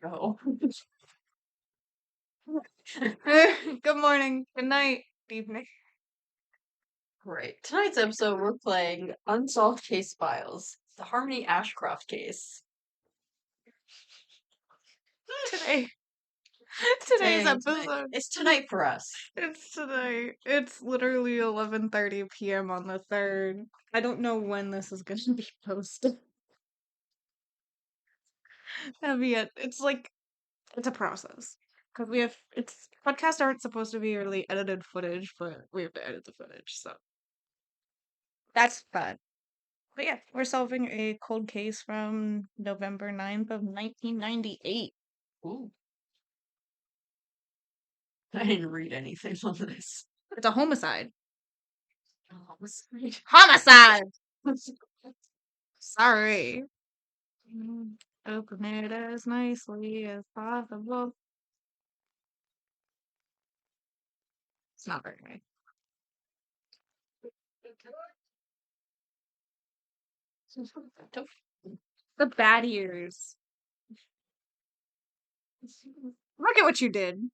Oh. Good morning, good night, good evening. Great. Tonight's episode, we're playing Unsolved Case Files, the Harmony Ashcroft case. Today, today's Tonight. episode. It's tonight for us. It's today. It's literally 11:30 p.m. on the 3rd. I don't know when this is going to be posted. Yet. It's like it's a process because podcasts aren't supposed to be really edited footage, but we have to edit the footage, so that's fun. But yeah, we're solving a cold case from November 9th of 1998. Ooh. I didn't read anything on this. It's a homicide. Homicide. Homicide! Sorry. Open it as nicely as possible. It's not very nice. The bad ears. Look at what you did.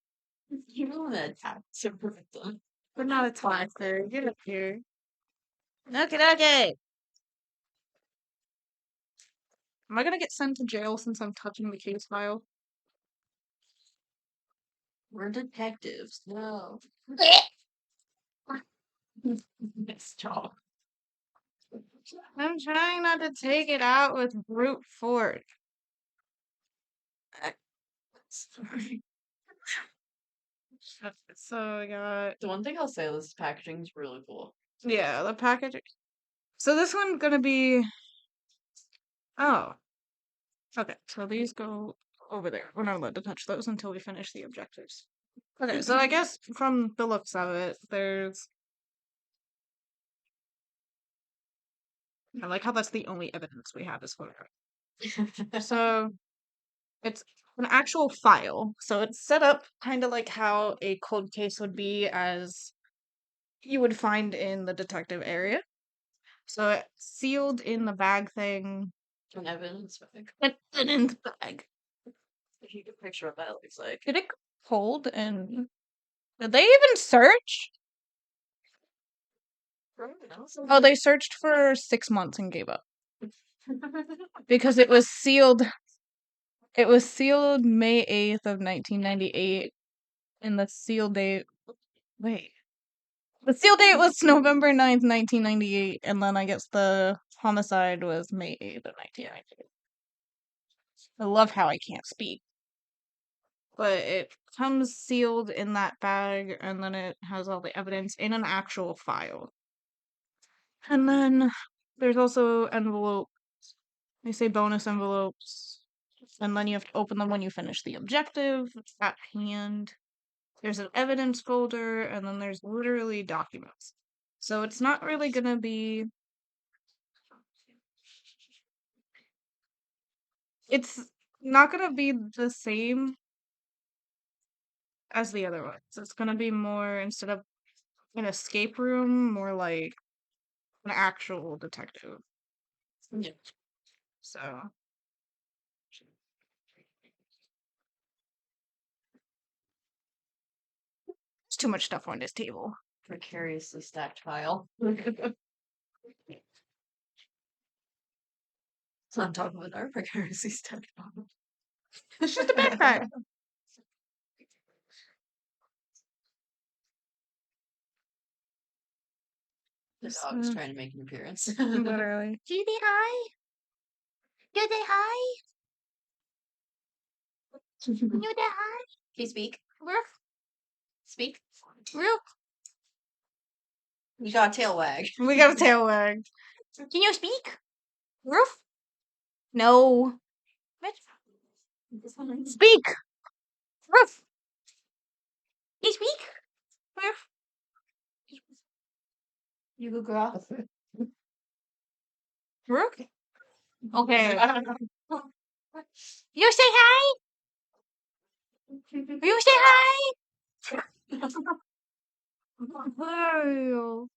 You don't want to attack them. But not a toddler. Get up here. Okay. Am I gonna get sent to jail since I'm touching the case file? We're detectives. No. Nice job. I'm trying not to take it out with brute force. Sorry. So I got The one thing I'll say, this packaging is really cool. yeah, the package. So this one's gonna be oh. Okay, so these go over there. We're not allowed to touch those until we finish the objectives. Okay, so I guess from the looks of it, I like how that's the only evidence we have is photo. So it's an actual file. So it's set up kind of like how a cold case would be as you would find in the detective area. So it's sealed in the bag thing. An evidence bag. An evidence bag. If you can picture what that looks like. Did it go cold and did they even search? Oh, they searched for 6 months and gave up. Because it was sealed. It was sealed May 8th of 1998. And the seal date. Wait. The seal date was November 9th, 1998. And then I guess the homicide was May 8th of 1998. I love how I can't speak. But it comes sealed in that bag, and then it has all the evidence in an actual file. And then there's also envelopes. They say bonus envelopes. And then you have to open them when you finish the objective. It's at hand. There's an evidence folder, and then there's literally documents. So it's not really gonna be. It's not gonna be the same as the other ones. It's gonna be more, instead of an escape room, more like an actual detective. Yeah. So there's too much stuff on this table. Precariously stacked file. So I'm talking about our precariously stacked file. It's just a backpack. The dog's trying to make an appearance. Literally. Do you say hi? Do you say hi? You say hi? Can you speak? Roof? Speak. Roof? You got a tail wag. We got a tail wag. Can you speak? Roof? No. Speak! Roof! Can you speak? Roof? You go girl. Roof? Okay. You say hi? You say hi? Hello.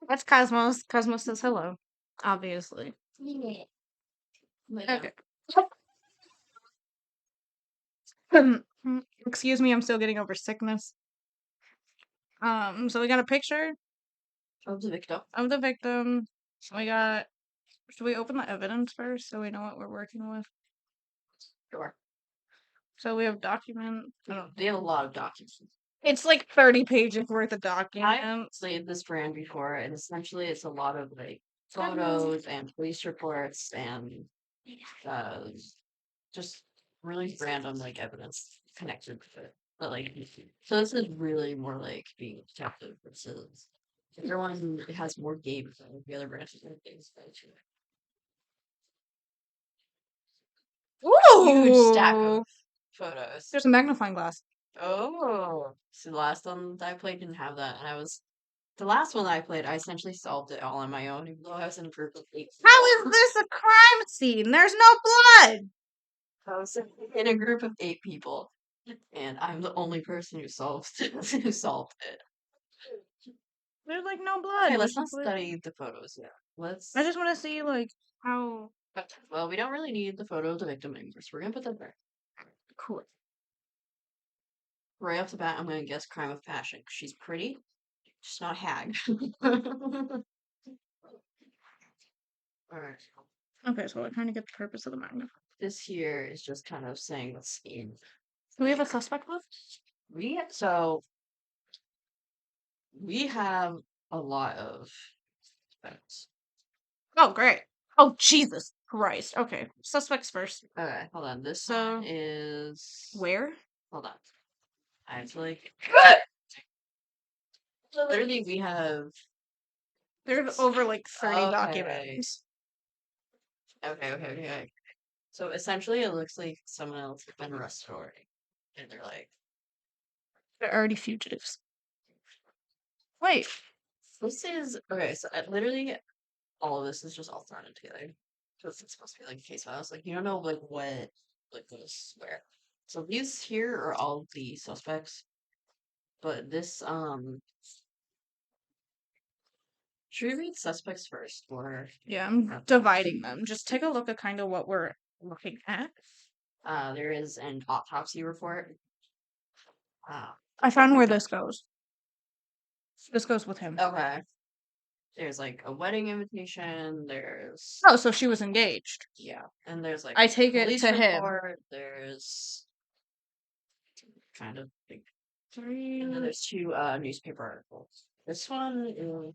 That's Cosmos. Cosmos says hello. Obviously. Okay. Excuse me, I'm still getting over sickness. So we got a picture Of the victim. of the victim. We got. Should we open the evidence first so we know what we're working with? Sure. So we have document. They have a lot of documents. It's like 30 pages worth of I've documents. played this brand before, and essentially it's a lot of like photos and police reports and uh, just really random like evidence connected to it. But like, so this is really more like being a detective versus everyone has more games than the other branches and things. Huge stack Ooh! of photos. There's a magnifying glass. Oh, so the last one that I played didn't have that, and I was the last one I played. I essentially solved it all on my own, even though I was in a group of 8 How people. is this a crime scene? There's no blood! I was in a group of 8 people, and I'm the only person who solved who solved it. There's like no blood. Okay, We let's should not play- study the photos yet. Let's. I just want to see like how Well, we don't really need the photo of the victim anymore, so we're gonna put that there. cool. Right off the bat, I'm gonna guess crime of passion. 'Cause she's pretty, just not a hag. Alright. Okay, so we're trying to get the purpose of the magnifying. This here is just kind of saying the scheme. Do we have a suspect list? We have a lot of suspects. Oh, great. Oh, Jesus Christ. Okay, suspects first. Okay, hold on. This So- one is Where? hold on. I have to like literally we have There's over like 30 Okay. documents. Okay. So essentially it looks like someone else has been arrested already. And they're like They're already fugitives. Wait, this is okay, so literally all of this is just all thrown in together. So it's supposed to be like case files. Like you don't know like what goes where. So these here are all the suspects. But this should we read suspects first or yeah, I'm dividing them. Just take a look at kind of what we're looking at. there is an autopsy report. I found where this goes. This goes with him. Okay. There's like a wedding invitation, there's Oh, so she was engaged. yeah, and there's like I take it police to him. report, there's kind of big and then there's 2 newspaper articles. This one is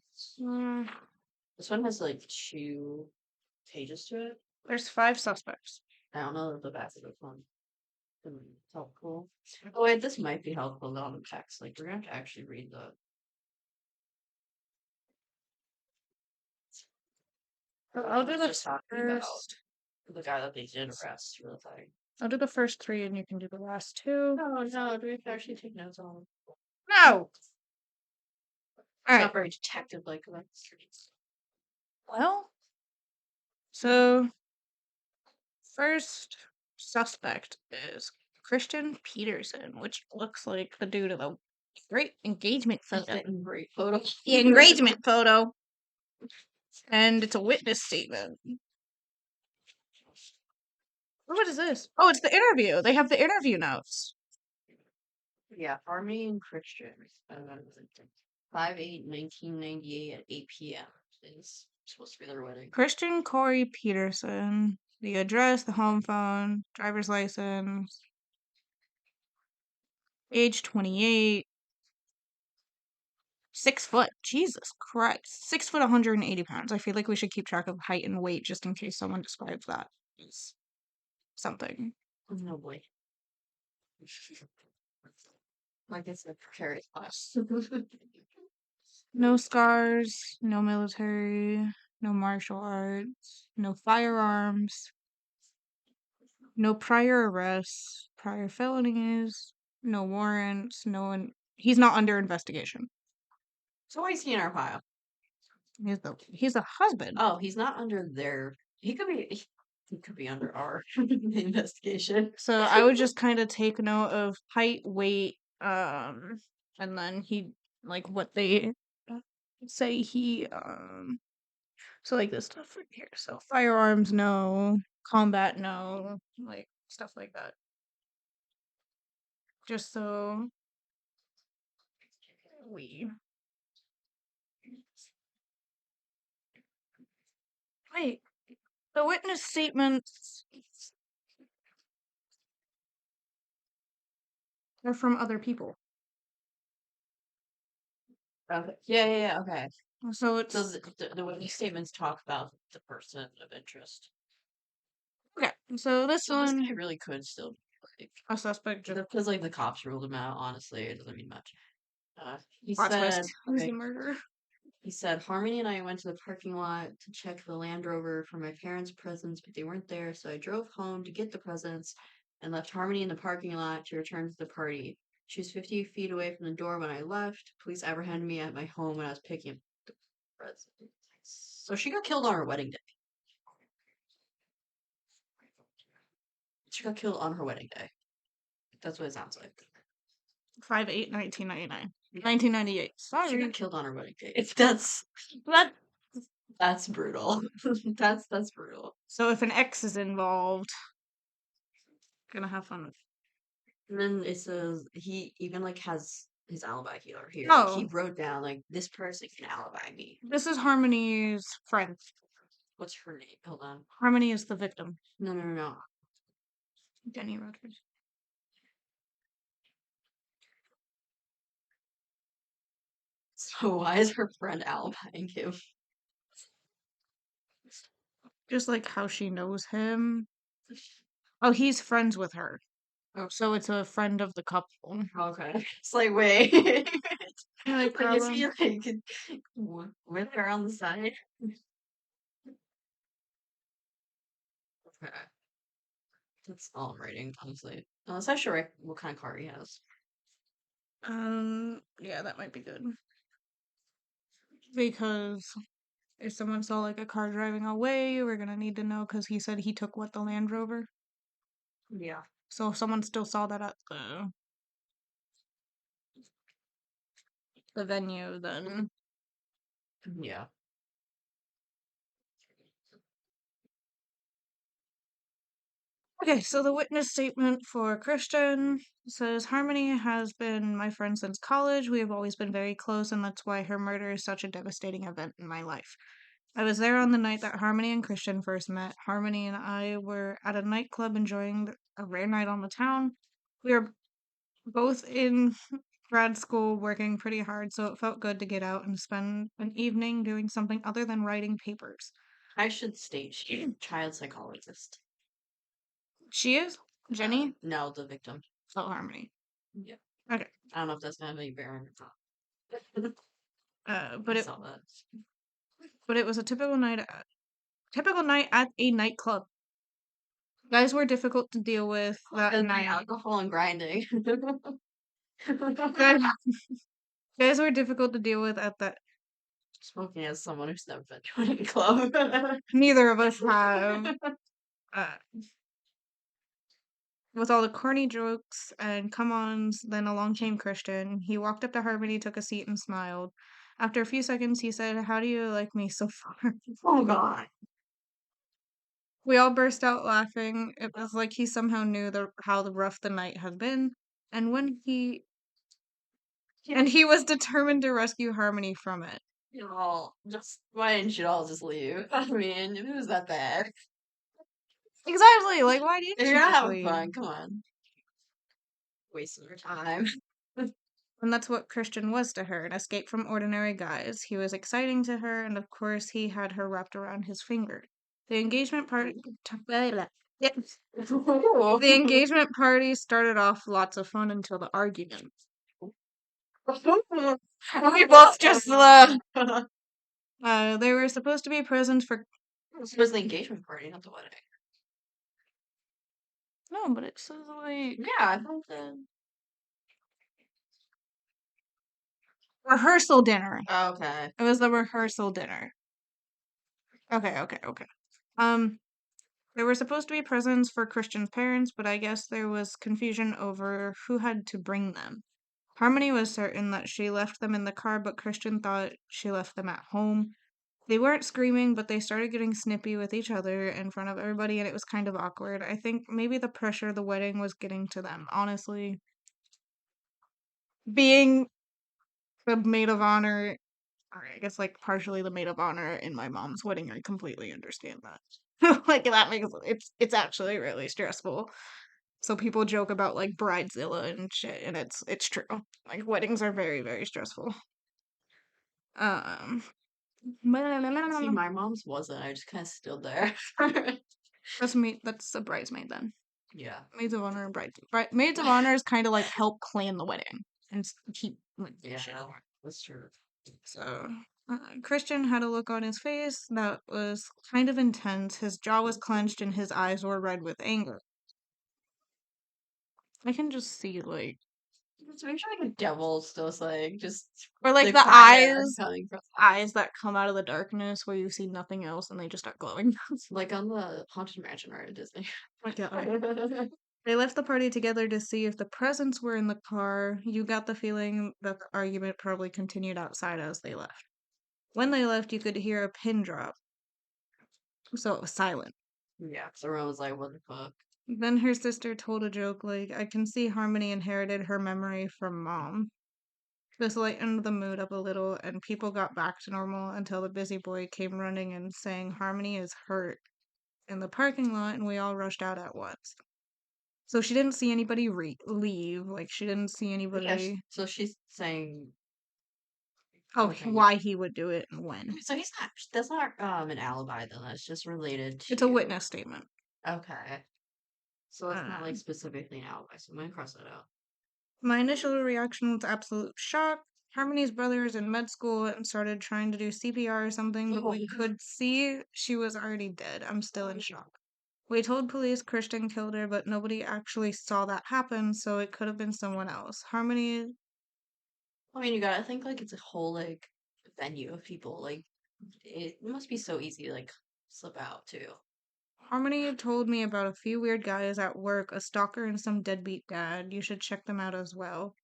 this one has like 2 pages to it. There's 5 suspects. I don't know the back of this one. It's helpful. Oh wait, this might be helpful on the text. Like we're gonna have to actually read the I'll do the just talking about first. the guy that they did arrest real time. I'll do the first 3 and you can do the last 2. Oh no, do we have to actually take notes on them? No! It's Alright. not very detective like that. Well, so first suspect is Christian Peterson, which looks like the dude of the great engagement photo. Great photo. The engagement photo. And it's a witness statement. What is this? Oh, it's the interview. They have the interview notes. Yeah, Harmony and Christian. 5/8/1998 at 8 p.m. is supposed to be their wedding. Christian Corey Peterson. The address, the home phone, driver's license. Age 28. 6 foot. Jesus Christ. 6 foot, 180 pounds. I feel like we should keep track of height and weight just in case someone describes that as something. No boy. Like I said, precarious class. No scars, no military, no martial arts, no firearms, no prior arrests, prior felonies, no warrants, no one. He's not under investigation. So why is he in our pile? He's a husband. Oh, he's not under their. He could be under our investigation. So I would just kind of take note of height, weight, and then he like what they say he so like this stuff right here. So firearms, no, combat, no, like stuff like that. just so we wait. The witness statements are from other people, Okay. Yeah. Okay. so So it's the witness statements talk about the person of interest. okay. So this So this one, guy really could still be a suspect, just because like the cops ruled him out. Honestly, it doesn't mean much. He plot twist. said, Who's okay, the murderer? he said, Harmony and I went to the parking lot to check the Land Rover for my parents' presents, but they weren't there, so I drove home to get the presents and left Harmony in the parking lot to return to the party. She was 50 feet away from the door when I left. Police apprehended me at my home when I was picking up the presents. So she got killed on her wedding day. She got killed on her wedding day. That's what it sounds like. 5/8/1999. 1998. She Sorry. got killed on her wedding day. That, That's brutal. That's brutal. so if an X is involved, gonna have fun with. And then it says he even like has his alibi here. Like he Oh, wrote down like this person can alibi me. this is Harmony's friend. What's her name? Hold on. Harmony is the victim. No. Denny Rogers. So why is her friend alibying him? Just like how she knows him. Oh, he's friends with her. Oh, So it's a friend of the couple. okay. It's like wait. Like, Like is he problem. like with her on the side? Okay. That's all I'm writing, honestly. Unless I should write what kind of car he has. Yeah, that might be good. Because if someone saw like a car driving away, we're gonna need to know because he said he took what, the Land Rover. Yeah. So if someone still saw that at the venue, then Yeah. okay. So the witness statement for Christian says Harmony has been my friend since college. We have always been very close, and that's why her murder is such a devastating event in my life. I was there on the night that Harmony and Christian first met. Harmony and I were at a nightclub enjoying a rare night on the town. We were both in grad school working pretty hard, so it felt good to get out and spend an evening doing something other than writing papers. I should state she's a child psychologist. She is? Jenny? No, the victim. Oh, Harmony. Yeah. Okay. I don't know if that's gonna have any bearing or not. But I it saw that. but it was a typical night at a nightclub. Guys were difficult to deal with that And night. alcohol and grinding. Guys, guys were difficult to deal with at that. Smoking as someone who's never been to a nightclub. Neither of us have. Uh, with all the corny jokes and come-ons, then along came Christian. He walked up to Harmony, took a seat, and smiled. After a few seconds, he said, "How do you like me so far?" Oh god. We all burst out laughing. It was like he somehow knew how rough the night had been, and he was determined to rescue Harmony from it. You all just why didn't you all just leave? I mean, it was that bad. Exactly. Like, why didn't If you you're not just having leave? fun, come on. Wasting your time. And that's what Christian was to her, an escape from ordinary guys. He was exciting to her, and of course, he had her wrapped around his finger. The engagement party. Yep. The engagement party started off lots of fun until the argument. We both just they were supposed to be presents for. This was the engagement party, not the wedding. No, but it says like Yeah, I thought that. rehearsal dinner. Oh, okay. It was the rehearsal dinner. Okay. There were supposed to be presents for Christian's parents, but I guess there was confusion over who had to bring them. Harmony was certain that she left them in the car, but Christian thought she left them at home. They weren't screaming, but they started getting snippy with each other in front of everybody, and it was kind of awkward. I think maybe the pressure of the wedding was getting to them, honestly. being the maid of honor, or I guess like partially the maid of honor in my mom's wedding, I completely understand that. Like that makes it's actually really stressful. So people joke about like bridezilla and shit, and it's true. Like weddings are very, very stressful. Um, See, my mom's wasn't. I just kind of stood there. that's me. That's a bridesmaid then. Yeah. Maids of honor and maids of honor is kind of like help plan the wedding and keep like, Yeah, shit. that's true. So Christian had a look on his face that was kind of intense. His jaw was clenched and his eyes were red with anger. I can just see like, So I'm sure like a devil still like just or like the the fire coming from eyes that come out of the darkness where you see nothing else and they just start glowing. like on the Haunted Mansion right at Disney. Like, yeah. They left the party together to see if the presents were in the car. You got the feeling that the argument probably continued outside as they left. When they left, you could hear a pin drop, so it was silent. Yeah, so everyone was like, "What the fuck?" Then her sister told a joke like, I can see Harmony inherited her memory from mom. This lightened the mood up a little, and people got back to normal until the busy boy came running and saying Harmony is hurt in the parking lot, and we all rushed out at once. So she didn't see anybody leave. Like she didn't see Yeah, anybody. so she's saying, Oh, okay, why he would do it and when. so he's not. That's not an alibi then. That's just related It's a to. witness statement. Okay, so it's not like Um, specifically an alibi. So I'm gonna cross that out. my initial reaction was absolute shock. Harmony's brother is in med school and started trying to do CPR or something, but we could see she was already dead. I'm still in shock. We told police Christian killed her, but nobody actually saw that happen, so it could have been someone else. I mean, you gotta think like it's a whole like venue of people. Like it must be so easy to like slip out too. Harmony told me about a few weird guys at work, a stalker and some deadbeat dad. You should check them out as well.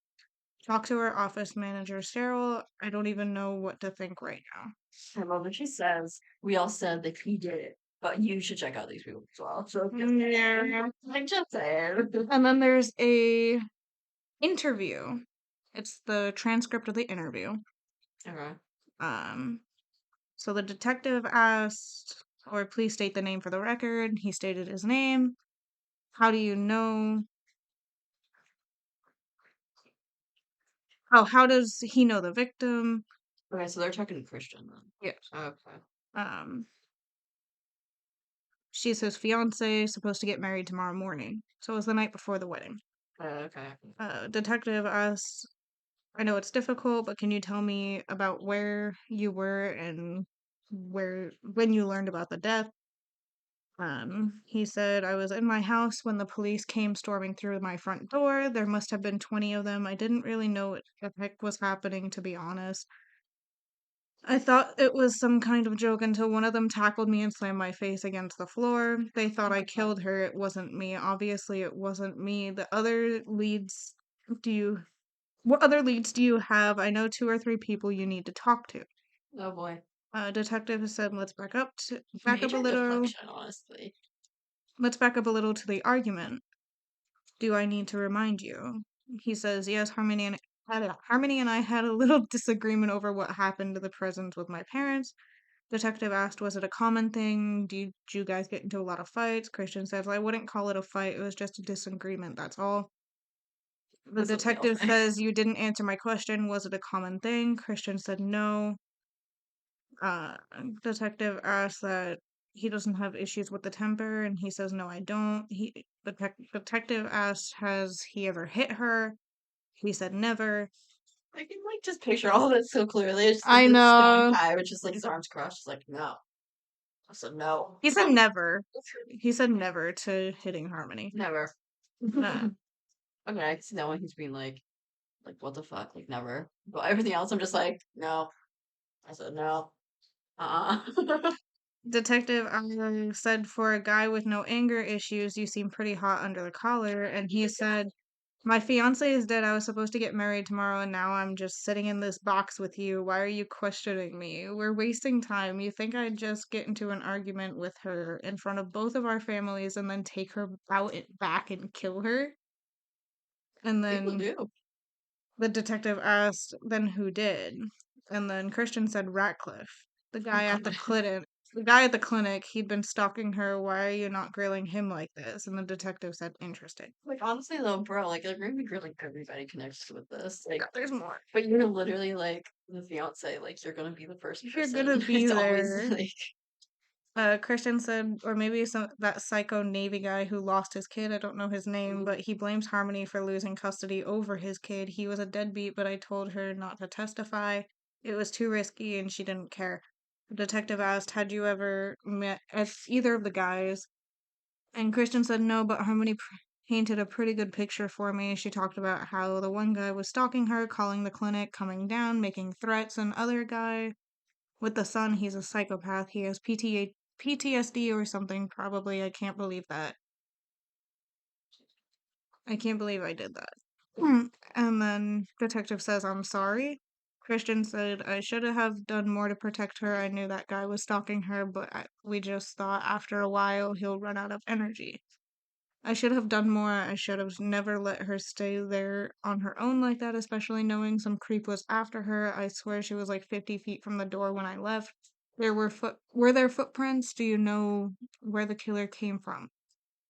Talk to her office manager, Cheryl. I don't even know what to think right now. I love when she says, "We all said that he did it, but you should check out these people as well." So Yeah. I'm just saying. And then there's a interview. It's the transcript of the interview. Okay. Um, so the detective asked, or please state the name for the record. He stated his name. How do you know? Oh, how does he know the victim? Okay, so they're talking Christian then. Yes. Okay. Um, she's his fiance, supposed to get married tomorrow morning. So it was the night before the wedding. Okay. Detective asked, I know it's difficult, but can you tell me about where you were and when you learned about the death? He said, I was in my house when the police came storming through my front door. There must have been 20 of them. I didn't really know what the heck was happening, to be honest. I thought it was some kind of joke until one of them tackled me and slammed my face against the floor. They thought I killed her. It wasn't me. Obviously, it wasn't me. Do you, what other leads do you have? I know 2 or 3 people you need to talk to. Oh boy. Detective said, let's back up a Major little. deflection, honestly. Let's back up a little to the argument. Do I need to remind you? He says, yes, Harmony and I had a little disagreement over what happened to the presents with my parents. Detective asked, was it a common thing? Did you guys get into a lot of fights? Christian says, well, I wouldn't call it a fight. It was just a disagreement, that's all. The That's what they all detective say. says, you didn't answer my question. Was it a common thing? Christian said no. Uh, Detective asks that he doesn't have issues with the temper, and he says, no, I don't. Detective asked, has he ever hit her? He said never. I can like just picture all of it so clearly. It's just like I this stone know. guy with just like his arms crossed. Just like no. I said no. He said never. He said never to hitting Harmony. Never. Uh, Okay, I can see that one. He's being like what the fuck, like never. But everything else, I'm just like no. I said no. Uh-uh. Detective said, for a guy with no anger issues, you seem pretty hot under the collar. And he said, my fiance is dead. I was supposed to get married tomorrow, and now I'm just sitting in this box with you. Why are you questioning me? We're wasting time. You think I'd just get into an argument with her in front of both of our families and then take her back and kill her? And People then do. The detective asked, then who did? And then Christian said Ratcliffe, the guy at the God. clinic. The guy at the clinic, he'd been stalking her. Why are you not grilling him like this? And the detective said, interesting. Like honestly though, bro, like they're gonna be grilling everybody connects with this. Like, There's more. but you're literally like the fiance, like you're gonna be the first You're person. gonna be It's always there. like Christian said, or maybe that psycho Navy guy who lost his kid. I don't know his name, but he blames Harmony for losing custody over his kid. He was a deadbeat, but I told her not to testify. It was too risky, and she didn't care. The detective asked, "Had you ever met either of the guys?" And Christian said no, but Harmony painted a pretty good picture for me. She talked about how the one guy was stalking her, calling the clinic, coming down, making threats, and other guy with the son, he's a psychopath. He has PTSD or something, probably. I can't believe that. I can't believe I did that. And then detective says, I'm sorry. Christian said, I should have done more to protect her. I knew that guy was stalking her, but we just thought after a while he'll run out of energy. I should have done more. I should have never let her stay there on her own like that, especially knowing some creep was after her. I swear she was like 50 feet from the door when I left. Were there footprints? Do you know where the killer came from?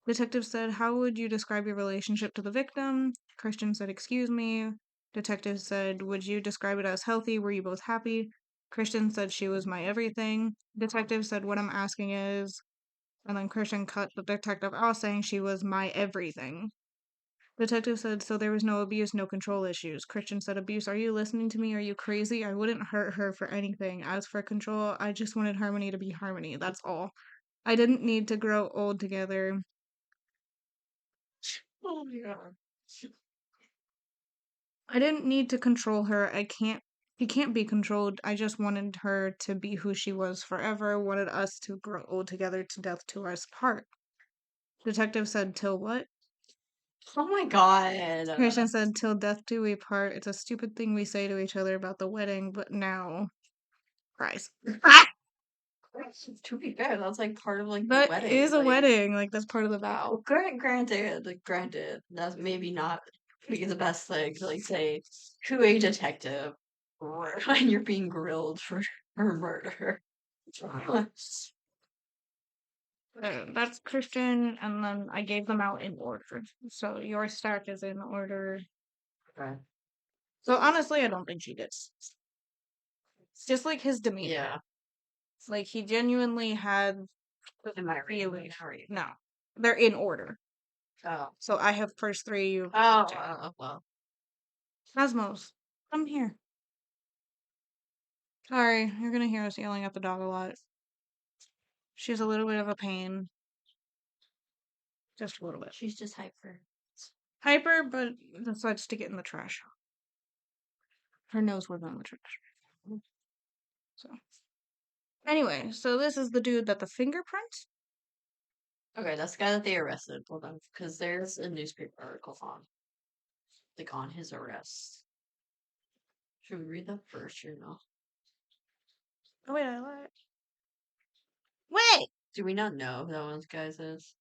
Detective said, How would you describe your relationship to the victim? Christian said, Excuse me. Detective said, Would you describe it as healthy? Were you both happy? Christian said she was my everything. Detective said, What I'm asking is, and then Christian cut the detective off saying she was my everything. Detective said, So there was no abuse, no control issues. Christian said, Abuse, are you listening to me? Are you crazy? I wouldn't hurt her for anything. As for control, I just wanted Harmony to be Harmony. That's all. I didn't need to grow old together. oh my god. I didn't need to control her. He can't be controlled. I just wanted her to be who she was forever. Wanted us to grow old together to death to us part. Detective said, Till what? Oh my god. Christian said, Till death do we part. It's a stupid thing we say to each other about the wedding, but now. Cries. To be fair, that's like part of like the That wedding. is a Like wedding. Like, that's part of the vow. well, granted, like, granted, that's maybe not be the best thing to like say to a detective when you're being grilled for murder. That's Christian, and then I gave them out in order. So your stack is in order. Okay. So honestly, I don't think she did. It's just like his demeanor. Yeah. Like he genuinely had Am I reading? feelings. No, they're in order. Oh. So I have first three. You. Oh, well. Cosmos, come here. Sorry, you're gonna hear us yelling at the dog a lot. She's a little bit of a pain. Just a little bit. She's just hyper. Hyper, but decides to get in the trash. Her nose was on the trash. So. Anyway, so this is the dude that the fingerprints? Okay, that's the guy that they arrested. Hold on, because there's a newspaper article on, like, on his arrest. Should we read that first or no? Oh, wait, I lied. Wait! Do we not know who that one of the guys is?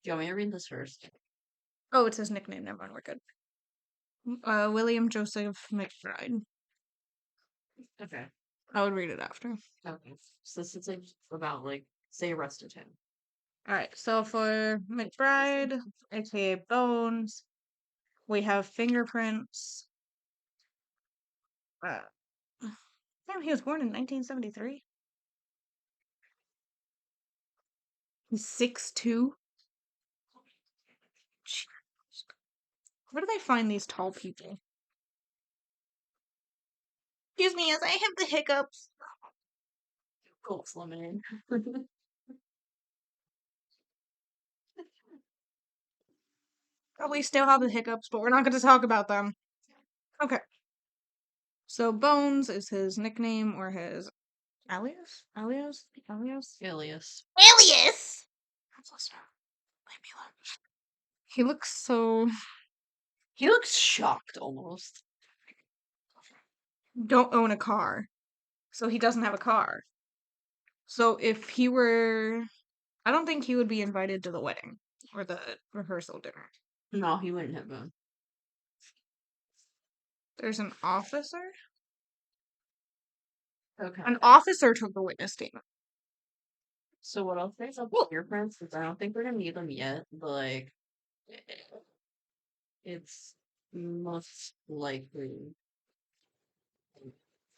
Do you want me to read this first? Oh, it's his nickname. Never mind, we're good. William Joseph McBride. Okay. I would read it after. Okay. So this is like about like they arrested him. Alright, so for McBride, aka Bones, we have fingerprints. Uh, damn, he was born in 1973. He's 6'2". Where do they find these tall people? Excuse me, as I have the hiccups. Cool, lemonade. Probably still have the hiccups, but we're not going to talk about them. Okay. So Bones is his nickname or his alias? Alias? Alias? Alias. Alias! Let's listen. Leave me alone. He looks so. He looks shocked almost. Don't own a car. So he doesn't have a car. So if he were. I don't think he would be invited to the wedding or the rehearsal dinner. No, he wouldn't have been. There's an officer? Okay. An officer took the witness statement. So what I'll say is about fingerprints is I don't think we're gonna need them yet, but like it's most likely.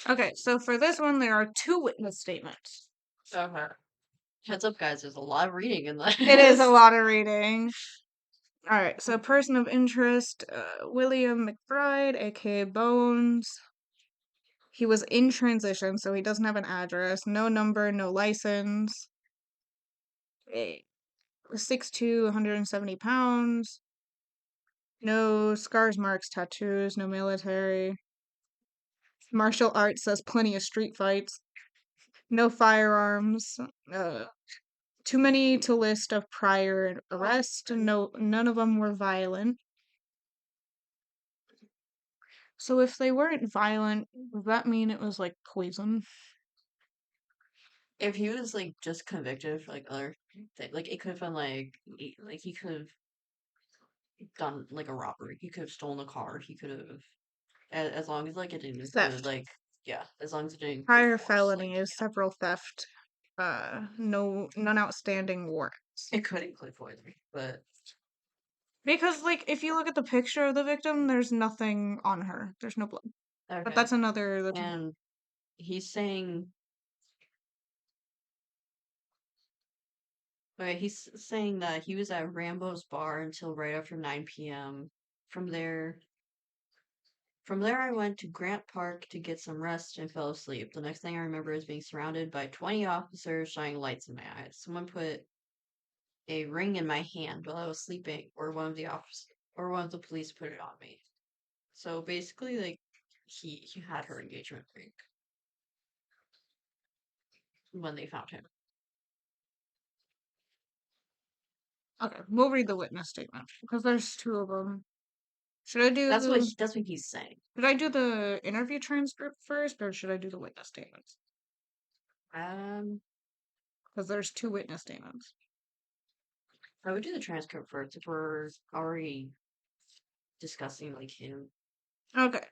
Okay, so for this one, there are 2 witness statements. Okay. Heads up, guys. There's a lot of reading in this. It is a lot of reading. Alright, so person of interest, William McBride, aka Bones. He was in transition, so he doesn't have an address, no number, no license. 6'2", 170 pounds. No scars, marks, tattoos, no military. Martial arts says plenty of street fights. No firearms. Too many to list of prior arrests. No, none of them were violent. So if they weren't violent, does that mean it was like poison? If he was like just convicted for like other like it could have been like he could have done like a robbery. He could have stolen a car. He could have as long as like it didn't include Theft. like yeah, as long as it didn't include Prior force, like felonies, several theft. None outstanding warrants. it could include poisoning, but Because like if you look at the picture of the victim, there's nothing on her. There's no blood. But okay. that's another. And he's saying, okay, he's saying that he was at Rambo's bar until right after 9 p.m. From there, from there, I went to Grant Park to get some rest and fell asleep. The next thing I remember is being surrounded by 20 officers shining lights in my eyes. Someone put a ring in my hand while I was sleeping, or one of the police put it on me. So basically, like he had her engagement ring when they found him. Okay, we'll read the witness statement because there's 2 of them. Should I do That's what he's saying. should I do the interview transcript first, or should I do the witness statements? Um, Because there's 2 witness statements. I would do the transcript first if we're already discussing like him. Okay,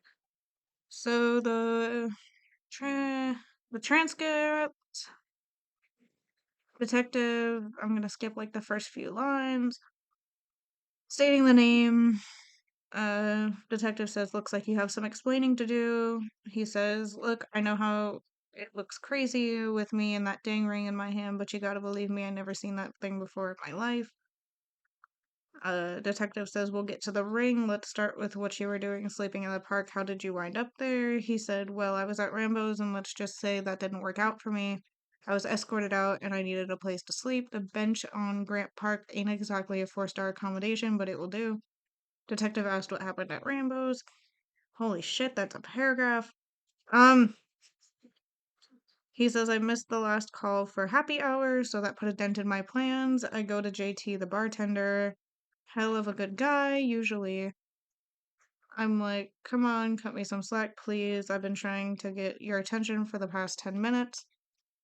so the transcript detective. I'm gonna skip like the first few lines. Stating the name. Detective says, looks like you have some explaining to do. He says, look, I know how it looks crazy with me and that dang ring in my hand, but you gotta believe me, I never seen that thing before in my life. Detective says, we'll get to the ring. Let's start with what you were doing sleeping in the park. How did you wind up there? He said, well, I was at Rambo's, and let's just say that didn't work out for me. I was escorted out and I needed a place to sleep. The bench on Grant Park ain't exactly a 4-star accommodation, but it will do. Detective asked what happened at Rambo's. Holy shit, that's a paragraph. He says I missed the last call for happy hour, so that put a dent in my plans. I go to JT, the bartender. Hell of a good guy, usually. I'm like, come on, cut me some slack, please. I've been trying to get your attention for the past 10 minutes.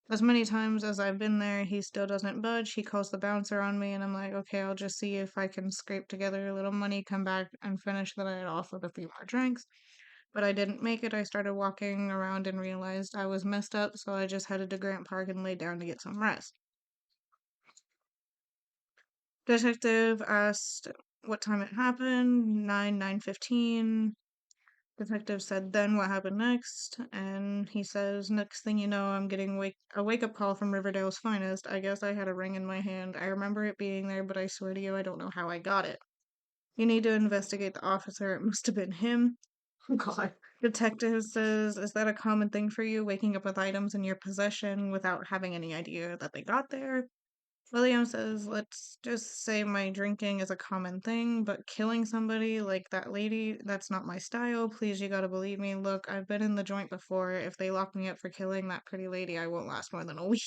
As many times as I've been there, he still doesn't budge. He calls the bouncer on me, and I'm like, okay, I'll just see if I can scrape together a little money, come back, and finish the night off with a few more drinks. But I didn't make it. I started walking around and realized I was messed up, so I just headed to Grant Park and laid down to get some rest. Detective asked what time it happened. 9:15. Detective said, then what happened next? And he says, next thing you know, I'm getting a wake-up call from Riverdale's finest. I guess I had a ring in my hand. I remember it being there, but I swear to you, I don't know how I got it. You need to investigate the officer. It must have been him. God. Detective says, is that a common thing for you, waking up with items in your possession without having any idea that they got there? William says, let's just say my drinking is a common thing, but killing somebody like that lady, that's not my style. Please, you gotta believe me. Look, I've been in the joint before. If they lock me up for killing that pretty lady, I won't last more than a week.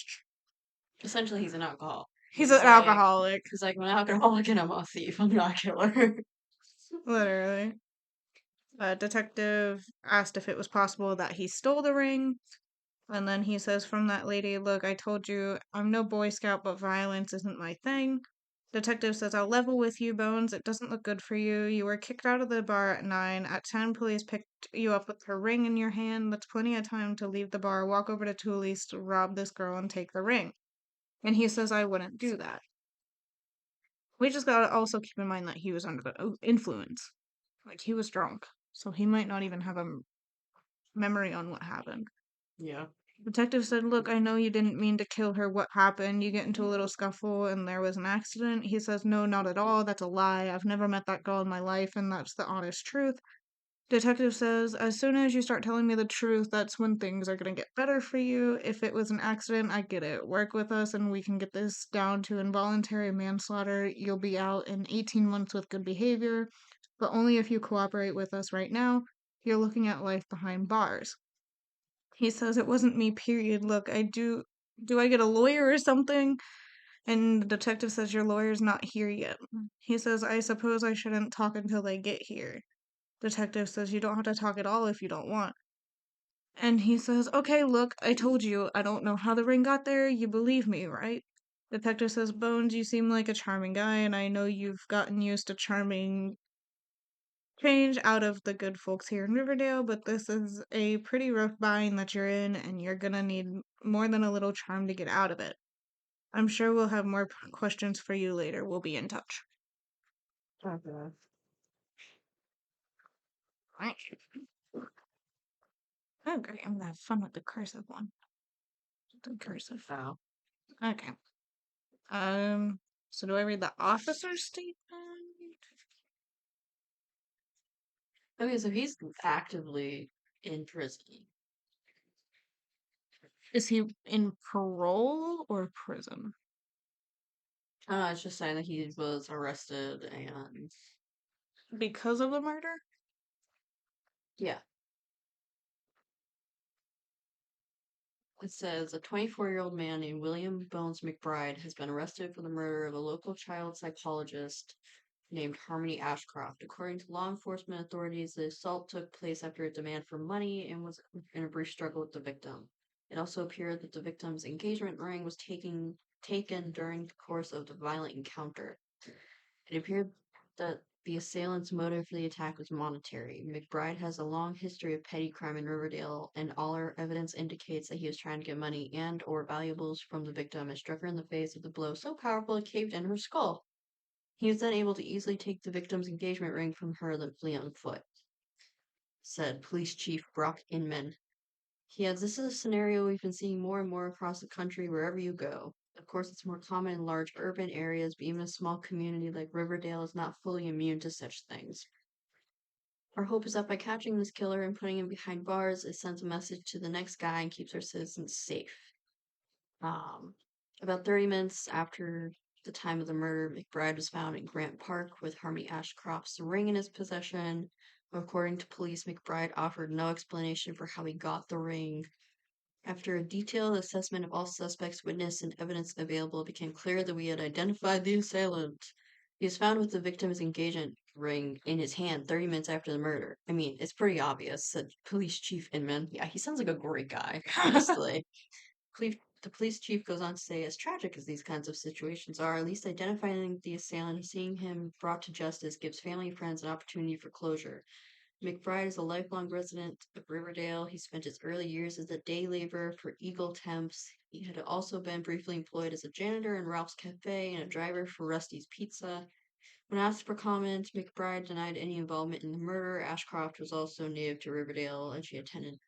Essentially, he's an alcoholic. He's an alcoholic. He's like, I'm an alcoholic and I'm a thief. I'm not a killer. Literally. Detective asked if it was possible that he stole the ring. And then he says from that lady, look, I told you, I'm no Boy Scout, but violence isn't my thing. Detective says, I'll level with you, Bones. It doesn't look good for you. You were kicked out of the bar at 9. At 10, police picked you up with her ring in your hand. That's plenty of time to leave the bar, walk over to Tooley's to rob this girl, and take the ring. And he says, I wouldn't do that. We just gotta also keep in mind that he was under the influence. Like, he was drunk. So he might not even have a memory on what happened. Yeah. Detective said, Look, I know you didn't mean to kill her. What happened? You get into a little scuffle and there was an accident? He says, No, not at all. That's a lie. I've never met that girl in my life, and that's the honest truth. Detective says, As soon as you start telling me the truth, that's when things are going to get better for you. If it was an accident, I get it. Work with us and we can get this down to involuntary manslaughter. You'll be out in 18 months with good behavior, but only if you cooperate with us right now. You're looking at life behind bars. He says, It wasn't me, period. Look, do I get a lawyer or something? And the detective says, Your lawyer's not here yet. He says, I suppose I shouldn't talk until they get here. Detective says, You don't have to talk at all if you don't want. And he says, Okay, look, I told you, I don't know how the ring got there. You believe me, right? Detective says, Bones, you seem like a charming guy, and I know you've gotten used to charming change out of the good folks here in Riverdale, but this is a pretty rough bind that you're in, and you're gonna need more than a little charm to get out of it. I'm sure we'll have more questions for you later. We'll be in touch. Okay. Right. Oh, great. I'm gonna have fun with the cursive one. The cursive. Oh. Okay. Um, so do I read the officer's statement? Okay, so he's actively in prison. Is he in parole or prison? It's just saying that he was arrested and Because of the murder? yeah. It says a 24-year-old man named William Bones McBride has been arrested for the murder of a local child psychologist named Harmony Ashcroft. According to law enforcement authorities, the assault took place after a demand for money and was in a brief struggle with the victim. It also appeared that the victim's engagement ring was taken during the course of the violent encounter. It appeared that the assailant's motive for the attack was monetary. McBride has a long history of petty crime in Riverdale, and all our evidence indicates that he was trying to get money and/or valuables from the victim and struck her in the face with a blow so powerful it caved in her skull. He was then able to easily take the victim's engagement ring from her and flee on foot, said Police Chief Brock Inman. He adds, This is a scenario we've been seeing more and more across the country wherever you go. Of course, it's more common in large urban areas, but even a small community like Riverdale is not fully immune to such things. Our hope is that by catching this killer and putting him behind bars, it sends a message to the next guy and keeps our citizens safe. Um, about 30 minutes after the time of the murder, McBride was found in Grant Park with Harmony Ashcroft's ring in his possession. According to police, McBride offered no explanation for how he got the ring. After a detailed assessment of all suspects, witness, and evidence available, it became clear that we had identified the assailant. He was found with the victim's engagement ring in his hand 30 minutes after the murder. I mean, it's pretty obvious, said Police Chief Inman. Yeah, he sounds like a great guy, honestly. The police chief goes on to say, as tragic as these kinds of situations are, at least identifying the assailant and seeing him brought to justice gives family and friends an opportunity for closure. McBride is a lifelong resident of Riverdale. He spent his early years as a day laborer for Eagle Temps. He had also been briefly employed as a janitor in Ralph's Cafe and a driver for Rusty's Pizza. When asked for comment, McBride denied any involvement in the murder. Ashcroft was also native to Riverdale, and she attended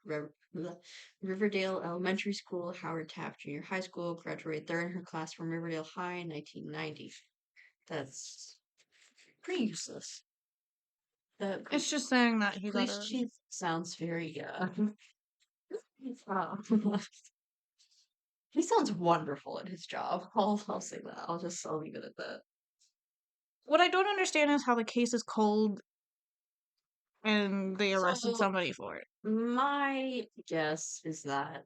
Riverdale Elementary School, Howard Taft Junior High School, graduated third in her class from Riverdale High in 1990. That's pretty useless. The It's just saying that he got police a. chief sounds very, uh, he sounds wonderful at his job. I'll say that. I'll leave it at that. What I don't understand is how the case is cold and they arrested So somebody for it. my guess is that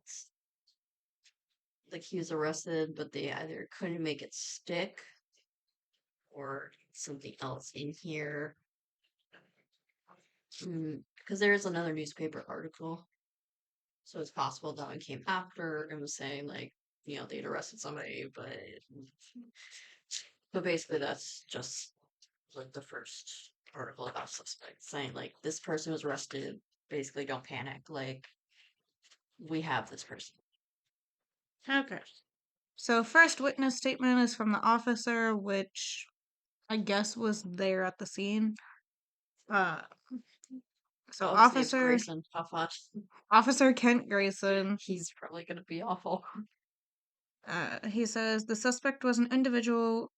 like he was arrested, but they either couldn't make it stick or something else in here. Because there is another newspaper article, so it's possible that one came after and was saying like they'd arrested somebody, but But basically, that's just like the first article about suspects saying like this person was arrested. Basically, don't panic. Like we have this person. Okay. So, first witness statement is from the officer, which I guess was there at the scene. Uh, so Oh, his name's officer Grayson. Haha. Officer Kent Grayson, He's probably gonna be awful. he says the suspect was an individual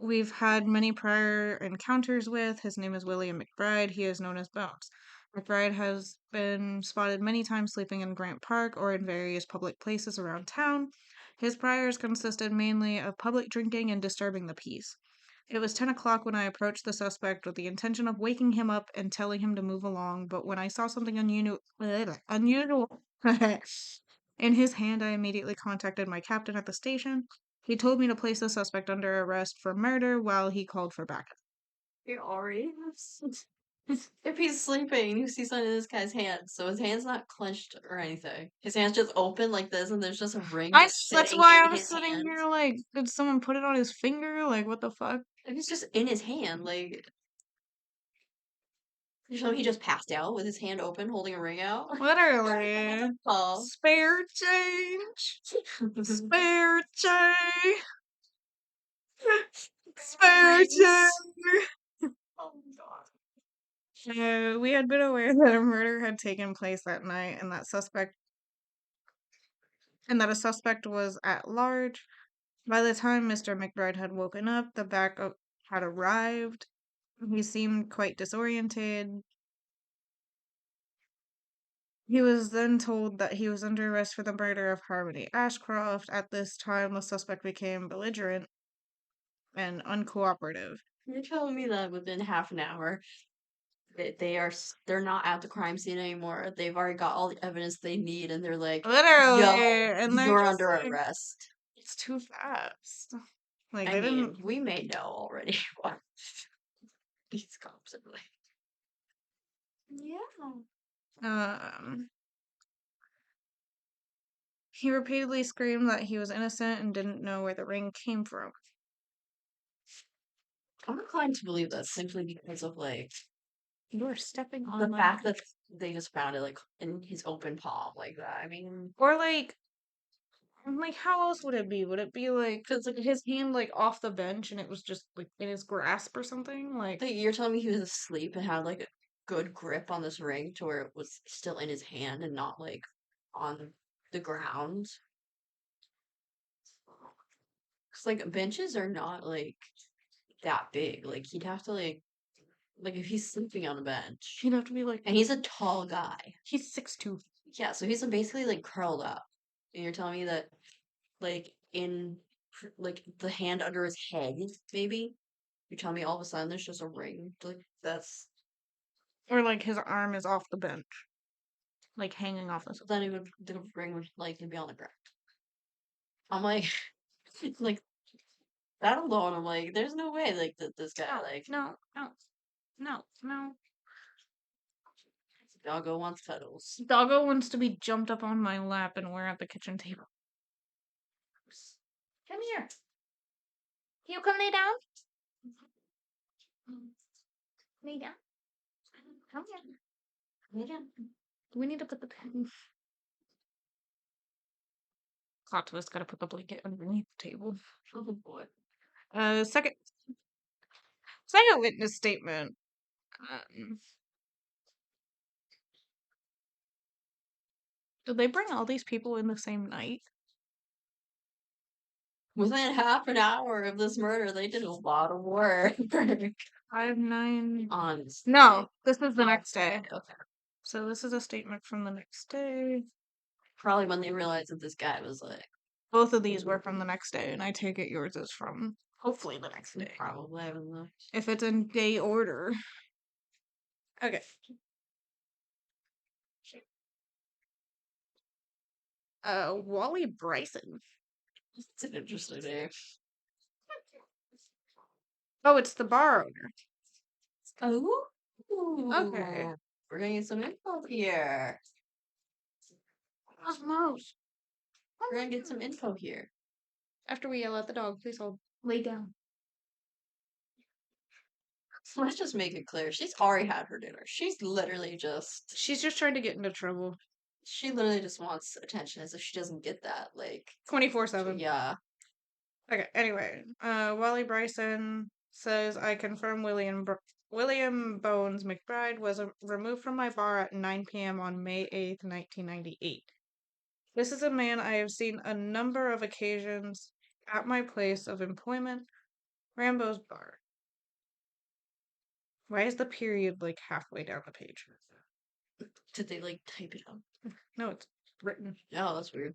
we've had many prior encounters with. His name is William McBride. He is known as Bones. McBride has been spotted many times sleeping in Grant Park or in various public places around town. His priors consisted mainly of public drinking and disturbing the peace. It was 10 o'clock when I approached the suspect with the intention of waking him up and telling him to move along, but when I saw something unusual in his hand, I immediately contacted my captain at the station. He told me to place the suspect under arrest for murder while he called for backup. He already has. If he's sleeping, you see something in this guy's hand. So his hand's not clenched or anything. His hand's just open like this, and there's just a ring just That's sitting why in I'm his sitting hand. here like, did someone put it on his finger? Like, what the fuck? Like it's just in his hand. Like so he just passed out with his hand open, holding a ring out. Literally. Oh. Spare change. Spare change. Spare Rings. change. Oh god. We had been aware that a murder had taken place that night and that a suspect was at large. By the time Mr. McBride had woken up, the backup had arrived. He seemed quite disoriented. He was then told that he was under arrest for the murder of Harmony Ashcroft. At this time, the suspect became belligerent and uncooperative. You're telling me that within half an hour they're not at the crime scene anymore. They've already got all the evidence they need, and they're like, "Yo, Literally, and they're you're just under like, arrest." it's too fast. Like, I they mean, didn't. we may know already what these cops are like. Yeah. Um, he repeatedly screamed that he was innocent and didn't know where the ring came from. I'm inclined to believe that simply because of like You're stepping the fact that they just found it like in his open palm like that. I mean, Or like, how else would it be? Would it be like, cause like his hand like off the bench and it was just like in his grasp or something? Like, you're telling me he was asleep and had like a good grip on this ring to where it was still in his hand and not like on the ground. Cause like benches are not like that big. Like he'd have to like if he's sleeping on a bench he'd have to be like, and he's a tall guy. he's 6'2". Yeah, so he's basically like curled up. And you're telling me that like like the hand under his head, maybe? You're telling me all of a sudden there's just a ring? Like that's Or like his arm is off the bench, like hanging off the. then the ring would likely be on the ground. I'm like like that alone, I'm like, there's no way like that this guy like No. doggo wants cuddles. Doggo wants to be jumped up on my lap and we're at the kitchen table. Come here. You come lay down. Lay down. Come here. Lay down. We need to put the pen. Plot twist, gotta put the blanket underneath the table. Oh boy. Second witness statement. Did they bring all these people in the same night? Within half an hour of this murder, they did a lot of work. 5-9. Honestly. No, this is the next day. Okay. So this is a statement from the next day. Probably when they realized that this guy was like Both of these were from the next day, and I take it yours is from hopefully the next day. probably, I don't know. If it's in day order. Okay. Wally Bryson. It's an interesting name. Oh, it's the bar owner. Oh. Okay. We're gonna get some info here. Osmose. We're gonna get some info here. After we yell at the dog, please hold. Lay down. Let's just make it clear. She's already had her dinner. She's literally just She's just trying to get into trouble. she literally just wants attention. As if she doesn't get that, like 24/7. yeah. Okay, anyway, Wally Bryson says, I confirm William Bones McBride was removed from my bar at 9 p.m. on May 8th, 1998. This is a man I have seen a number of occasions at my place of employment, Rambo's Bar. Why is the period like halfway down the page? Did they like type it out? No, it's written. Oh, that's weird.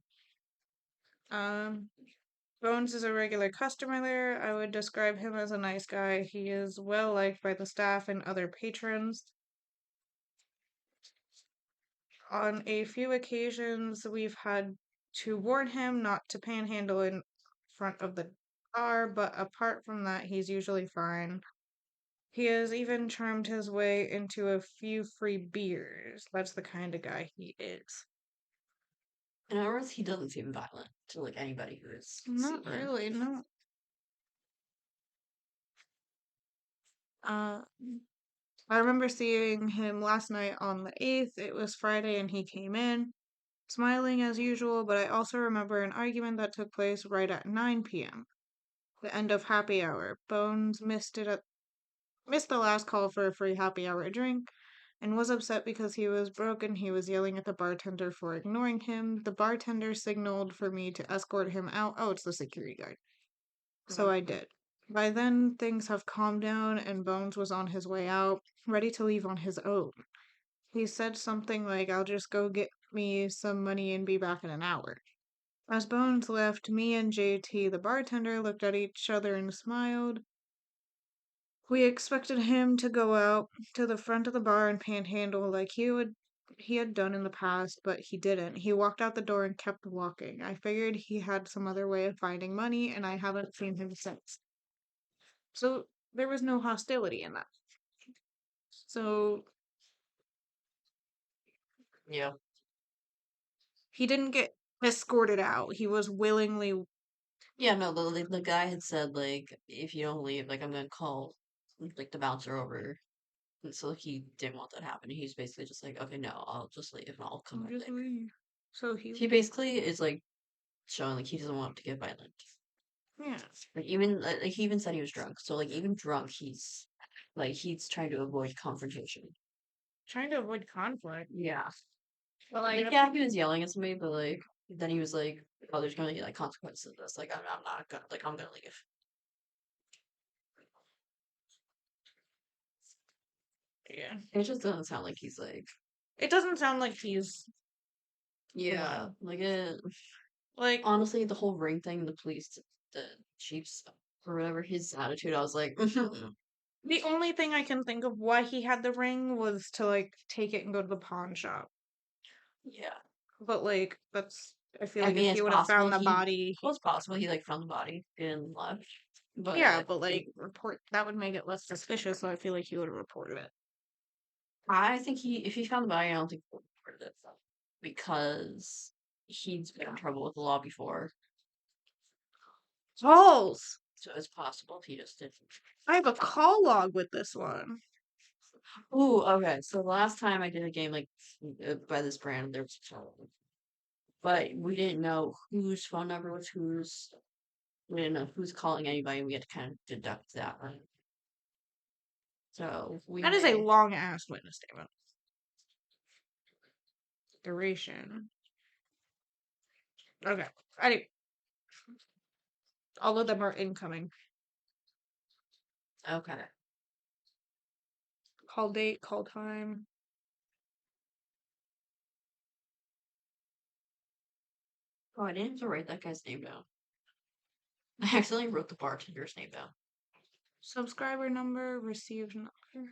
Bones is a regular customer there. I would describe him as a nice guy. He is well liked by the staff and other patrons. On a few occasions, we've had to warn him not to panhandle in front of the bar, but apart from that, he's usually fine. He has even charmed his way into a few free beers. That's the kind of guy he is. In other words, he doesn't seem violent to like anybody who is. Not really, no. I remember seeing him last night on the 8th. It was Friday and he came in, smiling as usual, but I also remember an argument that took place right at 9 p.m., the end of happy hour. Bones missed the last call for a free happy hour drink and was upset because he was broke and he was yelling at the bartender for ignoring him. The bartender signaled for me to escort him out. Oh, it's the security guard. So I did. By then, things have calmed down and Bones was on his way out, ready to leave on his own. He said something like, I'll just go get me some money and be back in an hour. As Bones left, me and JT, the bartender, looked at each other and smiled. We expected him to go out to the front of the bar and panhandle like he had done in the past, but he didn't. He walked out the door and kept walking. I figured he had some other way of finding money, and I haven't seen him since. So there was no hostility in that. So Yeah. he didn't get escorted out. He was willingly. Yeah, no, the guy had said like if you don't leave, like I'm gonna call like the bouncer over. And so he didn't want that to happen. He's basically just like, okay, no, I'll just leave and I'll come back Just later. leave. So He basically is like showing like he doesn't want to get violent. yeah, Like even like he even said he was drunk. So like even drunk, he's trying to avoid confrontation. trying to avoid conflict. Yeah. But Like yeah, he was yelling at somebody, but like then he was like, oh, there's gonna be like consequences of this. Like I'm not gonna like I'm gonna leave. yeah, It just doesn't sound like he's like it doesn't sound like he's yeah, like it. like Honestly, the whole ring thing, the police, the chiefs, or whatever, his attitude, I was like, the only thing I can think of why he had the ring was to like take it and go to the pawn shop. yeah. But like that's I feel I like if mean, he it's would have possible found the he, body, well, it's possible he like found the body and left, yeah, but but like report that would make it less suspicious, so I feel like he would have reported it. I think if he found the body, I don't think he would have reported it because he's been in trouble with the law before, Calls. so it's possible he just didn't. I have a call log with this one. Ooh, okay. So the last time I did a game like by this brand, there was a phone, but we didn't know whose phone number was whose. We didn't know who's calling anybody. We had to kind of deduct that, right? So we That is a may. long ass witness statement. Duration. Okay. Anyway, all of them are incoming. Okay. Call date, call time. Oh, I didn't have to write that guy's name down. I accidentally wrote the bartender's name down. Subscriber number, received number.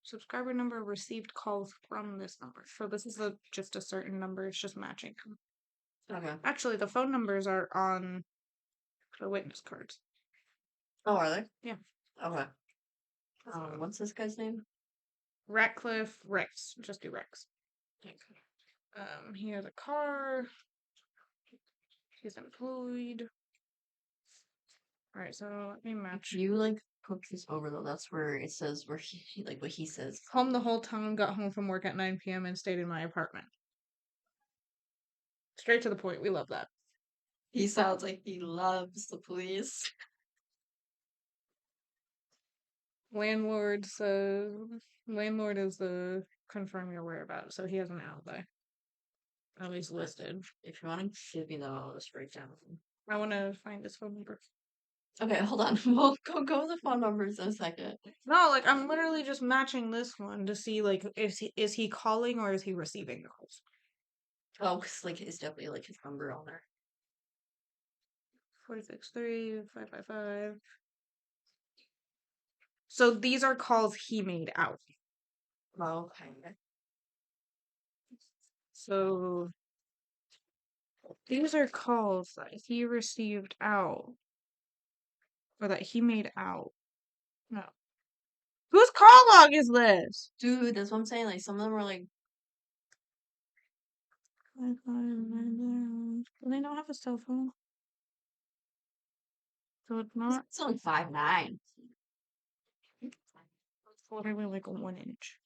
Subscriber number received calls from this number. So this is just a certain number. It's just matching them. Okay. Actually, the phone numbers are on the witness cards. Oh, are they? Yeah. Okay. What's this guy's name? Ratcliffe Rex. Just do Rex. Okay. He has a car. He's employed. Alright, so let me match. You like Cook is over though. That's where it says where he like what he says. Home the whole time, got home from work at 9 p.m. and stayed in my apartment. Straight to the point. We love that. He sounds like he loves the police. Landlord says landlord is the confirm your whereabouts, so he has an alibi. At least listed. If you want to give me the I'll just break down. I want to find his phone number. Okay, hold on. We'll go with the phone numbers in a second. No, like I'm literally just matching this one to see like is he calling or is he receiving calls? Oh, because like it's definitely like his number on there. 463-555. So these are calls he made out. Oh, okay. So these are calls that he received out or that he made out. No. Whose call log is this? Dude, that's what I'm saying. Like some of them are like Do they not have a cell phone? So it's not it's only 5'9". literally like a 1 inch.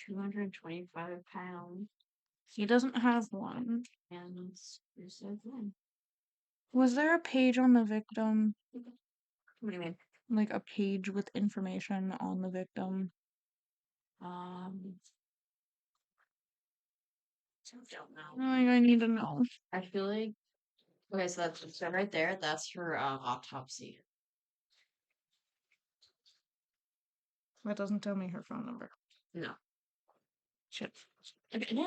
225 pounds. He doesn't have one. And here's the one. Was there a page on the victim? What do you mean? Like a page with information on the victim? Um, don't know. Like, I need to know. I feel like okay, so that's so right there. That's her autopsy. That doesn't tell me her phone number. No. Shit. Okay, no.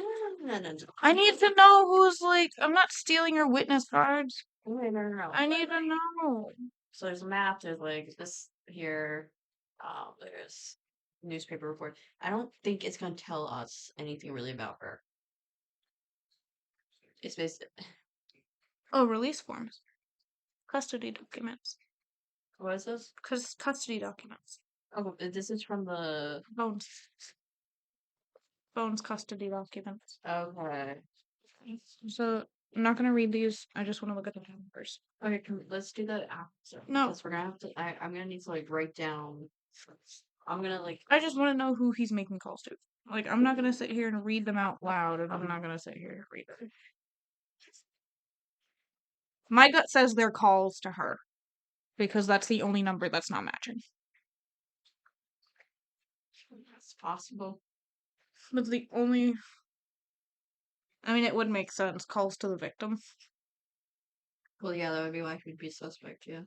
I need to know who's like. I'm not stealing your witness cards. Wait, no. I need to know. So there's a map. There's like this here. There's newspaper report. I don't think it's gonna tell us anything really about her. It's basically Oh, release forms. Custody documents. what is this? Custody documents. Oh, this is from the Bones. Bones custody documents. okay. So I'm not gonna read these. I just want to look at the numbers. Okay, let's do that after. No. Because we're gonna have to. I'm gonna need to like write down. I'm gonna like. I just want to know who he's making calls to. Like, I'm not gonna sit here and read them out loud, and I'm not gonna sit here and read them. My gut says they're calls to her because that's the only number that's not matching. That's possible. But the only. I mean, it would make sense. Calls to the victim. Well, yeah, that would be why he'd be suspect. Yeah.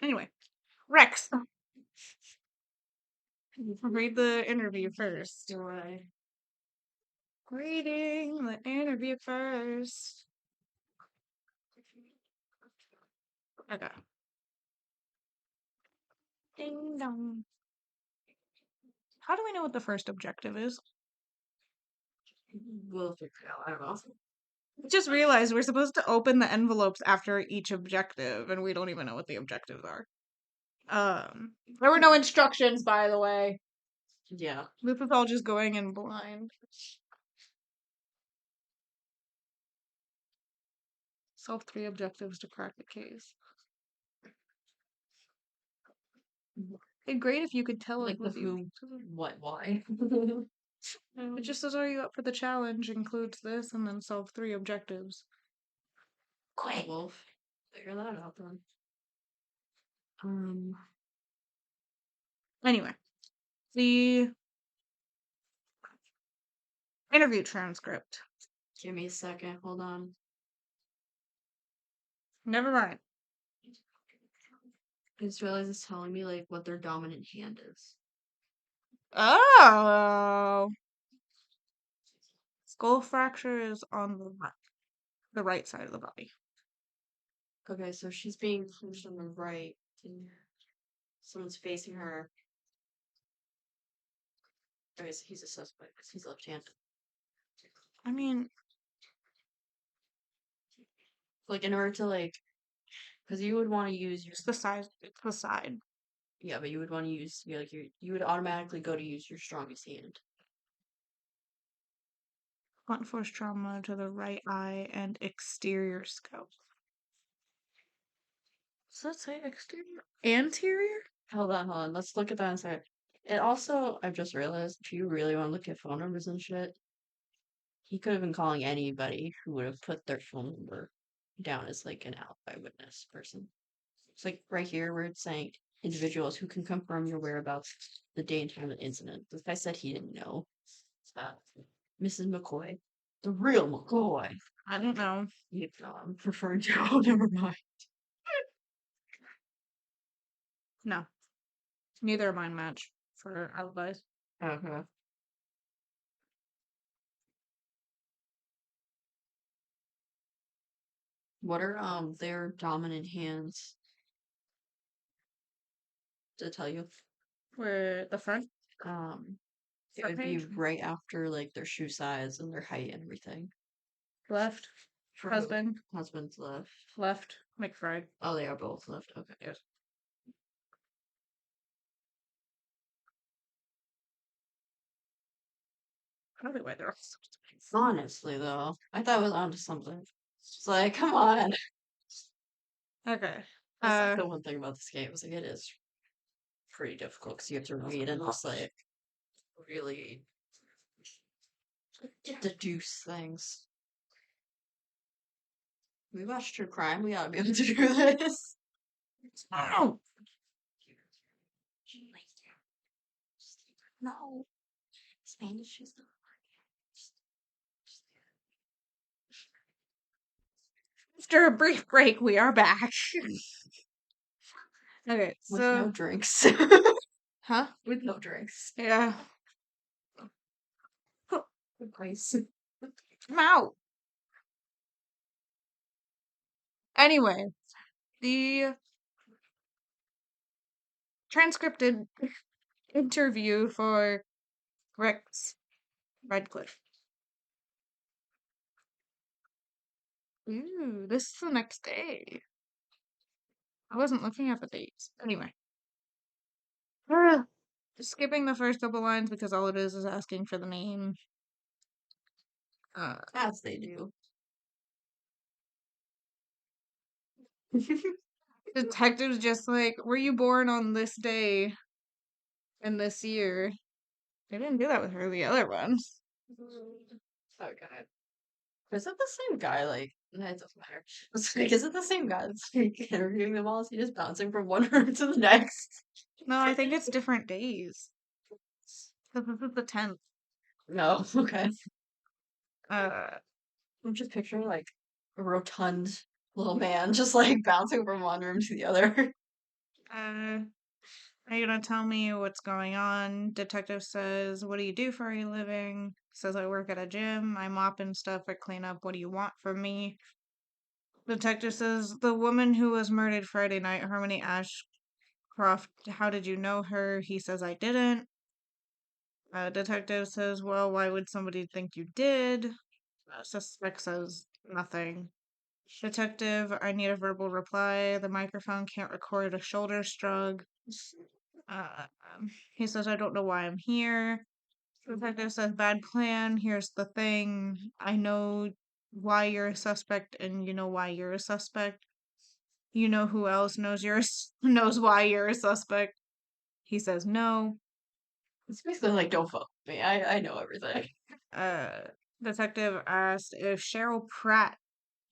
Anyway, Rex. Read the interview first. Do I? Reading the interview first. Okay. Ding dong. How do we know what the first objective is? We'll figure it out. I don't know. Just realized we're supposed to open the envelopes after each objective, and we don't even know what the objectives are. There were no instructions, by the way. Yeah. This is all just going in blind. Solve 3 objectives to crack the case. It'd be great if you could tell Like the what who, what, why. It just says, "Are you up for the challenge?" Includes this, and then solve 3 objectives. Quick. We'll figure that out then. Anyway, the interview transcript. Give me a second. Hold on. Never mind. I just realized it's telling me like what their dominant hand is. Oh. Skull fracture is on the right side of the body. Okay, so she's being punched on the right. And someone's facing her. Okay, so he's a suspect because he's left-handed. I mean, Like in order to like, because you would want to use your it's the size. It's the side. yeah, but you would want to use like you would automatically go to use your strongest hand. Blunt force trauma to the right eye and exterior scalp. Does that say exterior? Anterior? hold on. Let's look at that inside. And also, I've just realized if you really want to look at phone numbers and shit, he could have been calling anybody who would have put their phone number down as like an alibi witness person. It's like right here where it's saying individuals who can confirm your whereabouts the day and time of the incident. This guy said he didn't know. Mrs. McCoy, the real McCoy. I don't know. You know, I'm referring to. Oh, never mind. No. Neither of mine match for alibis. Okay. What are their dominant hands to tell you? Where the front Um, it front would be page? right after like their shoe size and their height and everything. Left. For Husband. husband's left. Left. McFry. Oh, they are both left. Okay. Yes. Probably why they're all so Honestly, though, I thought I was onto something. It's like, come on. okay. That's like the one thing about this game is like it is pretty difficult because you have to read and just like really deduce things. We watch true crime. We ought to be able to do this. Oh. No, Spanish is not. After a brief break, we are back. Okay, With no so drinks. huh? With no drinks. Yeah. Good place. I'm out. Anyway, the transcripted interview for Rex Redcliffe. Ooh, this is the next day. I wasn't looking at the dates. Anyway. Just skipping the first couple lines because all it is asking for the name. As they do. Detective's just like, were you born on this day and this year? They didn't do that with her the other ones. Okay. Is it the same guy? Like, no, it doesn't matter. It's like, is it the same guy that's like interviewing them all? Is he just bouncing from one room to the next? No, I think it's different days. Because this is the 10th. No, okay. Uh, I'm just picturing like a rotund little man just like bouncing from one room to the other. are you gonna tell me what's going on? Detective says, what do you do for a living? Says, I work at a gym. I mop and stuff. I clean up. What do you want from me? Detective says, the woman who was murdered Friday night, Harmony Ashcroft, how did you know her? He says, I didn't. Detective says, well, why would somebody think you did? Suspect says, nothing. Detective, I need a verbal reply. The microphone can't record a shoulder shrug. Uh, he says, I don't know why I'm here. Detective says, bad plan. Here's the thing. I know why you're a suspect, and you know why you're a suspect. You know who else knows why you're a suspect? He says no. It's basically like, don't fuck with me. I know everything. Uh, Detective asked if Cheryl Pratt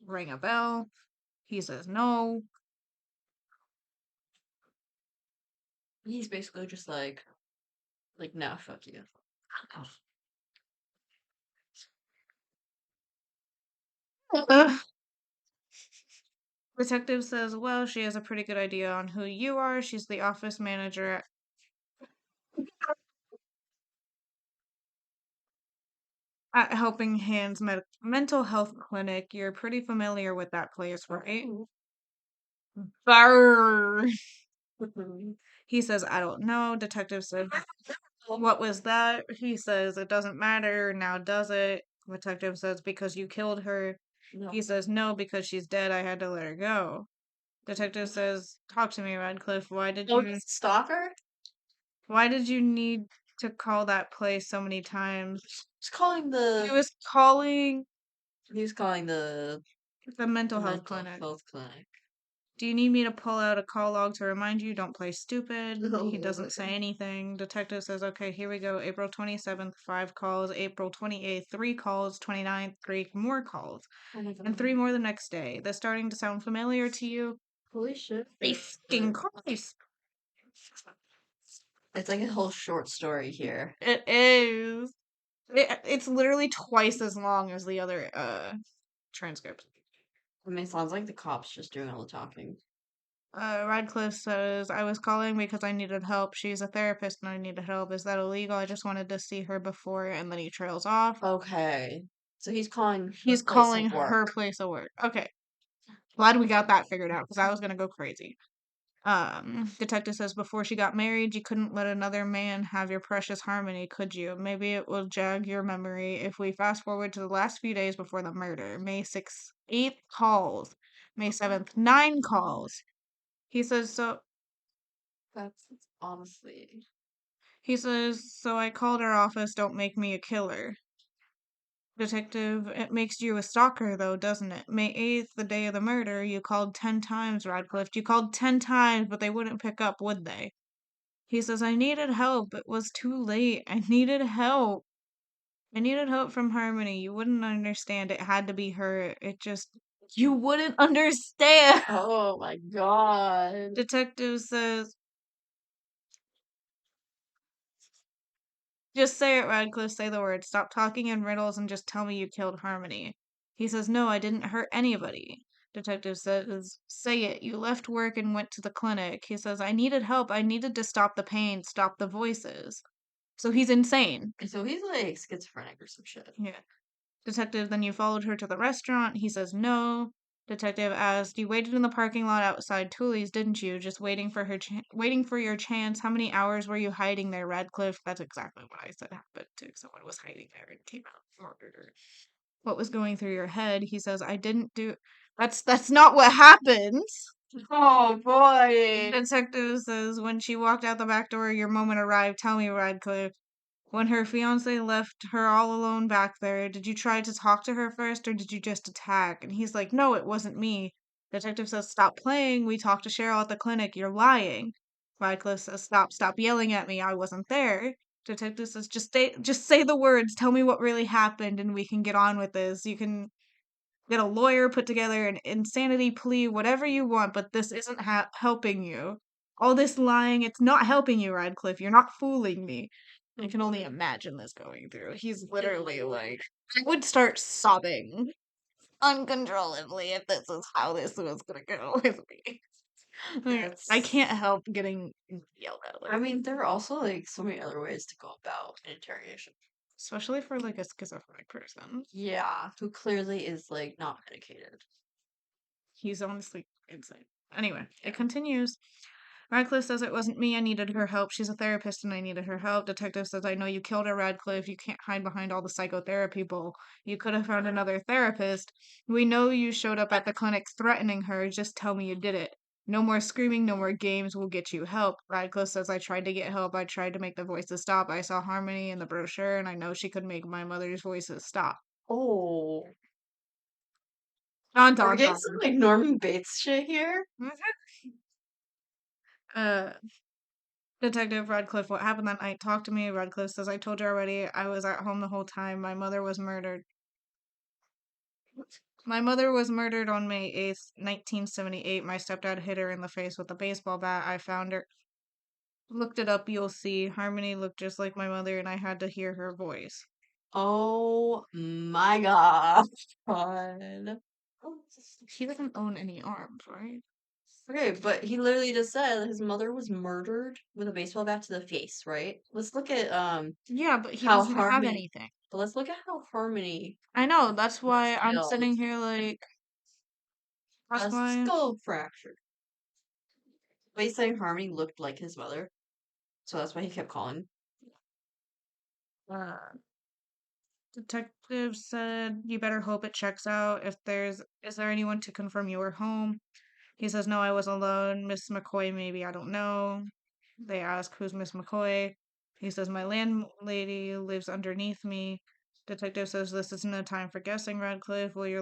rang a bell. He says no. He's basically just like, nah, fuck you. Detective says, well, she has a pretty good idea on who you are. She's the office manager at Helping Hands Mental Health Clinic. You're pretty familiar with that place, right? Brrr. He says, I don't know. Detective says, what was that? He says, it doesn't matter. Now does it? Detective says, because you killed her. No. He says, no, because she's dead. I had to let her go. Detective says, talk to me, Radcliffe. Stalker? Why did you need to call that place so many times? He's calling He was calling he's calling the the mental health mental clinic. health clinic. Do you need me to pull out a call log to remind you? Don't play stupid. He doesn't say anything. Detective says, okay, here we go. April 27th, 5 calls. April 28th, 3 calls. 29th, 3 more calls. And 3 more the next day. That's starting to sound familiar to you? Holy shit. Fucking Christ. It's like a whole short story here. It is. It's literally twice as long as the other transcript. I mean, it sounds like the cops just doing all the talking. Radcliffe says, I was calling because I needed help. She's a therapist and I needed help. Is that illegal? I just wanted to see her before, and then he trails off. Okay. So he's calling He's her place calling of work. her place of work. Okay. Glad we got that figured out because I was gonna go crazy. Detective says before she got married, you couldn't let another man have your precious Harmony, could you? Maybe it will jog your memory if we fast forward to the last few days before the murder. May 6th, 8 calls. May 7th, 9 calls. He says, That's honestly. so I called our office, don't make me a killer. Detective, it makes you a stalker, though, doesn't it? May 8th, the day of the murder, you called 10 times, Radcliffe. You called 10 times, but they wouldn't pick up, would they? He says, I needed help. It was too late. I needed help. I needed help from Harmony. You wouldn't understand. It had to be her. It just. You wouldn't understand! Oh my god. Detective says, just say it, Radcliffe. Say the word. Stop talking in riddles and just tell me you killed Harmony. He says, no, I didn't hurt anybody. Detective says, say it. You left work and went to the clinic. He says, I needed help. I needed to stop the pain, stop the voices. So he's insane. So he's like schizophrenic or some shit. Yeah. Detective, then you followed her to the restaurant. He says no. Detective asked, you waited in the parking lot outside Tooley's, didn't you? Just waiting for waiting for your chance. How many hours were you hiding there, Radcliffe? That's exactly what I said happened too. Someone was hiding there and came out and murdered her. What was going through your head? He says, I didn't do. That's not what happens. Oh boy. Detective says, when she walked out the back door, your moment arrived. Tell me, Radcliffe. When her fiance left her all alone back there, did you try to talk to her first or did you just attack? And he's like, no, it wasn't me. Detective says, stop playing. We talked to Cheryl at the clinic. You're lying. Radcliffe says, stop yelling at me. I wasn't there. Detective says, just say the words. Tell me what really happened and we can get on with this. You can get a lawyer, put together an insanity plea, whatever you want, but this isn't helping you. All this lying, it's not helping you, Radcliffe. You're not fooling me. I can only imagine this going through. He's literally like, I would start sobbing uncontrollably if this is how this was gonna go with me. I can't help getting yelled at. I mean, there are also like so many other ways to go about an interrogation. Especially for like a schizophrenic person. Yeah, who clearly is like not medicated. He's honestly insane. Anyway, it continues. Radcliffe says it wasn't me. I needed her help. She's a therapist and I needed her help. Detective says, I know you killed her, Radcliffe. You can't hide behind all the psychotherapy bull. You could have found another therapist. We know you showed up at the clinic threatening her. Just tell me you did it. No more screaming, no more games. We'll get you help. Radcliffe says, I tried to get help. I tried to make the voices stop. I saw Harmony in the brochure and I know she could make my mother's voices stop. Oh. Dun, Are we dun, getting dun. some like Norman Bates shit here? Uh, Detective Radcliffe, what happened that night? Talk to me. Radcliffe says, I told you already. I was at home the whole time. My mother was murdered. My mother was murdered on May 8th, 1978. My stepdad hit her in the face with a baseball bat. I found her. Looked it up, you'll see. Harmony looked just like my mother, and I had to hear her voice. Oh my god. God. He doesn't own any arms, right? Okay, but he literally just said that his mother was murdered with a baseball bat to the face, right? Let's look at Yeah, but he how doesn't have Harmony anything. but let's look at how Harmony I know, that's was why I'm killed. sitting here like. That's A why. skull fracture. But he's saying Harmony looked like his mother. So that's why he kept calling. Uh, Detective said, you better hope it checks out. Is there anyone to confirm you were home? He says, no, I was alone. Miss McCoy, maybe, I don't know. They ask, who's Miss McCoy? He says, my landlady lives underneath me. Detective says, this isn't a time for guessing, Radcliffe. Will your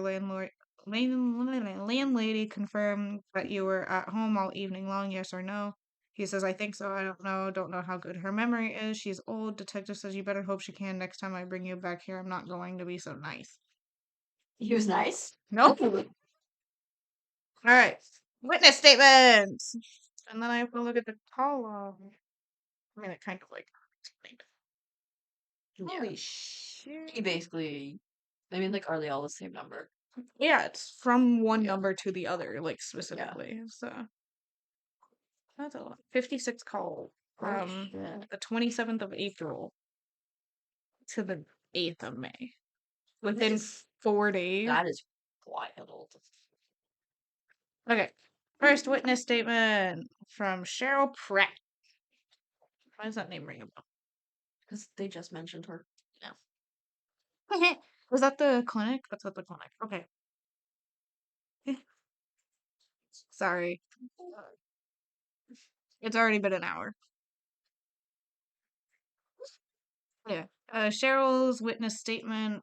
landlady confirmed that you were at home all evening long, yes or no? He says, I think so. I don't know. Don't know how good her memory is. She's old. Detective says you better hope she can. Next time I bring you back here, I'm not going to be so nice. He was nice. Nope. All right. Witness statements. And then I have to look at the call log. I mean, it kind of like explained. Yeah. Holy shit. He basically, I mean, like, are they all the same number? Yeah, it's from one Yeah. number to the other, like specifically. So that's a lot. 56 calls from the 27th of April to the 8th of May. Within 4 days. That is wild. Okay. First witness statement from Cheryl Pratt. Why does that name ring a bell? Because they just mentioned her. Was that the clinic? That's at the clinic. Okay. Sorry. It's already been an hour. Yeah. Cheryl's witness statement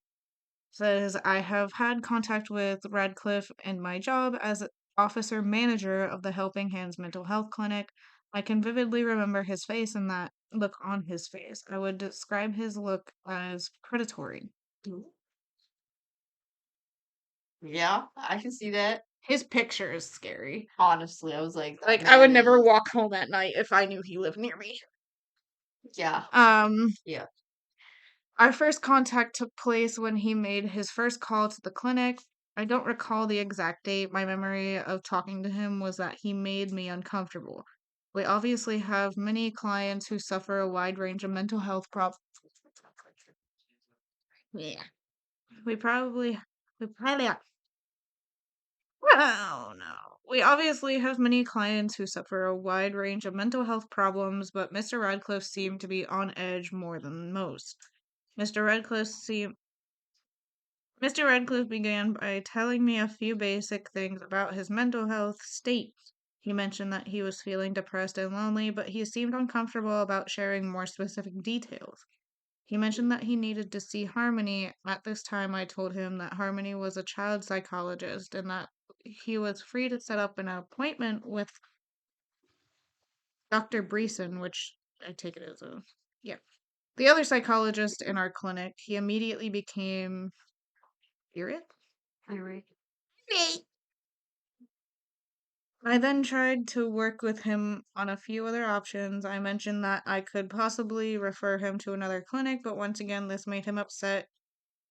says, I have had contact with Radcliffe in my job as officer manager of the Helping Hands Mental Health Clinic. I can vividly remember his face and that look on his face. I would describe his look as predatory. Yeah, I can see that. His picture is scary. Honestly, I was like, Like, man, I would never walk home at night if I knew he lived near me. Yeah. Yeah. Our first contact took place when he made his first call to the clinic. I don't recall the exact date. My memory of talking to him was that he made me uncomfortable. We obviously have many clients who suffer a wide range of mental health problems. Yeah. We probably, oh no. We obviously have many clients who suffer a wide range of mental health problems, but Mr. Radcliffe seemed to be on edge more than most. Mr. Radcliffe seemed Mr. Radcliffe began by telling me a few basic things about his mental health state. He mentioned that he was feeling depressed and lonely, but he seemed uncomfortable about sharing more specific details. He mentioned that he needed to see Harmony. At this time, I told him that Harmony was a child psychologist and that he was free to set up an appointment with Dr. Breeson, which I take it as a. Yeah. The other psychologist in our clinic. He immediately became. Irate? Irate. I then tried to work with him on a few other options. I mentioned that I could possibly refer him to another clinic, but once again, this made him upset.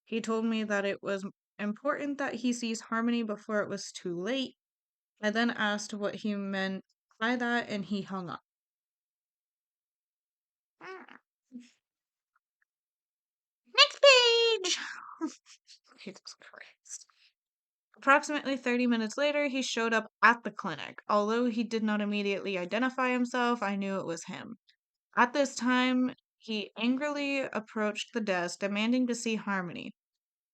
He told me that it was important that he sees Harmony before it was too late. I then asked what he meant by that, and he hung up. Next page! Jesus Christ. Approximately 30 minutes later, he showed up at the clinic. Although he did not immediately identify himself, I knew it was him. At this time, he angrily approached the desk, demanding to see Harmony.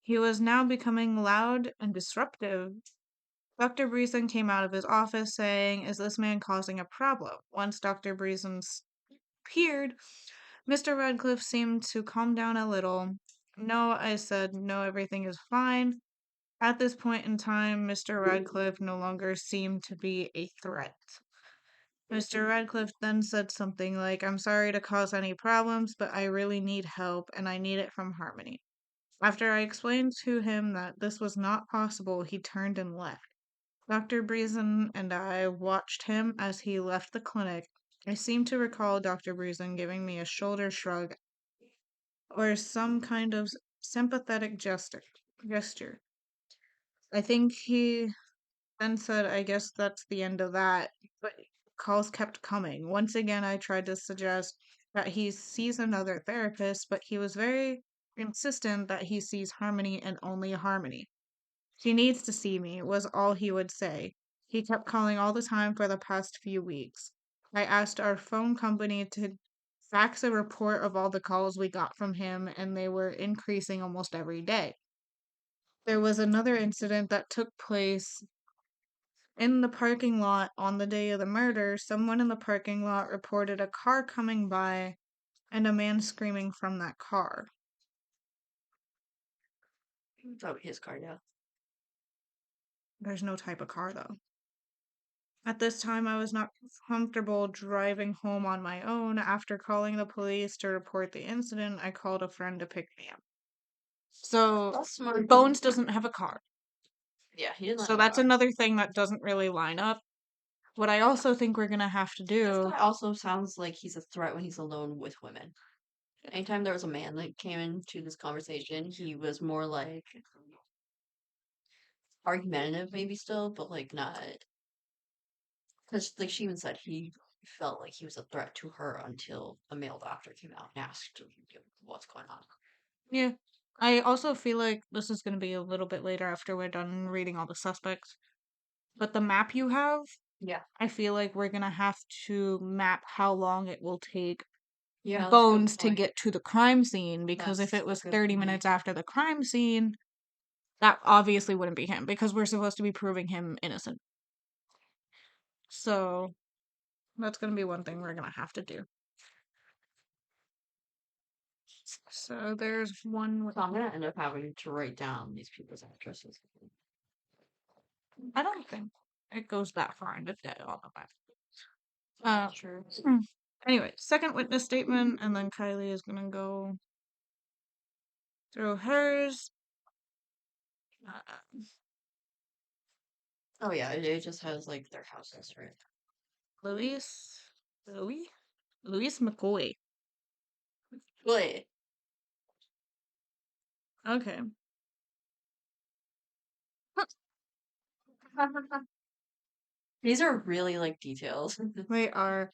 He was now becoming loud and disruptive. Dr. Breeson came out of his office saying, Is this man causing a problem? Once Dr. Breeson appeared, Mr. Radcliffe seemed to calm down a little. No, I said, no, everything is fine. At this point in time, Mr. Radcliffe no longer seemed to be a threat. Mr. Radcliffe then said something like, I'm sorry to cause any problems, but I really need help, and I need it from Harmony. After I explained to him that this was not possible, he turned and left. Dr. Breeson and I watched him as he left the clinic. I seem to recall Dr. Breeson giving me a shoulder shrug or some kind of sympathetic gesture. I think he then said, I guess that's the end of that. But calls kept coming. Once again, I tried to suggest that he sees another therapist, but he was very insistent that he sees Harmony and only Harmony. She needs to see me, was all he would say. He kept calling all the time for the past few weeks. I asked our phone company to fax a report of all the calls we got from him, and they were increasing almost every day. There was another incident that took place in the parking lot on the day of the murder. Someone in the parking lot reported a car coming by and a man screaming from that car. Probably his car, yeah. There's no type of car, though. At this time, I was not comfortable driving home on my own. After calling the police to report the incident, I called a friend to pick me up. So, That's smart. Bones doesn't have a car. Yeah, he didn't. So that's another thing that doesn't really line up. What I also think we're gonna have to This do. guy also sounds like he's a threat when he's alone with women. Anytime there was a man that came into this conversation, he was more like argumentative, maybe still, but like not. Because, like she even said, he felt like he was a threat to her until a male doctor came out and asked what's going on. Yeah. I also feel like this is gonna be a little bit later after we're done reading all the suspects. But the map you have, Yeah. I feel like we're gonna have to map how long it will take Yeah, that's a good Bones to point. get to the crime scene, because if That's it a was good 30 point. minutes after the crime scene, that obviously wouldn't be him because we're supposed to be proving him innocent. So that's gonna be one thing we're gonna have to do. So there's one. So I'm gonna end up having to write down these people's addresses. I don't think it goes that far into detail on the map. Sure. Anyway, second witness statement, and then Kylie is gonna go through hers. Oh yeah, it just has like their houses, right? Louis McCoy. Wait. Okay. These are really like details. They are.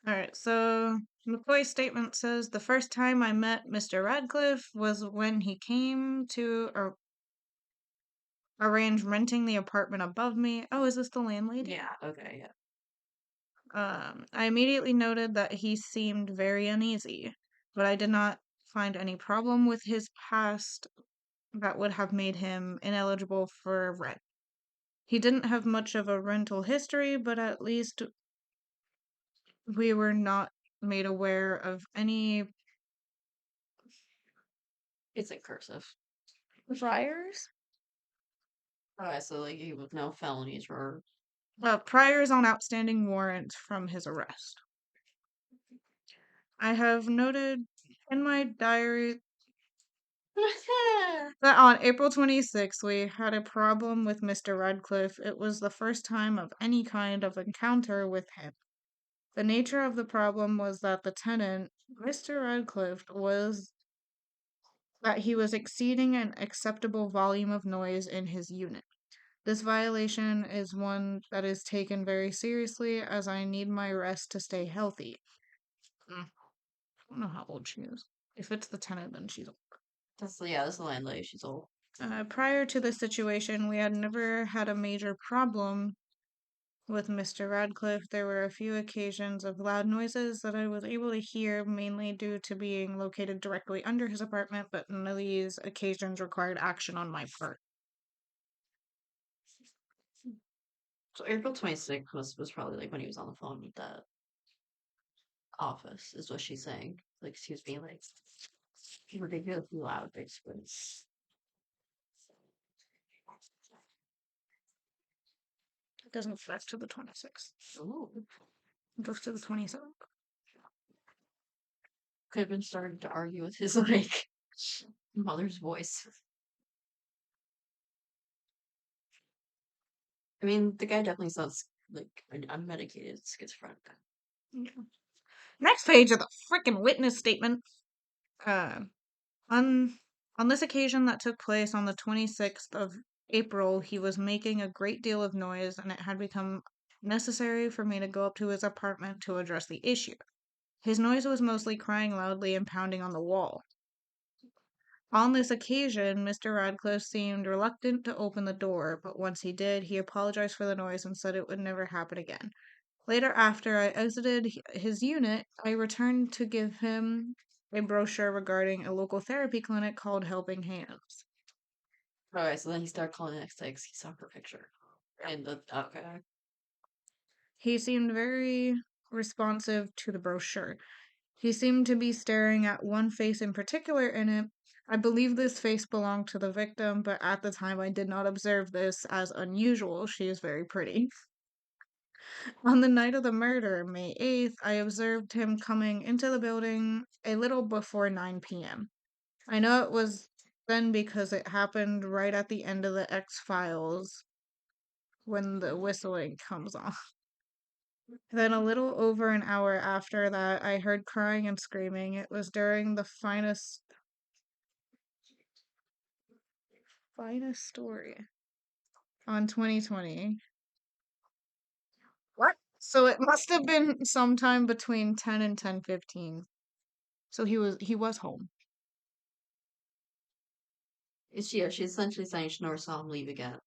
Alright, so McCoy's statement says the first time I met Mr. Radcliffe was when he came to arrange renting the apartment above me. Oh, is this the landlady? Yeah, okay, yeah. I immediately noted that he seemed very uneasy, but I did not find any problem with his past that would have made him ineligible for rent. He didn't have much of a rental history, but at least we were not made aware of any It's in cursive. priors. Okay, so like you with no felonies or Priors on outstanding warrants from his arrest. I have noted in my diary that on April 26th, we had a problem with Mr. Radcliffe. It was the first time of any kind of encounter with him. The nature of the problem was that the tenant, Mr. Radcliffe, was that he was exceeding an acceptable volume of noise in his unit. This violation is one that is taken very seriously as I need my rest to stay healthy. I don't know how old she is. If it's the tenant, then she's old. that's the landlady, she's old. Prior to this situation, we had never had a major problem with Mr. Radcliffe. There were a few occasions of loud noises that I was able to hear, mainly due to being located directly under his apartment, but none of these occasions required action on my part. So April 26th was probably like when he was on the phone with that office, is what she's saying. Like she was being like ridiculously loud, basically. It doesn't go back to the 26th. Ooh. It goes to the 27th. Could have been starting to argue with his like mother's voice. I mean, the guy definitely sounds like an unmedicated schizophrenic. Yeah. Next page of the freaking witness statement. Uh, on this occasion that took place on the 26th of April, he was making a great deal of noise, and it had become necessary for me to go up to his apartment to address the issue. His noise was mostly crying loudly and pounding on the wall. On this occasion, Mr. Radcliffe seemed reluctant to open the door, but once he did, he apologized for the noise and said it would never happen again. Later, after I exited his unit, I returned to give him a brochure regarding a local therapy clinic called Helping Hands. Alright, so then he started calling the next day 'cause he saw her picture. And the okay. He seemed very responsive to the brochure. He seemed to be staring at one face in particular in it, I believe this face belonged to the victim, but at the time I did not observe this as unusual. She is very pretty. On the night of the murder, May 8th, I observed him coming into the building a little before 9 p.m. I know it was then because it happened right at the end of the X Files when the whistling comes on. Then a little over an hour after that, I heard crying and screaming. It was during the finest story on 2020. What? So it must have been sometime between 10 and 10:15. So he was home. She essentially saying she never saw him leave again.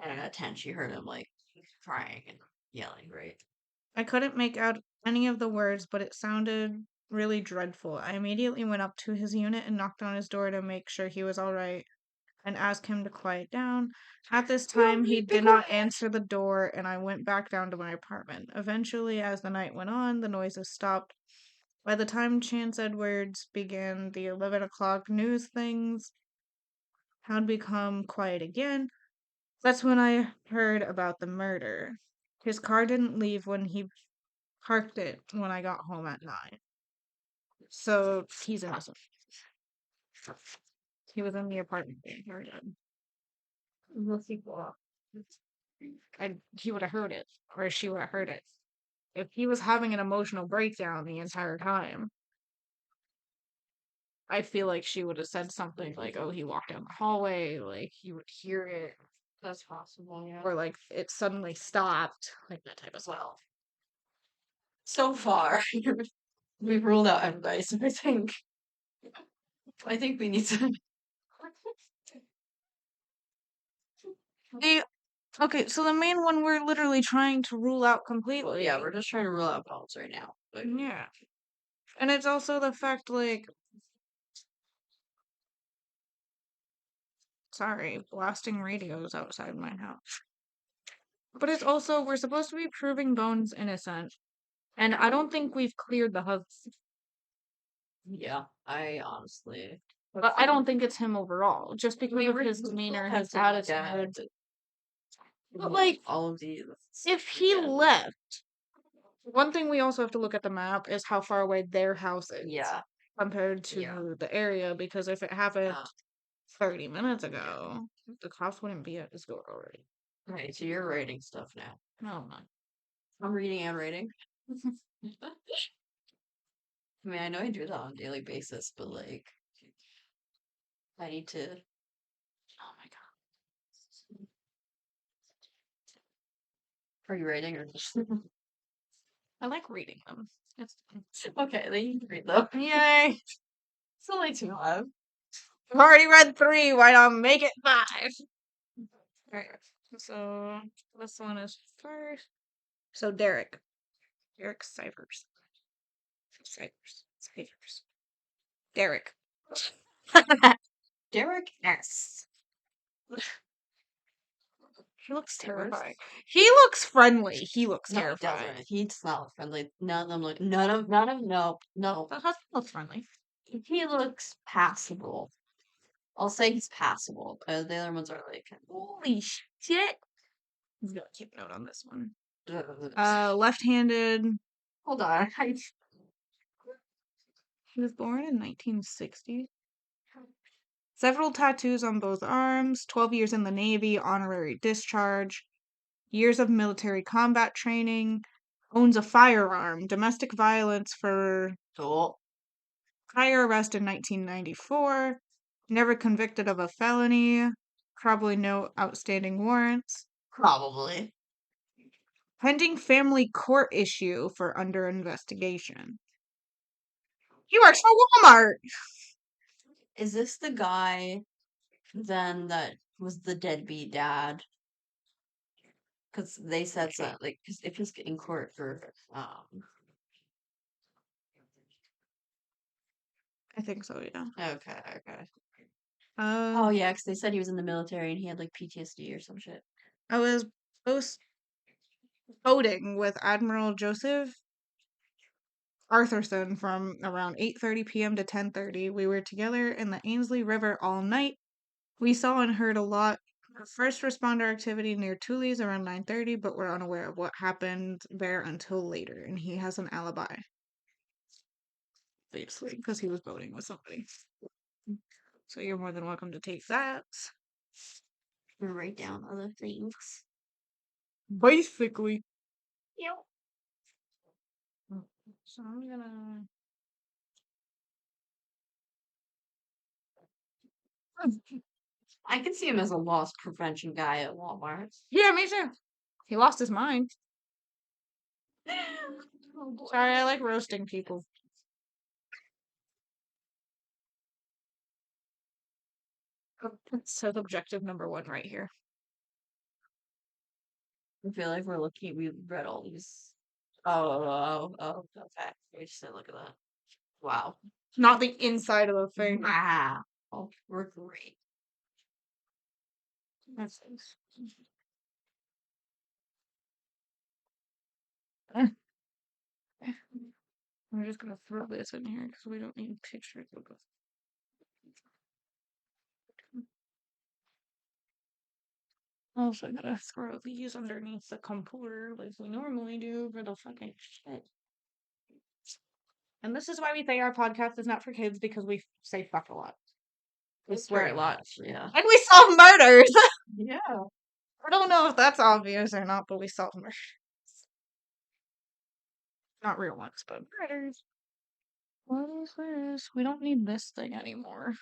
And at 10, she heard him like crying and yelling, right? I couldn't make out any of the words, but it sounded really dreadful. I immediately went up to his unit and knocked on his door to make sure he was all right and asked him to quiet down. At this time, he did not answer the door, and I went back down to my apartment. Eventually, as the night went on, the noises stopped. By the time Chance Edwards began the 11 o'clock news things had become quiet again. That's when I heard about the murder. His car didn't leave when he parked it when I got home at 9. So he's innocent. He was in the apartment being heard in. Unless he well, He would have heard it, or she would have heard it. If he was having an emotional breakdown the entire time, I feel like she would have said something like, "Oh, he walked down the hallway," like he would hear it, that's possible, yeah. or like it suddenly stopped, like that type as well. So far, we've ruled out everybody, so I think we need to. Okay, so the main one we're literally trying to rule out completely. Yeah, we're just trying to rule out bones right now. But Yeah. And it's also the fact, like, sorry, blasting radios outside my house. But it's also, we're supposed to be proving Bones innocent. And I don't think we've cleared the husband. yeah, I honestly. But I don't think it's him overall. Just because of his we demeanor, have his to look at attitude. But, like, all of these. if he again. left, one thing we also have to look at the map is how far away their house is. Yeah. Compared to Yeah. the area, because if it happened Yeah. 30 minutes ago, the cops wouldn't be at his door already. Right, so you're writing stuff now. No, no. I'm reading and writing. I mean, I know I do that on a daily basis, but like, I need to. Oh my god. Are you writing or just? I like reading them. It's Okay, then you can read them. yay. It's only 2 I've already read 3. Why not make it 5? Alright. So this one is first. So Derek. Derek Cyphers. Cyphers. Derek. Derek S. He looks Cyphers? terrifying. He looks friendly. He looks No, he terrifying. doesn't. He's not friendly. None of them look. No. The husband looks friendly. He looks passable. I'll say he's passable. The other ones are like. Holy shit. I'm gonna keep a note on this one. Uh, Left-handed. hold on. He was born in 1960. Several tattoos on both arms, 12 years in the Navy, honorary discharge, years of military combat training, owns a firearm, domestic violence for So, prior arrest in 1994, never convicted of a felony, probably no outstanding warrants, probably. pending family court issue for under investigation. He works for Walmart! Is this the guy then that was the deadbeat dad? Because they said so. Like, 'cause if he's in court for I think so, yeah. Okay. Uh, Oh yeah, because they said he was in the military and he had like PTSD or some shit. I was post voting with Admiral Joseph Arthurson from around 8:30 p.m. to 10:30. We were together in the Ainsley River all night. We saw and heard a lot of first responder activity near Tully's around 9:30, but we're unaware of what happened there until later, and he has an alibi. Basically, because he was voting with somebody. So you're more than welcome to take that. And write down other things. Basically. Yep. So I'm gonna. I can see him as a loss prevention guy at Walmart. Yeah, me too. He lost his mind. Sorry, I like roasting people. So objective number 1 right here. I feel like we've read all these. Oh, okay. We just look at that. Wow. Not the inside of the thing. Wow. Oh, we're great. That's nice. I'm just gonna throw this in here because we don't need pictures of it. Also, gotta throw these underneath the computer like we normally do for the fucking shit. And this is why we say our podcast is not for kids, because we say fuck a lot. We swear a lot. Yeah. And we solve murders! Yeah. I don't know if that's obvious or not, but we solve murders. Not real ones, but murders. What is this? We don't need this thing anymore.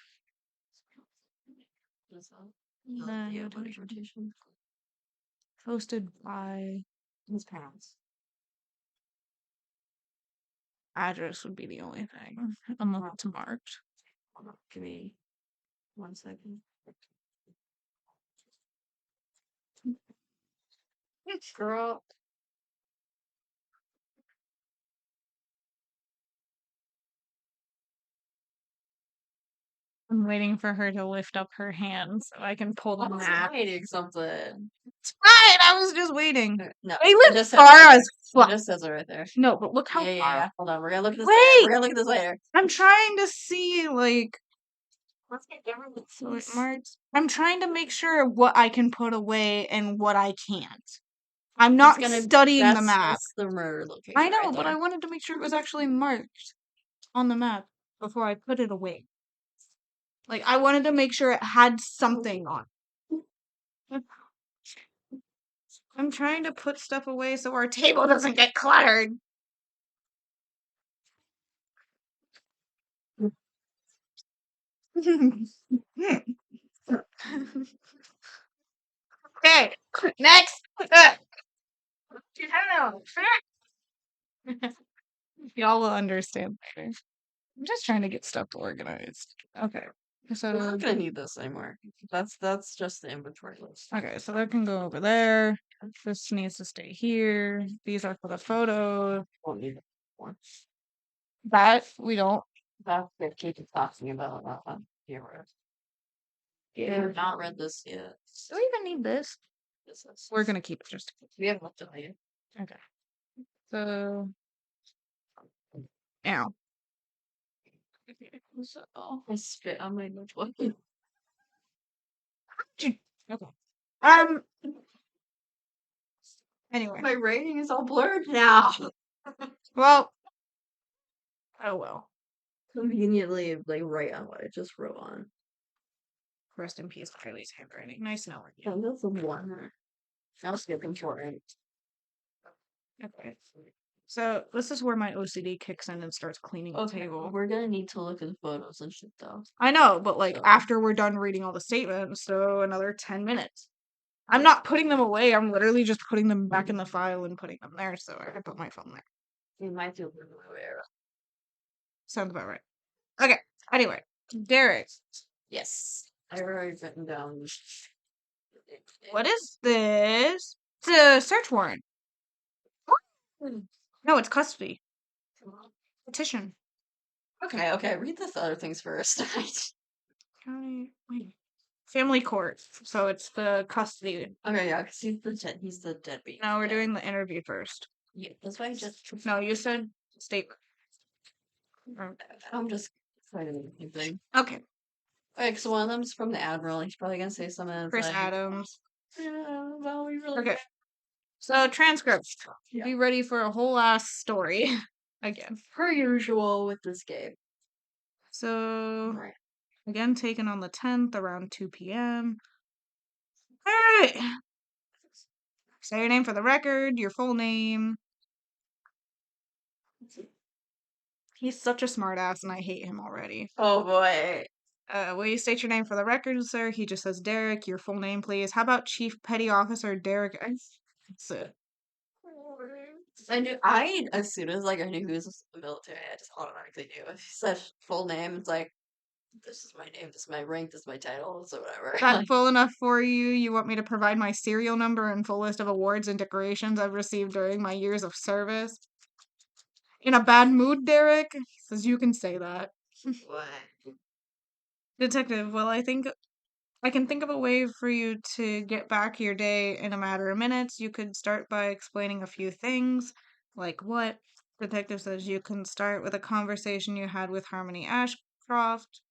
Yeah, rotation. Posted by His parents. address would be the only thing, unless it's marked. Hold on, give me 1 second. Girl. I'm waiting for her to lift up her hand so I can pull the map. Waiting something. It's fine. I was just waiting. No, They it live just far says as fuck. it just says it right there. No, but look how Yeah, far. yeah. Hold on, we're gonna look at this. Wait! Later. We're gonna look at this later. I'm trying to see, like, Let's get everyone. so it marks. I'm trying to make sure what I can put away and what I can't. I'm not studying the map. That's the murder location. I know, right but there. I wanted to make sure it was actually marked on the map before I put it away. Like, I wanted to make sure it had something on it. I'm trying to put stuff away so our table doesn't get cluttered. Okay, next. Y'all will understand later. I'm just trying to get stuff organized. Okay. We're So not gonna need this anymore. That's just the inventory list. okay, so that can go over there. This needs to stay here. These are for the photos. Won't need it more. That we don't. That's what Kate is talking about. That one. Here. Yeah, we've not read this yet. Do we even need this? This is. We're gonna keep it just. We haven't looked at it yet. Okay. So. Ow. So. I spit on my notebook. Okay. Anyway. My writing is all blurred now. Well. Oh well. Conveniently, like right on what I just wrote on. Rest in peace, Kylie's handwriting. Nice knowing you. Yeah, that's the one. I'll skip important. Okay. So this is where my OCD kicks in and starts cleaning the table. We're gonna need to look at the photos and shit though. I know, but like So- after we're done reading all the statements, so another 10 minutes. I'm not putting them away. I'm literally just putting them back in the file and putting them there. So I put my phone there. You might do a little aware. Sounds about right. Okay. Anyway, Derek. Yes. I already written down. What is this? It's a search warrant. No, it's custody. Petition. Okay. Read the other things first. County. Wait. Family court. So it's the custody. Okay, yeah, because he's the deadbeat. No, we're doing the interview first. Yeah, that's why I just. No, you said statement. I'm just excited anything. Okay, Okay, so one of them's from the Admiral. He's probably gonna say something that's Chris like, Adams. yeah, well, we really. Okay, so transcripts. Yeah. Be ready for a whole ass story again. Per usual with this game. So Right. again, taken on the 10th around 2 p.m. All right. Say your name for the record, your full name. He's such a smartass, and I hate him already. Oh boy. Will you state your name for the record, sir? He just says Derek. Your full name, please. How about Chief Petty Officer Derek? That's it. I as soon as like I knew he was in the military, I just automatically knew. If he said full name, it's like this is my name, this is my rank, this is my title, so whatever. That full enough for you? You want me to provide my serial number and full list of awards and decorations I've received during my years of service? In a bad mood, Derek? He says you can say that. What? Detective, well, I can think of a way for you to get back your day in a matter of minutes. You could start by explaining a few things. Like what? Detective says you can start with a conversation you had with Harmony Ashcroft,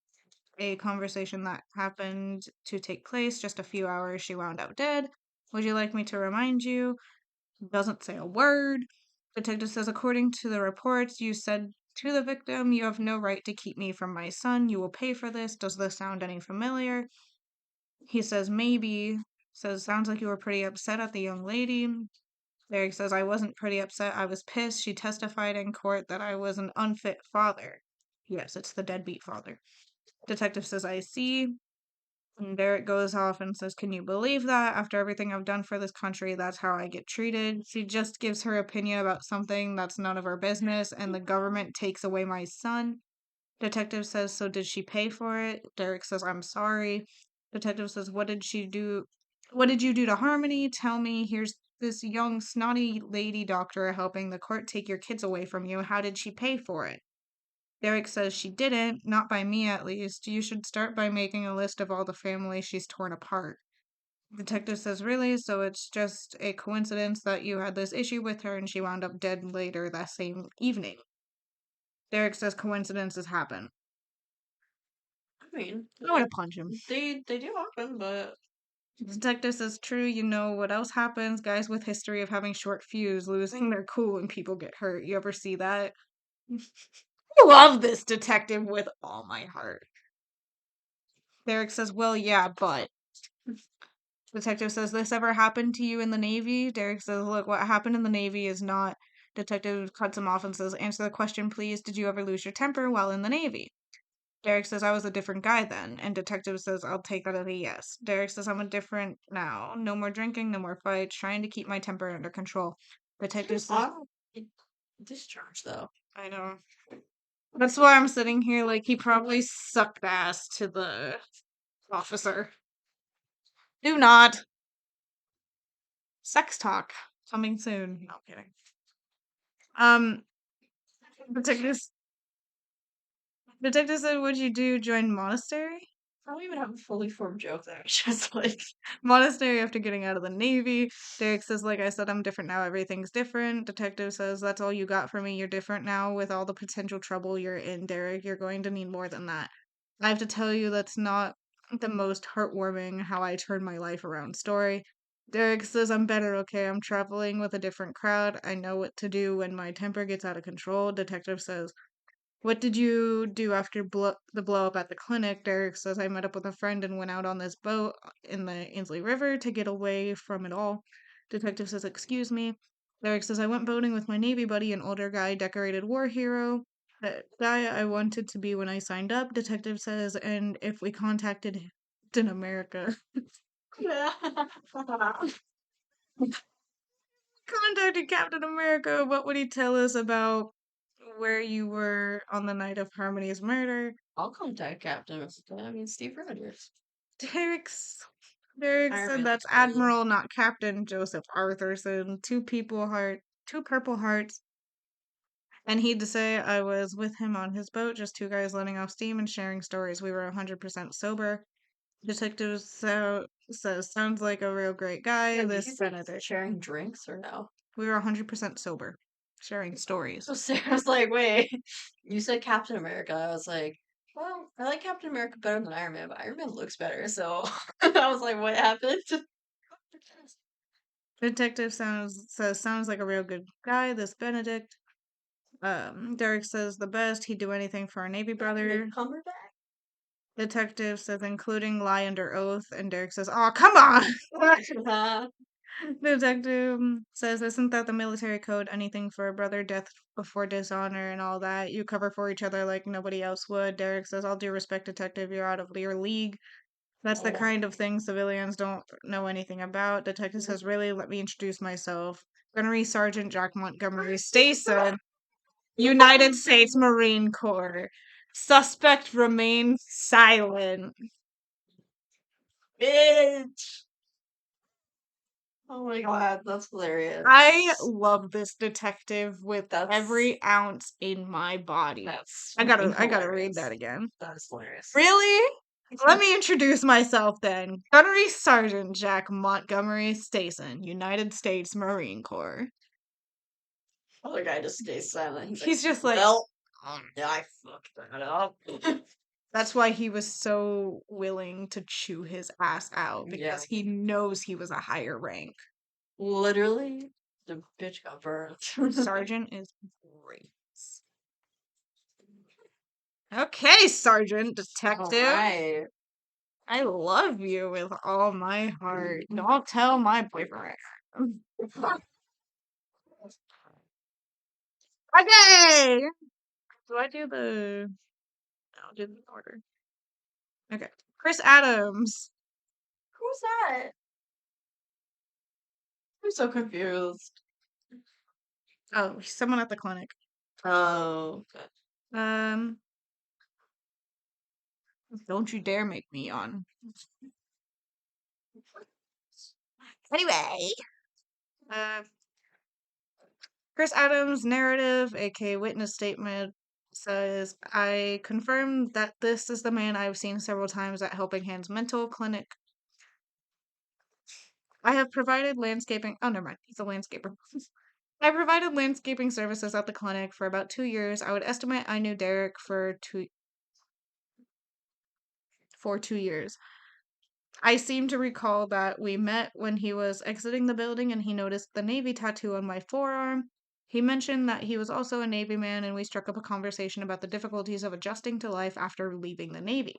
a conversation that happened to take place just a few hours she wound up dead. Would you like me to remind you? Doesn't say a word. Detective says, according to the reports, you said to the victim, you have no right to keep me from my son. You will pay for this. Does this sound any familiar? He says, maybe. Says, sounds like you were pretty upset at the young lady. Derek says, I wasn't pretty upset. I was pissed. She testified in court that I was an unfit father. Yes, it's the deadbeat father. Detective says, I see. And Derek goes off and says, can you believe that? After everything I've done for this country, that's how I get treated. She just gives her opinion about something that's none of her business, and the government takes away my son. Detective says, so did she pay for it? Derek says, I'm sorry. Detective says, what did she do? What did you do to Harmony? Tell me. Here's this young, snotty lady doctor helping the court take your kids away from you. How did she pay for it? Derek says she didn't, not by me at least. You should start by making a list of all the families she's torn apart. Detective says, really? So it's just a coincidence that you had this issue with her and she wound up dead later that same evening. Derek says coincidences happen. I mean, I want to punch him. they do happen, but Detective says, true, you know what else happens? Guys with history of having short fuse, losing their cool when people get hurt. You ever see that? I love this detective with all my heart. Derek says, well, yeah, but. Detective says, this ever happened to you in the Navy? Derek says, look, what happened in the Navy is not. Detective cuts him off and says, answer the question, please. Did you ever lose your temper while in the Navy? Derek says, I was a different guy then. And Detective says, I'll take that as a yes. Derek says, I'm a different now. No more drinking, no more fights, trying to keep my temper under control. Detective says, discharge though. I know. That's why I'm sitting here like he probably sucked ass to the officer. Do not. Sex talk. Coming soon. No, I'm kidding. Detective, detective said, what'd you do? Join monastery? I don't even have a fully formed joke there. It's just like Monastery after getting out of the Navy. Derek says, like I said, I'm different now. Everything's different. Detective says, that's all you got for me. You're different now with all the potential trouble you're in, Derek. You're going to need more than that. I have to tell you, that's not the most heartwarming how I turned my life around story. Derek says, I'm better, okay? I'm traveling with a different crowd. I know what to do when my temper gets out of control. Detective says, what did you do after the blow up at the clinic? Derek says, I met up with a friend and went out on this boat in the Ainsley River to get away from it all. Detective says, excuse me. Derek says, I went boating with my Navy buddy, an older guy, decorated war hero. The guy I wanted to be when I signed up. Detective says, and if we contacted Captain America. Contacted Captain America, what would he tell us about where you were on the night of Harmony's murder? I'll contact Captain. I mean Steve Rogers. Derek's Derek Iron said Man. that's Admiral, not Captain Joseph Arthurson. Two purple hearts. And he'd to say I was with him on his boat, just two guys letting off steam and sharing stories. We were 100% sober. Detective says, sounds like a real great guy. Yeah, This he's Benedict. sharing drinks or no? We were 100% sober. sharing stories. So Sarah's like, wait, you said Captain America. I was like, well, I like Captain America better than Iron Man, but Iron Man looks better. So I was like, what happened? Detective sounds like a real good guy, this Benedict. Derek says the best, he'd do anything for a Navy brother. Cumberbatch? Detective says including lie under oath, and Derek says, "Oh, come on!" Detective says, "Isn't that the military code? Anything for a brother, death before dishonor, and all that. You cover for each other like nobody else would." Derek says, "All due respect, detective, you're out of your league. That's the kind of thing civilians don't know anything about." Detective says, "Really? Let me introduce myself. Gunnery Sergeant Jack Montgomery Stason, United States Marine Corps. Suspect remains silent." Bitch. Oh my god, that's hilarious. I love this detective with That's- every ounce in my body. That's I gotta fucking read hilarious. that again. That is hilarious. Really? Let me introduce myself then. Gunnery Sergeant Jack Montgomery Stason, United States Marine Corps. Other guy just stays silent. He's just like, well, yeah, I fucked that up. that's why he was so willing to chew his ass out, because he knows he was a higher rank. Literally, the bitch got burned. Sergeant is great. Okay, Sergeant Detective. Alright. I love you with all my heart. Don't tell my boyfriend. Okay. Do I do the? I'll do the order. Okay. Chris Adams. Who's that? I'm so confused. Oh, he's someone at the clinic. Oh, okay. Don't you dare make me yawn. Anyway. Chris Adams' narrative, aka witness statement, says, "I confirm that this is the man I've seen several times at Helping Hands Mental Clinic. I have provided landscaping." Oh, never mind. He's a landscaper. I provided landscaping services at the clinic for about 2 years. I would estimate I knew Derek for 2 years. I seem to recall that we met when he was exiting the building and he noticed the Navy tattoo on my forearm. He mentioned that he was also a Navy man, and we struck up a conversation about the difficulties of adjusting to life after leaving the Navy.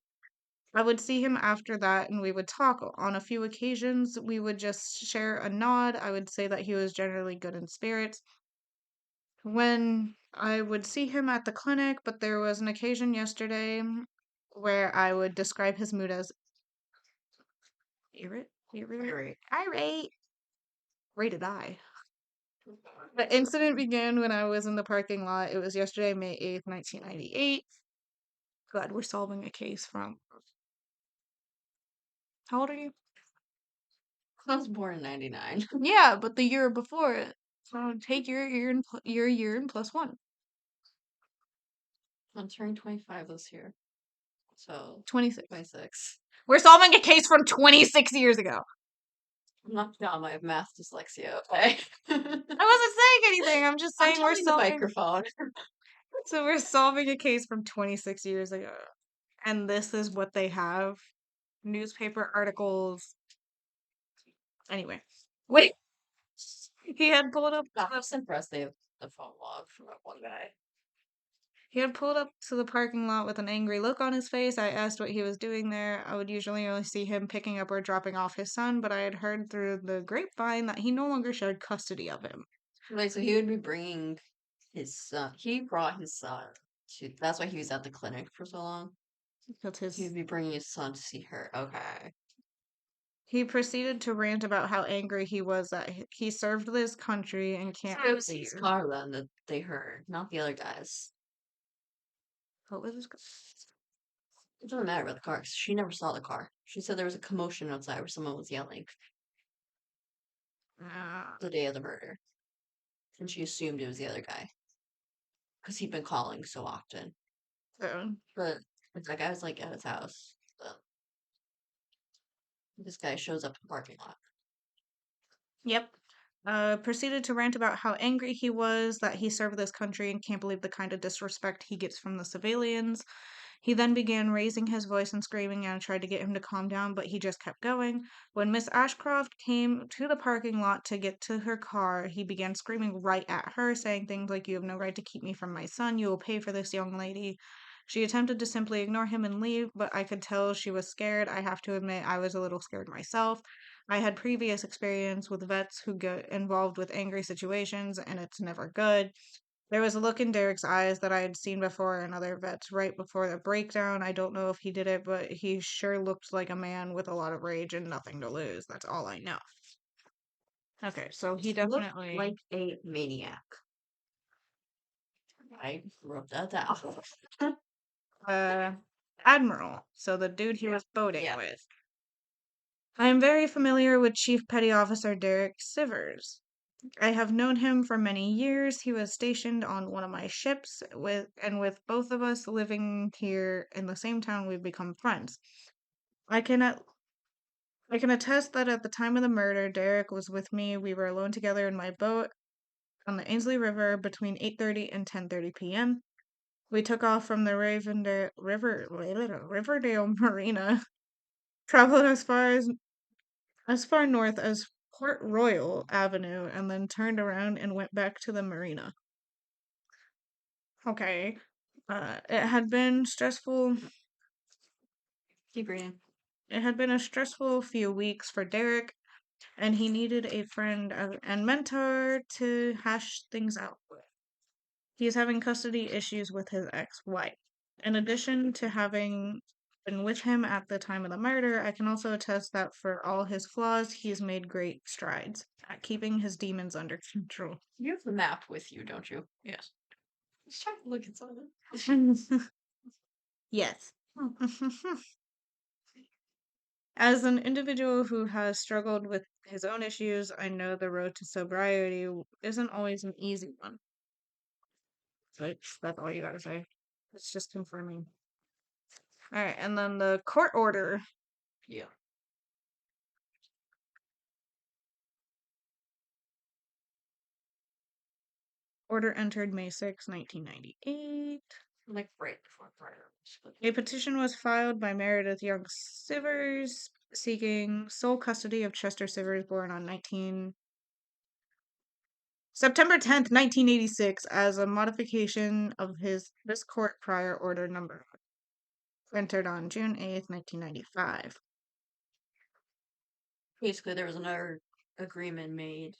I would see him after that and we would talk. On a few occasions, we would just share a nod. I would say that he was generally good in spirits. When I would see him at the clinic, but there was an occasion yesterday where I would describe his mood as irate, rated I. The incident began when I was in the parking lot. It was yesterday, May 8th, 1998. Glad we're solving a case from. How old are you? I was born in 99. Yeah, but the year before it. So take your year and plus one. I'm turning 25 this year. So 26. 26. We're solving a case from 26 years ago. I'm not dumb. I have math dyslexia. Okay. I wasn't saying anything. I'm just saying I'm we're telling the solving. microphone. So we're solving a case from 26 years ago, and this is what they have: newspaper articles. Anyway, wait. He had pulled up. I'm just impressed they have the phone log from that one guy. He had pulled up to the parking lot with an angry look on his face. I asked what he was doing there. I would usually only see him picking up or dropping off his son, but I had heard through the grapevine that he no longer shared custody of him. Like, so he would be bringing his son. He brought his son to. That's why he was at the clinic for so long. That's his. He would be bringing his son to see her. Okay. He proceeded to rant about how angry he was that he served this country and can't. So it was his car then that they heard, not the other guys. What was his? It doesn't matter about the car 'cause she never saw the car. She said there was a commotion outside where someone was yelling the day of the murder. And she assumed it was the other guy because he'd been calling so often. But that guy was like at his house. So this guy shows up in the parking lot. Yep. proceeded to rant about how angry he was that he served this country and can't believe the kind of disrespect he gets from the civilians. He then began raising his voice and screaming, and I tried to get him to calm down, but he just kept going. When Miss Ashcroft came to the parking lot to get to her car, he began screaming right at her, saying things like, "You have no right to keep me from my son. You will pay for this, young lady." She attempted to simply ignore him and leave, but I could tell she was scared. I have to admit, I was a little scared myself. I had previous experience with vets who get involved with angry situations, and it's never good. There was a look in Derek's eyes that I had seen before in other vets right before the breakdown. I don't know if he did it, but he sure looked like a man with a lot of rage and nothing to lose. That's all I know. Okay, so he Look definitely like a maniac. I wrote that down. uh Admiral, so the dude he was boating Yeah. with. I am very familiar with Chief Petty Officer Derek Sivers. I have known him for many years. He was stationed on one of my ships with both of us living here in the same town, we've become friends. I can at, I can attest that at the time of the murder, Derek was with me. We were alone together in my boat on the Ainsley River between 8:30 and 10:30 p.m. We took off from the Riverdale Marina, traveled as far north as Port Royal Avenue, and then turned around and went back to the marina. Okay. It had been stressful. Keep reading. It had been a stressful few weeks for Derek, and he needed a friend and mentor to hash things out with. He is having custody issues with his ex-wife. In addition to having been with him at the time of the murder, I can also attest that for all his flaws, he's made great strides at keeping his demons under control. You have the map with you, don't you? Yes. Let's try to look at some of it. Yes. As an individual who has struggled with his own issues, I know the road to sobriety isn't always an easy one. But that's all you gotta say. It's just confirming. Alright, and then the court order. Yeah. Order entered May 6, 1998. Like right before prior. A petition was filed by Meredith Young Sivers seeking sole custody of Chester Sivers, born on September 10th, 1986, as a modification of this court prior order number entered on June 8th, 1995. Basically, there was another agreement made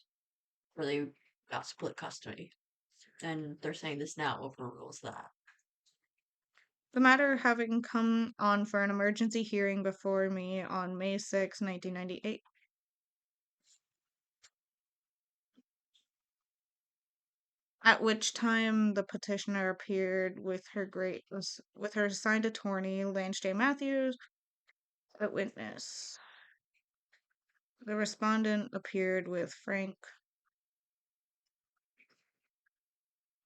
where they got split custody. And they're saying this now overrules that. The matter having come on for an emergency hearing before me on May 6th, 1998. At which time the petitioner appeared with her assigned attorney, Lance J. Matthews, a witness. The respondent appeared with Frank.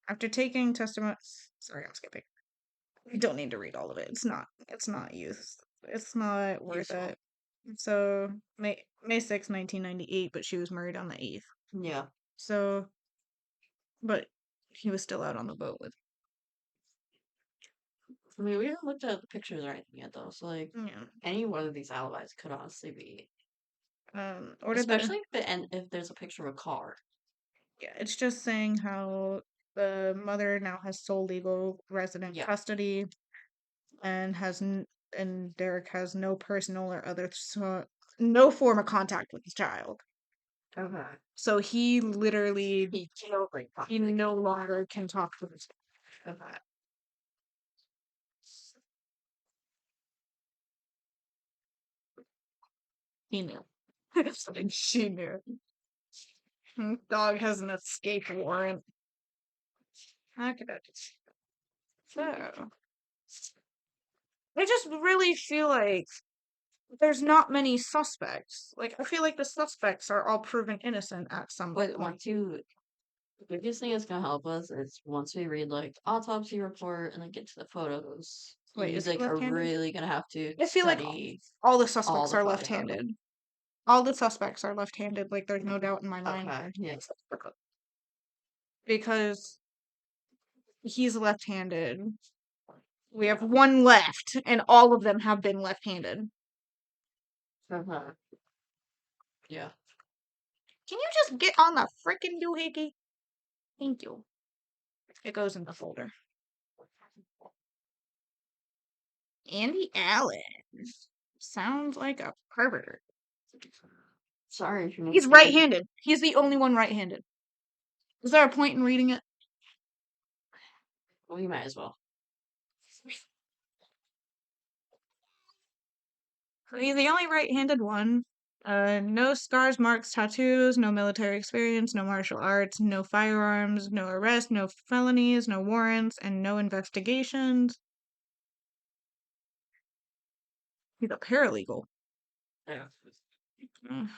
After taking testimony, sorry, I'm skipping. I don't need to read all of it. It's not use. It's not worth Useful. it. So May 6th, 1998, but she was married on the 8th. Yeah. So, but he was still out on the boat with. I mean, we haven't looked at the pictures or anything yet, though. So, like, Yeah. any one of these alibis could honestly be. Ordered the. Especially if there's a picture of a car. Yeah, it's just saying how the mother now has sole legal resident Yeah. custody and and Derek has no personal or other no form of contact with his child. Okay. So he literally He killed like he no longer can talk to his child. Okay. He knew. She knew. Dog has an escape warrant. Okay. So I just really feel like there's not many suspects. Like, I feel like the suspects are all proven innocent at some But point. once you, the biggest thing that's gonna help us is once we read like the autopsy report and then get to the photos. Wait, You is he like are left-handed? really gonna have to I feel like study all the all suspects the are photos. left-handed. All the suspects are left-handed, like there's no doubt in my mind. Okay, yeah. Because he's left-handed. We have one left, and all of them have been left-handed. Uh-huh. Yeah. Can you just get on the frickin' doohickey? Thank you. It goes in the folder. Andy Allen. Sounds like a pervert. Sorry if you're He's right-handed. He's the only one right-handed. Is there a point in reading it? Well, you might as well. So he's the only right-handed one. No scars, marks, tattoos, no military experience, no martial arts, no firearms, no arrests, no felonies, no warrants, and no investigations. He's a paralegal. Yeah. Mm.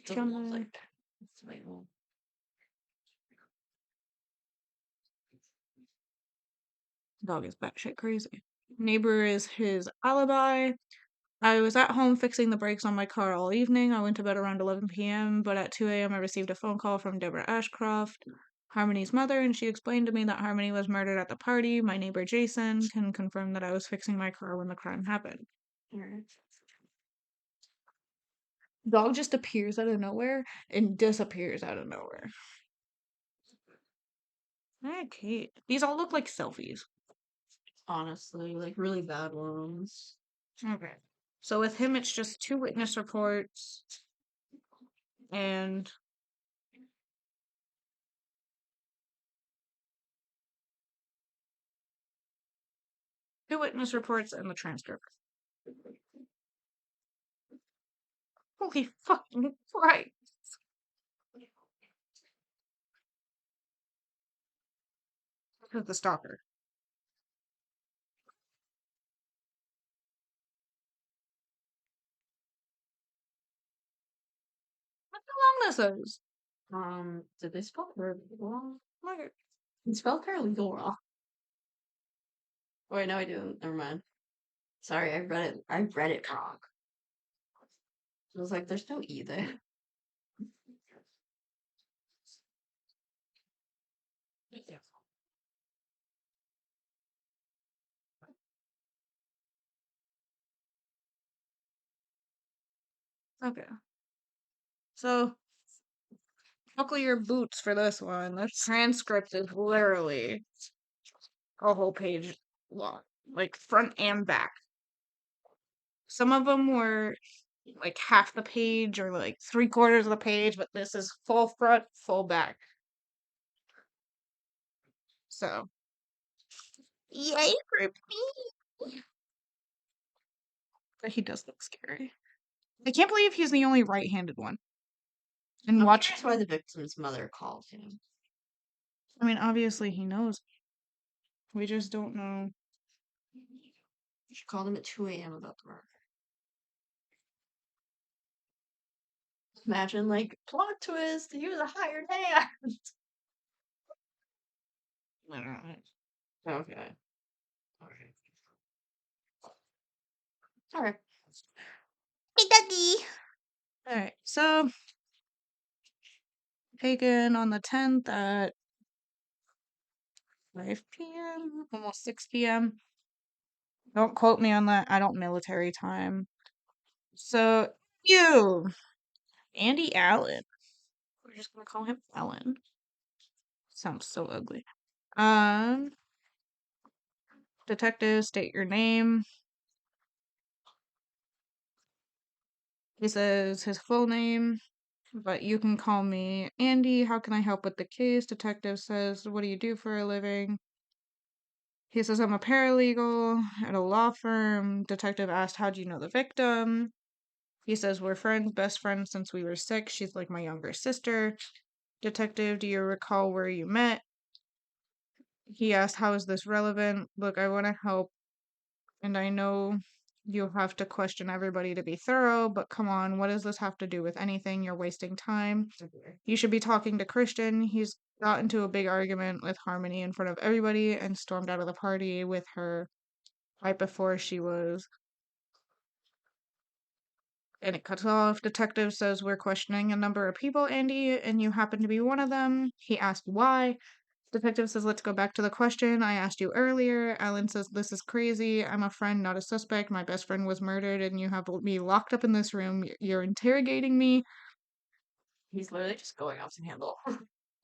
Doesn't look like that. It's like, well, Dog is batshit crazy. Neighbor is his alibi. I was at home fixing the brakes on my car all evening. I went to bed around 11 p.m., but at 2 a.m. I received a phone call from Deborah Ashcroft, Harmony's mother, and she explained to me that Harmony was murdered at the party. My neighbor Jason can confirm that I was fixing my car when the crime happened. alright. Dog just appears out of nowhere and disappears out of nowhere. Okay. These all look like selfies. Honestly, like really bad ones. Okay. So with him, it's just 2 witness reports and the transcript. Holy fucking Christ. Who's the stalker? Look how long this is. Did they spell paralegal wrong? Look at They spelled paralegal wrong. Wait, no, I didn't. Never mind. Sorry, I read it. I read it wrong. I was like, there's no E there. okay. So buckle your boots for this one. The transcript is literally a whole page long, like front and back. Some of them were like half the page or like 3/4 of the page, but this is full front, full back. So, yay for me! But he does look scary. I can't believe he's the only right-handed one. And I'm watch. curious why the victim's mother called him. I mean, obviously he knows. We just don't know. She called him at 2 a.m. about the murder. Imagine, like, plot twist, he was a hired hand. Alright. Okay. Okay. Alright. Hey, Dougie! Alright, so taken on the 10th at 5 p.m., almost 6 p.m. Don't quote me on that. I don't military time. So, Andy Allen. We're just gonna call him Allen. Sounds so ugly. Detective, state your name. He says his full name, but you can call me Andy. How can I help with the case? Detective says, what do you do for a living? He says, I'm a paralegal at a law firm. Detective asked, how do you know the victim? He says, we're friends, best friends since we were 6. She's like my younger sister. Detective, do you recall where you met? He asked, how is this relevant? Look, I want to help, and I know you'll have to question everybody to be thorough, but come on, what does this have to do with anything? You're wasting time. You should be talking to Christian. He's got into a big argument with Harmony in front of everybody and stormed out of the party with her right before she was And it cuts off. Detective says, "We're questioning a number of people, Andy, and you happen to be one of them." He asked why. Detective says, "Let's go back to the question I asked you earlier." Alan says, "This is crazy. I'm a friend, not a suspect. My best friend was murdered, and you have me locked up in this room. You're interrogating me." He's literally just going off the handle.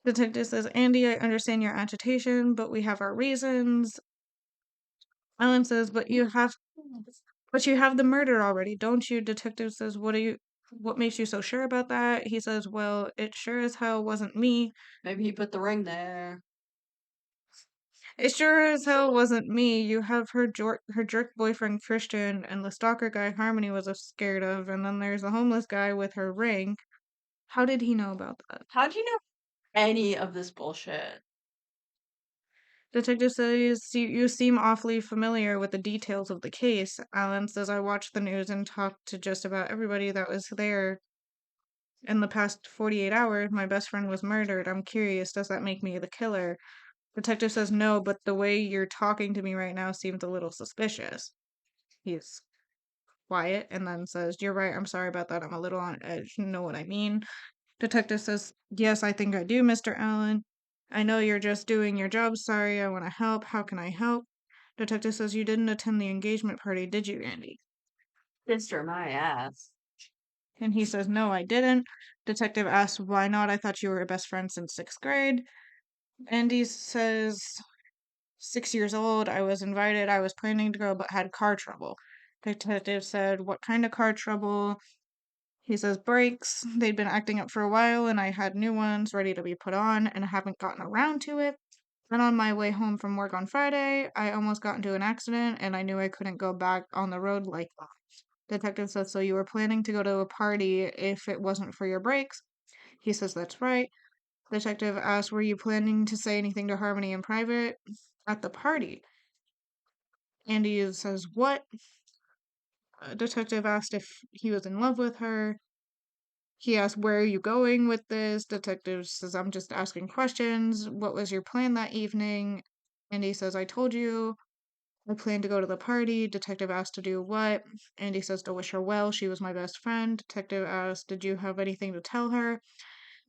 Detective says, "Andy, I understand your agitation, but we have our reasons." Alan says, "But you have the murder already, don't you?" Detective says, "What makes you so sure about that?" He says, "Well, it sure as hell wasn't me." Maybe he put the ring there. "It sure as hell wasn't me. You have her jerk boyfriend Christian, and the stalker guy Harmony was scared of, and then there's the homeless guy with her ring." How did he know about that? How do you know any of this bullshit? Detective says, "You seem awfully familiar with the details of the case." Alan says, "I watched the news and talked to just about everybody that was there. In the past 48 hours, my best friend was murdered. I'm curious, does that make me the killer?" Detective says, "No, but the way you're talking to me right now seems a little suspicious." He's quiet and then says, "You're right, I'm sorry about that. I'm a little on edge. You know what I mean?" Detective says, "Yes, I think I do, Mr. Allen. I know you're just doing your job. Sorry, I want to help. How can I help?" Detective says, "You didn't attend the engagement party, did you, Andy?" Sister, my ass. And he says, "No, I didn't." Detective asks, "Why not? I thought you were best friends since 6th grade." Andy says, 6 years old, I was invited. I was planning to go, but had car trouble. Detective said, "What kind of car trouble?" He says, "Brakes. They'd been acting up for a while, and I had new ones ready to be put on, and I haven't gotten around to it. Then on my way home from work on Friday, I almost got into an accident, and I knew I couldn't go back on the road like that." Detective says, "So you were planning to go to a party if it wasn't for your brakes?" He says, "That's right." Detective asks, "Were you planning to say anything to Harmony in private at the party?" Andy says, "What?" Detective asked if he was in love with her. He asked, "Where are you going with this?" Detective says, "I'm just asking questions. What was your plan that evening?" Andy says, "I told you. I planned to go to the party." Detective asked, "To do what?" Andy says, "To wish her well. She was my best friend." Detective asked, "Did you have anything to tell her?"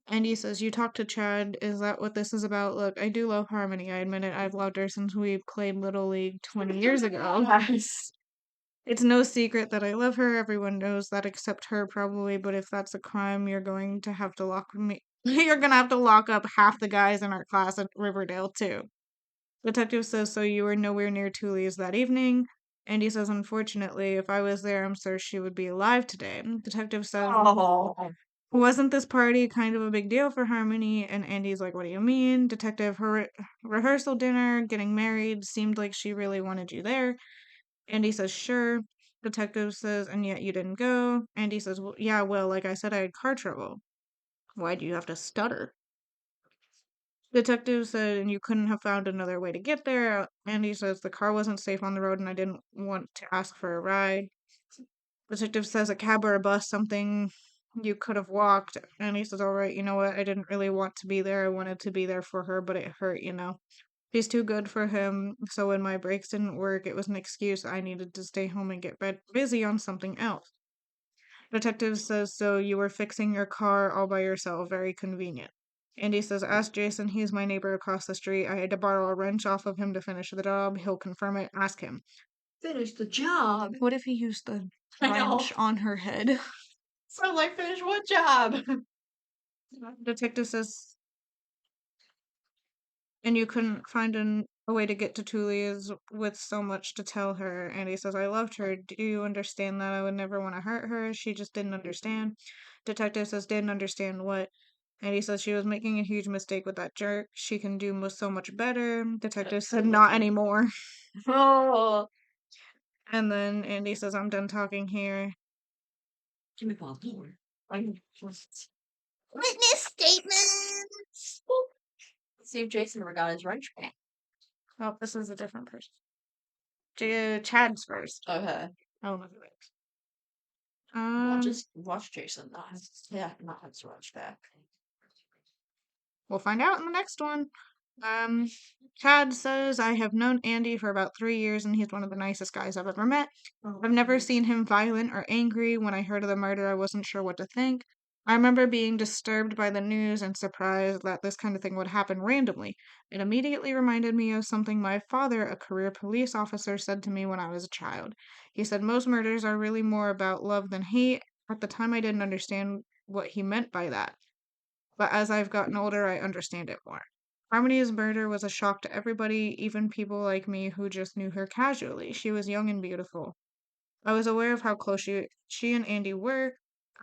Andy says, "You talked to Chad. Is that what this is about? Look, I do love Harmony. I admit it. I've loved her since we played Little League 20 years ago. Yes. It's no secret that I love her. Everyone knows that except her, probably. But if that's a crime, you're going to have to lock me. You're gonna have to lock up half the guys in our class at Riverdale, too." Detective says, "So you were nowhere near Tully's that evening?" Andy says, "Unfortunately, if I was there, I'm sure she would be alive today." Detective says, Oh. "Wasn't this party kind of a big deal for Harmony?" And Andy's like, "What do you mean?" Detective, her rehearsal dinner, getting married, seemed like she really wanted you there." Andy says, "Sure." Detective says, "And yet you didn't go." Andy says, "Well, yeah, well, like I said, I had car trouble." "Why do you have to stutter?" Detective said, "And you couldn't have found another way to get there." Andy says, "The car wasn't safe on the road and I didn't want to ask for a ride." Detective says, "A cab or a bus, something you could have walked." And he says, "All right, you know what? I didn't really want to be there. I wanted to be there for her, but it hurt, you know. She's too good for him. So when my brakes didn't work, it was an excuse. I needed to stay home and get busy on something else." Detective says, "So you were fixing your car all by yourself. Very convenient." Andy says, "Ask Jason. He's my neighbor across the street. I had to borrow a wrench off of him to finish the job. He'll confirm it. Ask him." Finish the job. What if he used the I know. wrench on her head? So like finish what job? Detective says, "And you couldn't find a way to get to Tulia's with so much to tell her." And he says, "I loved her. Do you understand that? I would never want to hurt her. She just didn't understand." Detective says, "Didn't understand what?" And he says, "She was making a huge mistake with that jerk. She can do so much better." Detective said, "Not anymore." Oh. And then Andy says, "I'm done talking here." Give me popcorn. I'm just. Witness statements. See if Jason ever got his wrench back. Oh, this is a different person. Chad's first. Okay. Oh, look at it. Well, just watch Jason. Not his wrench back. We'll find out in the next one. Um, Chad says I have known Andy for about 3 years and he's one of the nicest guys I've ever met. I've never seen him violent or angry. When I heard of the murder, I wasn't sure what to think. I remember being disturbed by the news and surprised that this kind of thing would happen randomly. It immediately reminded me of something my father, a career police officer, said to me when I was a child. He said most murders are really more about love than hate. At the time, I didn't understand what he meant by that, but as I've gotten older, I understand it more. Harmony's murder was a shock to everybody, even people like me who just knew her casually. She was young and beautiful. I was aware of how close she and Andy were.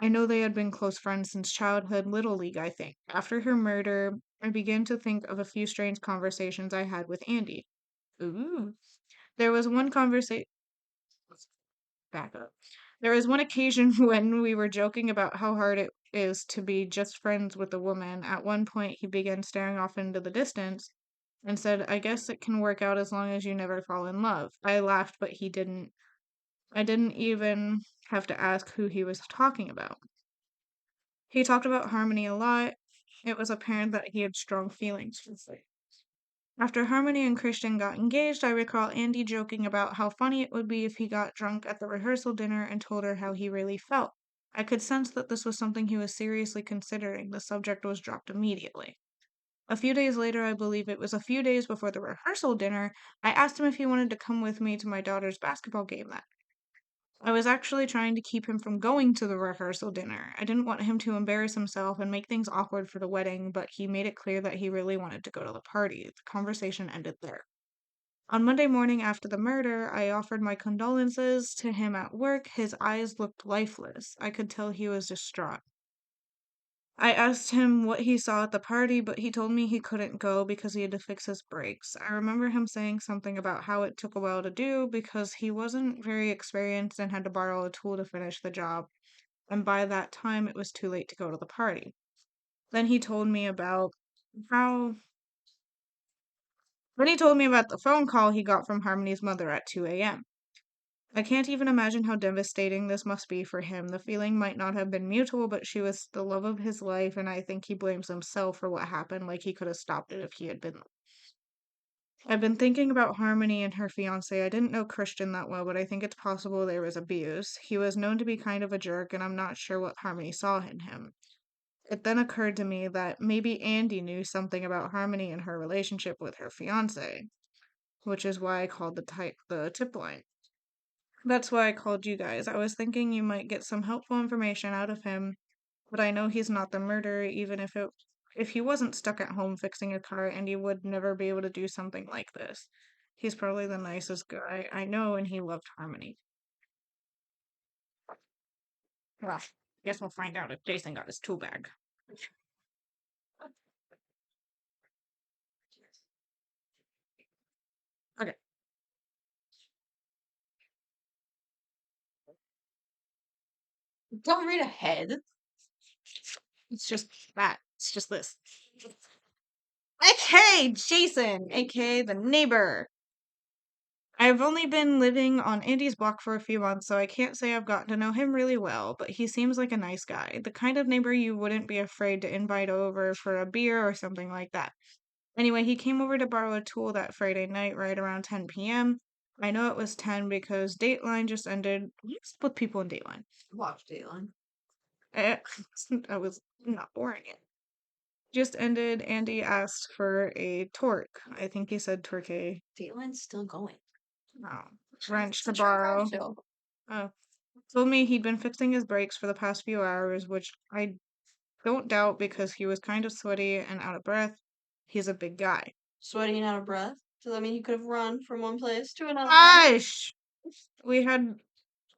I know they had been close friends since childhood, Little League, I think. After her murder, I began to think of a few strange conversations I had with Andy. Ooh. There was one conversation. Back up. There was one occasion when we were joking about how hard it is to be just friends with a woman. At one point, he began staring off into the distance and said, I guess it can work out as long as you never fall in love. I laughed, but he didn't. I didn't even have to ask who he was talking about. He talked about Harmony a lot. It was apparent that he had strong feelings for her. After Harmony and Christian got engaged, I recall Andy joking about how funny it would be if he got drunk at the rehearsal dinner and told her how he really felt. I could sense that this was something he was seriously considering. The subject was dropped immediately. A few days later, I believe it was a few days before the rehearsal dinner, I asked him if he wanted to come with me to my daughter's basketball game that I was actually trying to keep him from going to the rehearsal dinner. I didn't want him to embarrass himself and make things awkward for the wedding, but he made it clear that he really wanted to go to the party. The conversation ended there. On Monday morning after the murder, I offered my condolences to him at work. His eyes looked lifeless. I could tell he was distraught. I asked him what he saw at the party, but he told me he couldn't go because he had to fix his brakes. I remember him saying something about how it took a while to do because he wasn't very experienced and had to borrow a tool to finish the job, and by that time it was too late to go to the party. Then he told me about how then he told me about the phone call he got from Harmony's mother at 2 a.m. I can't even imagine how devastating this must be for him. The feeling might not have been mutual, but she was the love of his life, and I think he blames himself for what happened, like he could have stopped it if he had been. I've been thinking about Harmony and her fiance. I didn't know Christian that well, but I think it's possible there was abuse. He was known to be kind of a jerk, and I'm not sure what Harmony saw in him. It then occurred to me that maybe Andy knew something about Harmony and her relationship with her fiance, which is why I called the tip line. That's why I called you guys. I was thinking you might get some helpful information out of him, but I know he's not the murderer, even if he wasn't stuck at home fixing a car, and he would never be able to do something like this. He's probably the nicest guy I know, and he loved Harmony. Well, guess we'll find out if Jason got his tool bag. Okay. Don't read ahead. It's just that. It's just this. AKA Jason, aka the neighbor. I've only been living on Andy's block for a few months, so I can't say I've gotten to know him really well, but he seems like a nice guy. The kind of neighbor you wouldn't be afraid to invite over for a beer or something like that. Anyway, he came over to borrow a tool that Friday night right around 10 p.m. I know it was 10 because Dateline just ended. What's up with people in Dateline? Watch Dateline. Eh, I was not boring it. Just ended. Andy asked for a torque. I think he said torque. Dateline's still going. Oh, wrench It's to a true crime borrow. show. Oh, told me he'd been fixing his brakes for the past few hours, which I don't doubt because he was kind of sweaty and out of breath. He's a big guy. Sweaty and out of breath. Does that mean you could have run from one place to another? Gosh! We had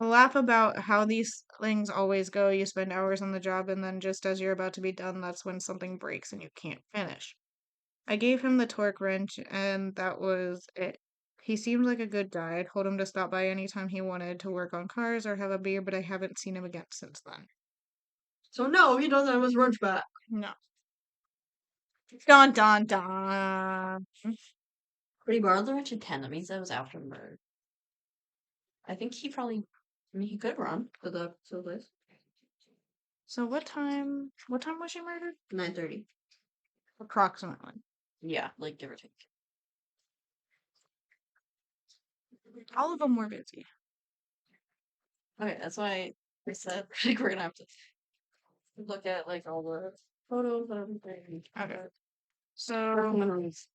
a laugh about how these things always go. You spend hours on the job, and then just as you're about to be done, that's when something breaks and you can't finish. I gave him the torque wrench, and that was it. He seemed like a good guy. I told him to stop by anytime he wanted to work on cars or have a beer, but I haven't seen him again since then. So no, he doesn't have his wrench back. No. Dun dun dun. But he borrowed the wrench at 10. That means that was after the murder. I think he probably. I mean, he could have run to the place. So what time? What time was she murdered? 9:30. Approximately. Yeah, like give or take. All of them were busy. Okay, that's why I said like we're gonna have to look at like all the photos and everything. Okay. Work So memories.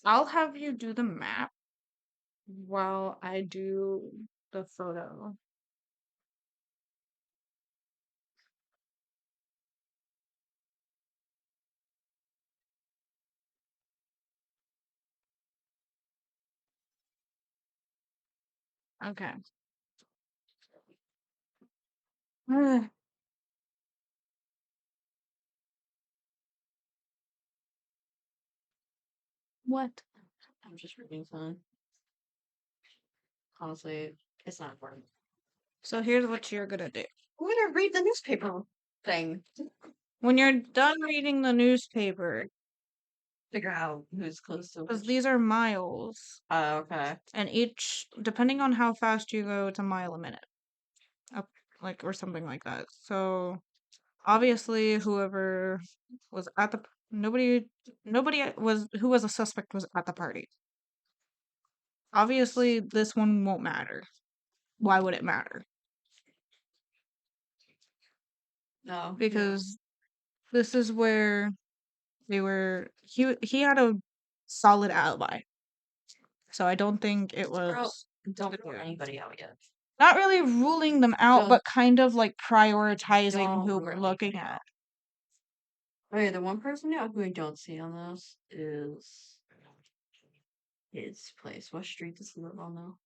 I'll have you do the map while I do the photo. Okay. Ugh. What? I'm just reading something. Honestly, it's not important. So here's what you're gonna do. I'm gonna read the newspaper thing. When you're done reading the newspaper, Figure out who's close to because which. these are miles, Okay. and each, depending on how fast you go, it's a mile a minute, up like or something like that. So obviously, whoever was at the nobody was who was a suspect was at the party. Obviously, this one won't matter. Why would it matter? No. Because this is where he had a solid alibi. So I don't think it Bro, was don't rule anybody out yet. not really ruling them out, Just but kind of like prioritizing don't who rule we're looking anybody at. out. Okay, the one person now who I don't see on this is his place. What street does he live on though?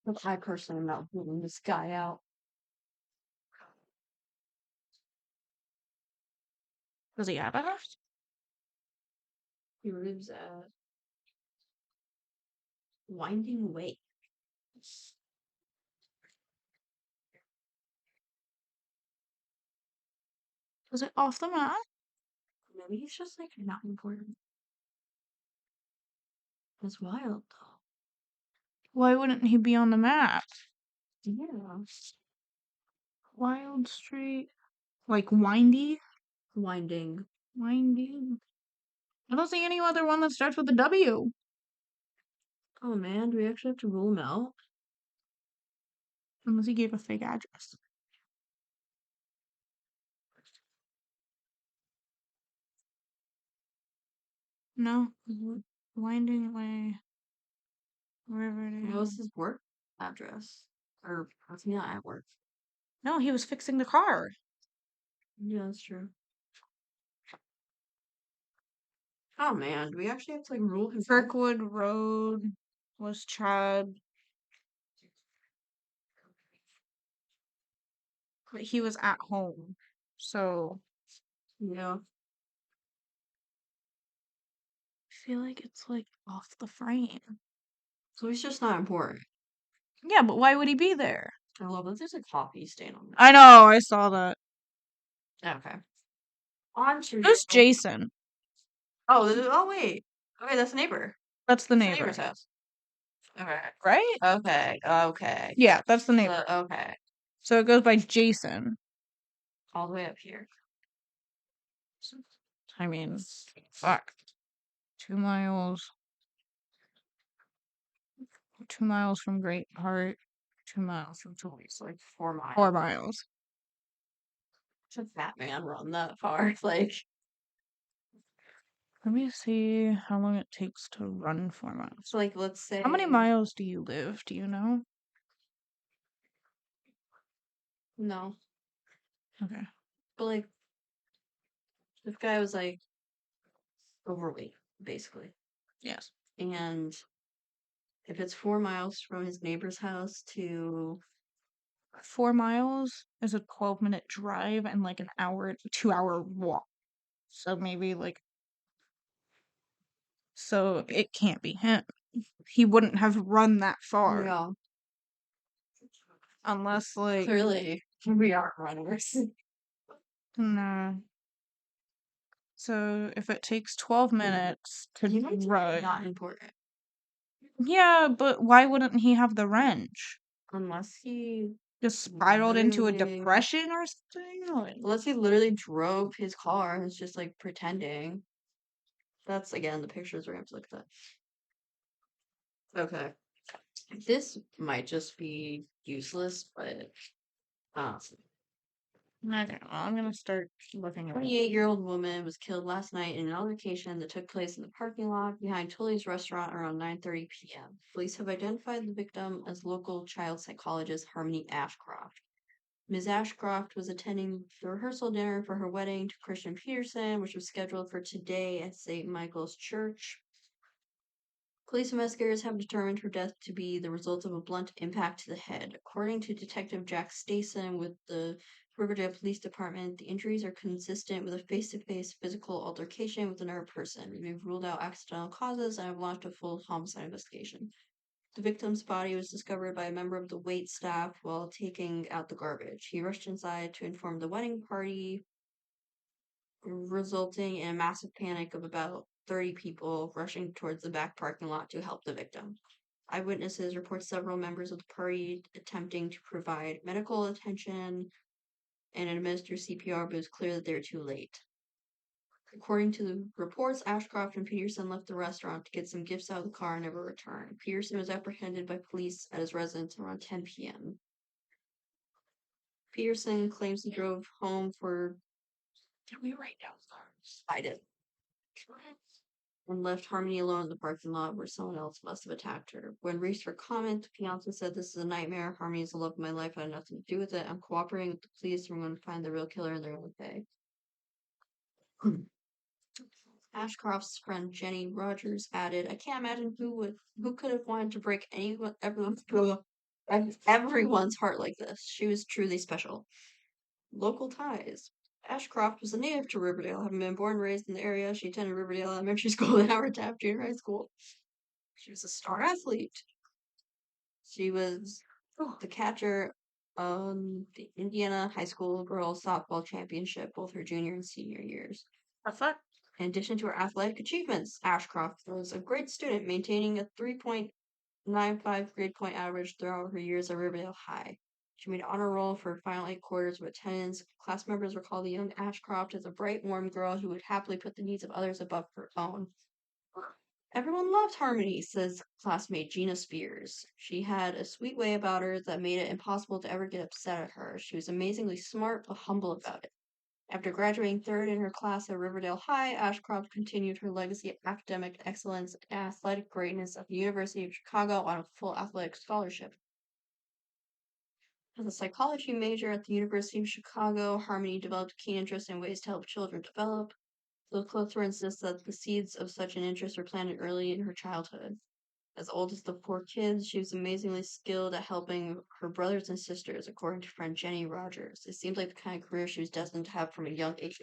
But I personally am not ruling this guy out. Does he have a house? He lives at Winding Way. Is it off the map? Maybe he's just like not important. It's wild though. Why wouldn't he be on the map? Yeah. Wild Street, like windy, Winding. windy. I don't see any other one that starts with a W. Oh man, do we actually have to rule him out? Unless he gave a fake address. No, winding way, What Riverdale. was his work address? Or was he not at work? No, he was fixing the car. Yeah, that's true. Oh man, do we actually have to like rule him out? Kirkwood Road was Chad. But he was at home. So Yeah. I feel like it's like off the frame. So he's just not important. Yeah, but why would he be there? I love that there's a coffee stain on I know, I saw that. that. Okay. On to Who's Jason? oh wait. Okay, that's the neighbor. That's the That's the neighbor. neighbor's house. Okay. Right? Okay. Yeah, that's the neighbor. Okay. So it goes by Jason. All the way up here. I mean, fuck. 2 miles. 2 miles from Great Heart. 2 miles from Toys. It's like 4 miles. 4 miles. It's a fat man run that far. Like Let me see how long it takes to run 4 miles. so like let's say How many miles do you live? Do you know? no. Okay. But like this guy was like overweight, basically. Yes. And if it's 4 miles from his neighbor's house to 4 miles is a 12-minute drive and like an hour, 2 hour walk. So maybe like, so it can't be him. He wouldn't have run that far yeah, unless like, clearly we aren't runners. nah. So if it takes 12 minutes to He might be run, not important. yeah, but why wouldn't he have the wrench? Unless he Just spiraled into a literally, depression or something? Like, unless he literally drove his car and was just like pretending. That's again the pictures we're gonna have to look at that. Okay. This might just be useless, but uh, okay, well, I'm gonna start looking at it. 28-year-old woman was killed last night in an altercation that took place in the parking lot behind Tully's restaurant around 9:30 p.m. Police have identified the victim as local child psychologist Harmony Ashcroft. Ms. Ashcroft was attending the rehearsal dinner for her wedding to Christian Peterson, which was scheduled for today at St. Michael's Church. Police investigators have determined her death to be the result of a blunt impact to the head. According to Detective Jack Stason with the Riverdale Police Department, the injuries are consistent with a face-to-face physical altercation with another person. We've ruled out accidental causes and have launched a full homicide investigation. The victim's body was discovered by a member of the wait staff while taking out the garbage. He rushed inside to inform the wedding party, resulting in a massive panic of about 30 people rushing towards the back parking lot to help the victim. Eyewitnesses report several members of the party attempting to provide medical attention and administer CPR, but it was clear that they were too late. According to the reports, Ashcroft and Peterson left the restaurant to get some gifts out of the car and never returned. Peterson was apprehended by police at his residence around 10 p.m. Peterson claims he drove home for. Did we write down cars? I did. And left Harmony alone in the parking lot where someone else must have attacked her. When reached for comment, the fiance said, "This is a nightmare. Harmony is the love of my life. I had nothing to do with it. I'm cooperating with the police and we're going to find the real killer and they're going to pay." Ashcroft's friend Jenny Rogers added, "I can't imagine who could have wanted to break everyone's heart like this. She was truly special." Local ties. Ashcroft was a native to Riverdale, having been born and raised in the area. She attended Riverdale Elementary School and Howard Taft Junior High School. She was a star athlete. She was the catcher on the Indiana High School Girls Softball Championship both her junior and senior years. What's that? In addition to her athletic achievements, Ashcroft was a great student, maintaining a 3.95 grade point average throughout her years at Riverdale High. She made honor roll for her final 8 quarters of attendance. Class members recall the young Ashcroft as a bright, warm girl who would happily put the needs of others above her own. Everyone loved Harmony, says classmate Gina Spears. She had a sweet way about her that made it impossible to ever get upset at her. She was amazingly smart but humble about it. After graduating third in her class at Riverdale High, Ashcroft continued her legacy of academic excellence and athletic greatness at the University of Chicago on a full athletic scholarship. As a psychology major at the University of Chicago, Harmony developed a keen interest in ways to help children develop. The Clothesworth insists that the seeds of such an interest were planted early in her childhood. As oldest of 4 kids, she was amazingly skilled at helping her brothers and sisters, according to friend Jenny Rogers. It seemed like the kind of career she was destined to have from a young age.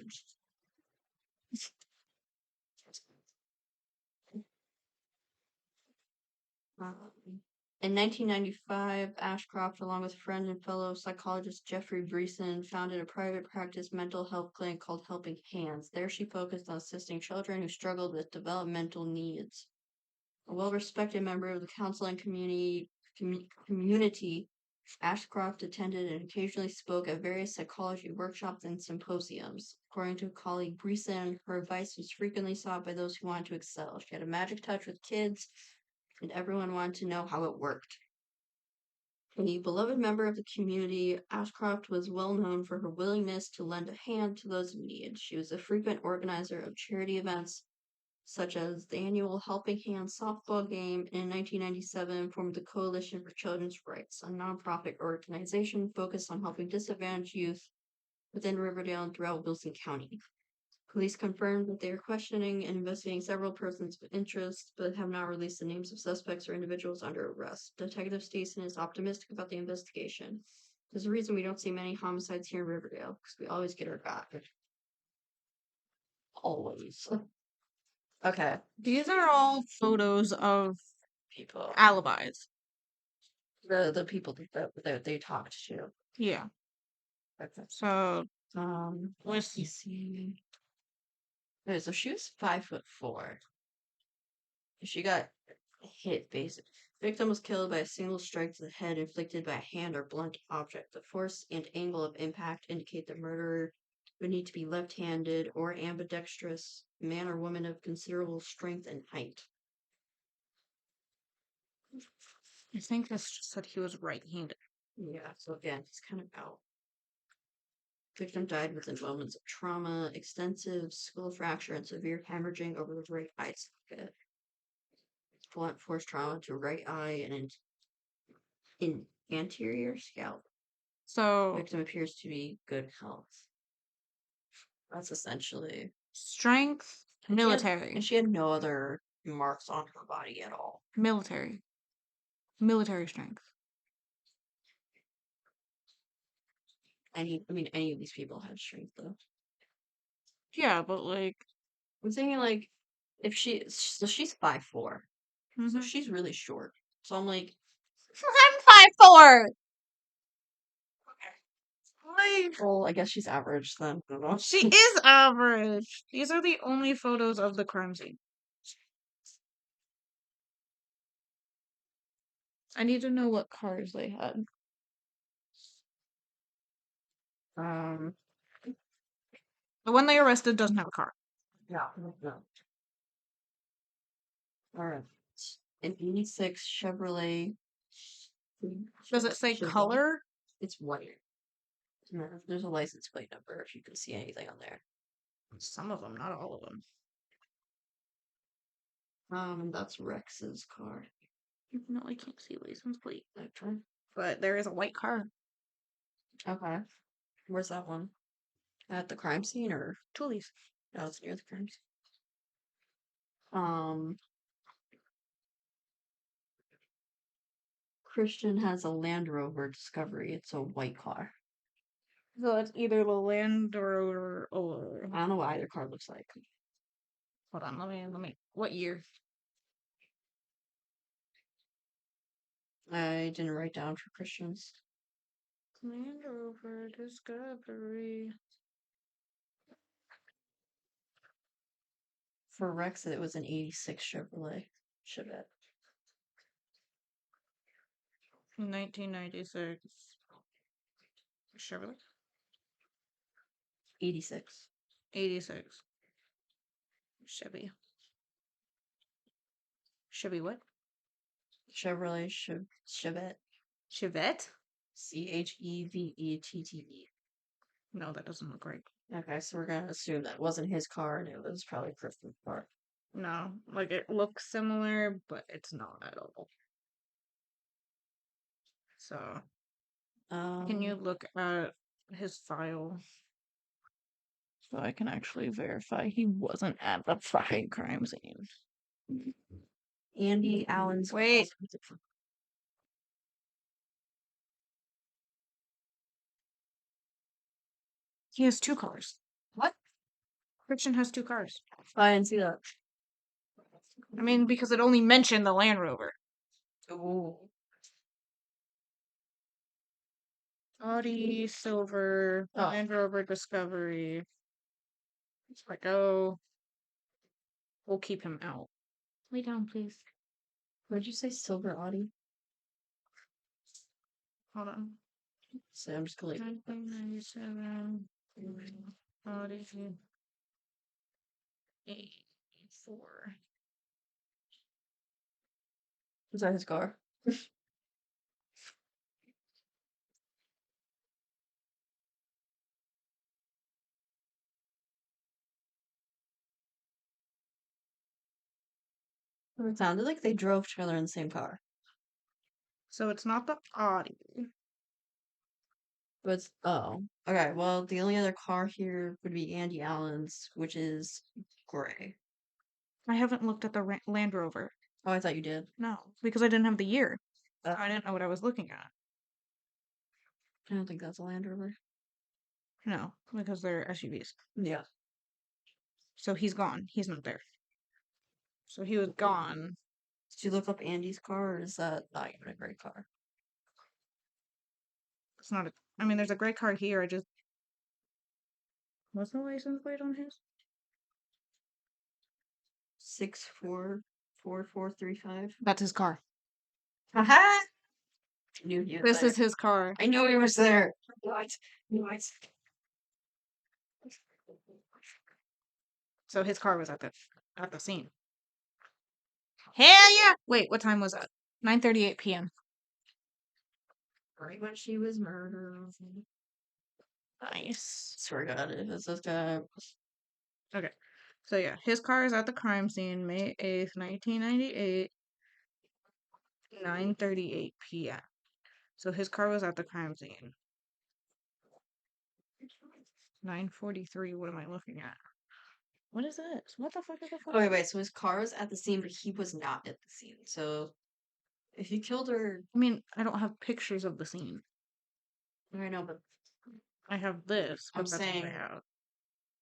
In 1995, Ashcroft, along with friend and fellow psychologist Jeffrey Breeson, founded a private practice mental health clinic called Helping Hands. There, she focused on assisting children who struggled with developmental needs. A well-respected member of the counseling community, Ashcroft attended and occasionally spoke at various psychology workshops and symposiums. According to colleague Breeson, her advice was frequently sought by those who wanted to excel. She had a magic touch with kids, and everyone wanted to know how it worked. A beloved member of the community, Ashcroft was well known for her willingness to lend a hand to those in need. She was a frequent organizer of charity events, such as the annual Helping Hands softball game, and in 1997 formed the Coalition for Children's Rights, a nonprofit organization focused on helping disadvantaged youth within Riverdale and throughout Wilson County. Police confirmed that they are questioning and investigating several persons of interest, but have not released the names of suspects or individuals under arrest. Detective Stason is optimistic about the investigation. There's a reason we don't see many homicides here in Riverdale, because we always get our got. Always. Okay. These are all photos of People. alibis. The people that they talked to. Yeah. Okay. So, Let's see. Okay, so she was 5'4". She got hit basically. Victim was killed by a single strike to the head inflicted by a hand or blunt object. The force and angle of impact indicate the murderer would need to be left-handed or ambidextrous, man or woman of considerable strength and height. I think this just said he was right-handed. Yeah, so again, he's kind of out. Victim died within moments of trauma, extensive skull fracture, and severe hemorrhaging over the right eye socket. Blunt force trauma to right eye and in anterior scalp. So Victim appears to be good health. That's essentially strength, military, and she had no other marks on her body at all. military strength. Any of these people had strength though. Yeah, but like, I'm thinking like, if she's 5'4", so mhm. she's really short. So I'm like, I'm 5'4". well, I guess she's average then. I don't know. She is average. These are the only photos of the crime scene. I need to know what cars they had. Um, The one they arrested doesn't have a car. no. All right. An '86 Chevrolet. Does it say Chevy. color? It's white. There's a license plate number if you can see anything on there. Some of them, not all of them. That's Rex's car. No, I can't see license plate. Okay. But there is a white car. Okay. Where's that one? At the crime scene or? Toolies. No, it's near the crime scene. Christian has a Land Rover Discovery. It's a white car. So it's either the Land Rover or I don't know what either car looks like. hold on, let me what year? I didn't write down for Christians. Land Rover Discovery. For Rex, it was an '86 Chevrolet Chevette. 1996. Chevrolet? '86. 86. Chevy. Chevy what? Chevrolet Chevette. Chevette? Chevette. No, that doesn't look right. Okay, so we're gonna assume that wasn't his car and it was probably Kristen's car. No, like it looks similar, but it's not at all. So, can you look at his file? So I can actually verify he wasn't at the fucking crime scene. Andy Allen's. Wait. He has 2 cars. What? Christian has 2 cars. I didn't see that. I mean, because it only mentioned the Land Rover. Ooh. Audi, silver, Oh. Land Rover Discovery. It's like, oh, we'll keep him out. Lay down, please. What did you say? Silver Audi? Hold on. So I'm just gonna leave. 1997. Audi 84. Was that his car? It sounded like they drove together in the same car. So it's not the Audi. But oh, okay. Well, the only other car here would be Andy Allen's, which is gray. I haven't looked at the Land Rover. Oh, I thought you did. No, because I didn't have the year. I didn't know what I was looking at. I don't think that's a Land Rover. No, because they're SUVs. Yeah. So he's gone. He's not there. So he was gone. Did you look up Andy's car, or is that not even a gray car? It's not a. I mean, there's a gray car here. I just. What's the license plate on his? 644435. That's his car. Haha! Knew he was This there. is his car. I knew he was there. What? What? So his car was at the scene. Hell yeah! Wait, what time was that? 9:38 p.m. Right when she was murdered. Nice. Swear to God, it was this guy. Okay. So yeah, his car is at the crime scene, May 8th, 1998, 9:38 p.m. So his car was at the crime scene. 9:43. What am I looking at? What is this? What the fuck is the fuck? Oh, wait. So his car was at the scene, but he was not at the scene. So if he killed her, I mean, I don't have pictures of the scene. I know, but I have this, I'm but that's all I saying, have.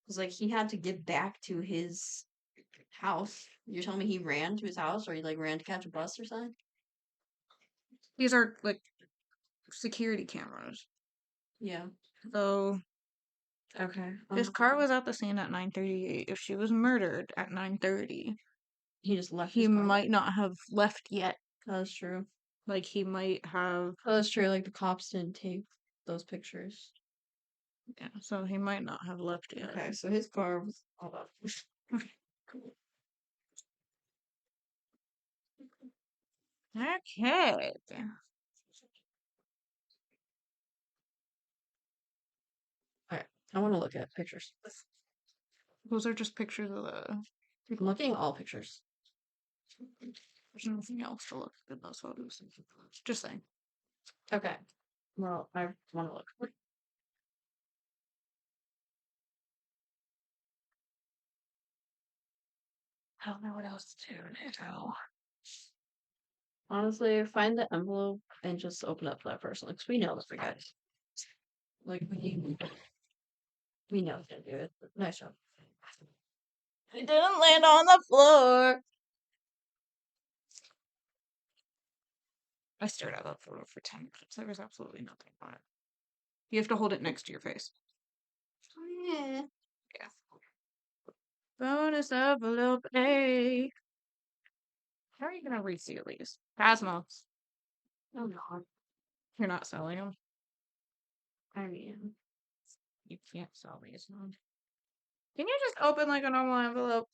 because like he had to get back to his house. You're telling me he ran to his house, or he like ran to catch a bus or something? These are like security cameras. Yeah. So Okay. his car was at the scene at 9:38. If she was murdered at 9:30, He just left he his car. might not have left yet. That's true. Like he might have. That's true. Like the cops didn't take those pictures. Yeah, so he might not have left yet. Okay, so his car was. Hold on. Okay. Okay. Alright, I want to look at pictures. Those are just pictures of the. I'm looking at all pictures. There's nothing else to look at in those photos. Just saying. Okay. Well, I want to look. I don't know what else to do now. Honestly, find the envelope and just open up that person. Because we know that's the guy. Like, we know he's gonna do it. Nice job. It didn't land on the floor. I stared at that photo for 10 minutes. There was absolutely nothing on it. You have to hold it next to your face. Yeah. Yeah. Bonus envelope A. How are you gonna reseal these? Cosmos. I'm not. You're not selling them. I mean, You can't sell these. No. Can you just open like a normal envelope?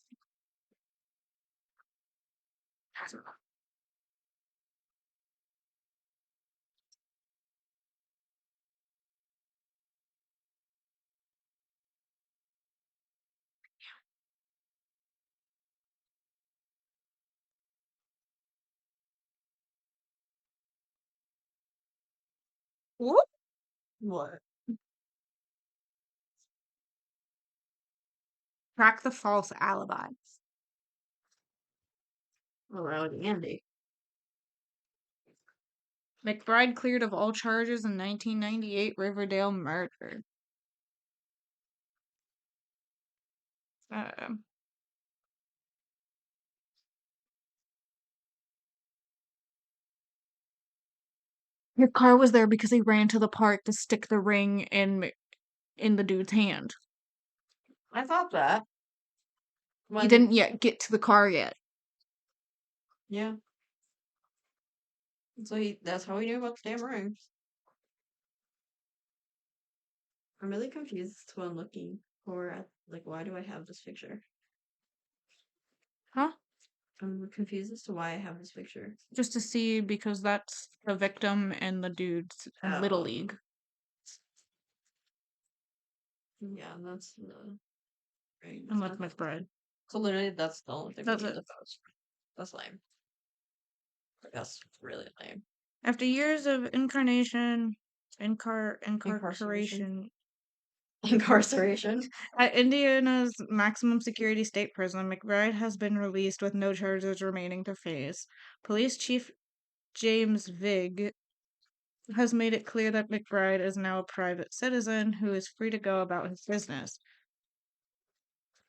Whoop. what? Crack the false alibi. Around Andy. McBride cleared of all charges in 1998 Riverdale murder. Um, Your car was there because he ran to the park to stick the ring in the dude's hand. I thought that. He didn't yet get to the car yet. Yeah. So that's how he knew about the damn ring. I'm really confused as to what I'm looking for. Like, why do I have this picture? Huh? I'm confused as to why I have this picture. Just to see because that's the victim and the dude's little league. Yeah, that's the ring. And that's McBride. So literally, that's the only thing That's we need it. to post. That's lame. That's really lame. After years of incarceration Incarceration. at Indiana's maximum security state prison, McBride has been released with no charges remaining to face. Police Chief James Vigg has made it clear that McBride is now a private citizen who is free to go about his business.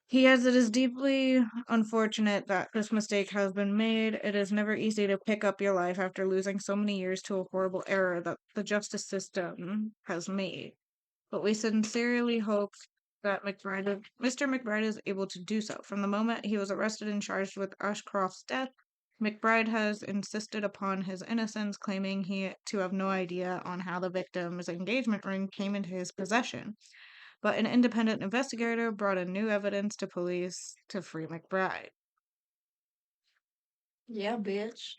He adds it is deeply unfortunate that this mistake has been made. It is never easy to pick up your life after losing so many years to a horrible error that the justice system has made. But we sincerely hope that Mr. McBride is able to do so. From the moment he was arrested and charged with Ashcroft's death, McBride has insisted upon his innocence, claiming he to have no idea on how the victim's engagement ring came into his possession. But an independent investigator brought in new evidence to police to free McBride. Yeah, bitch.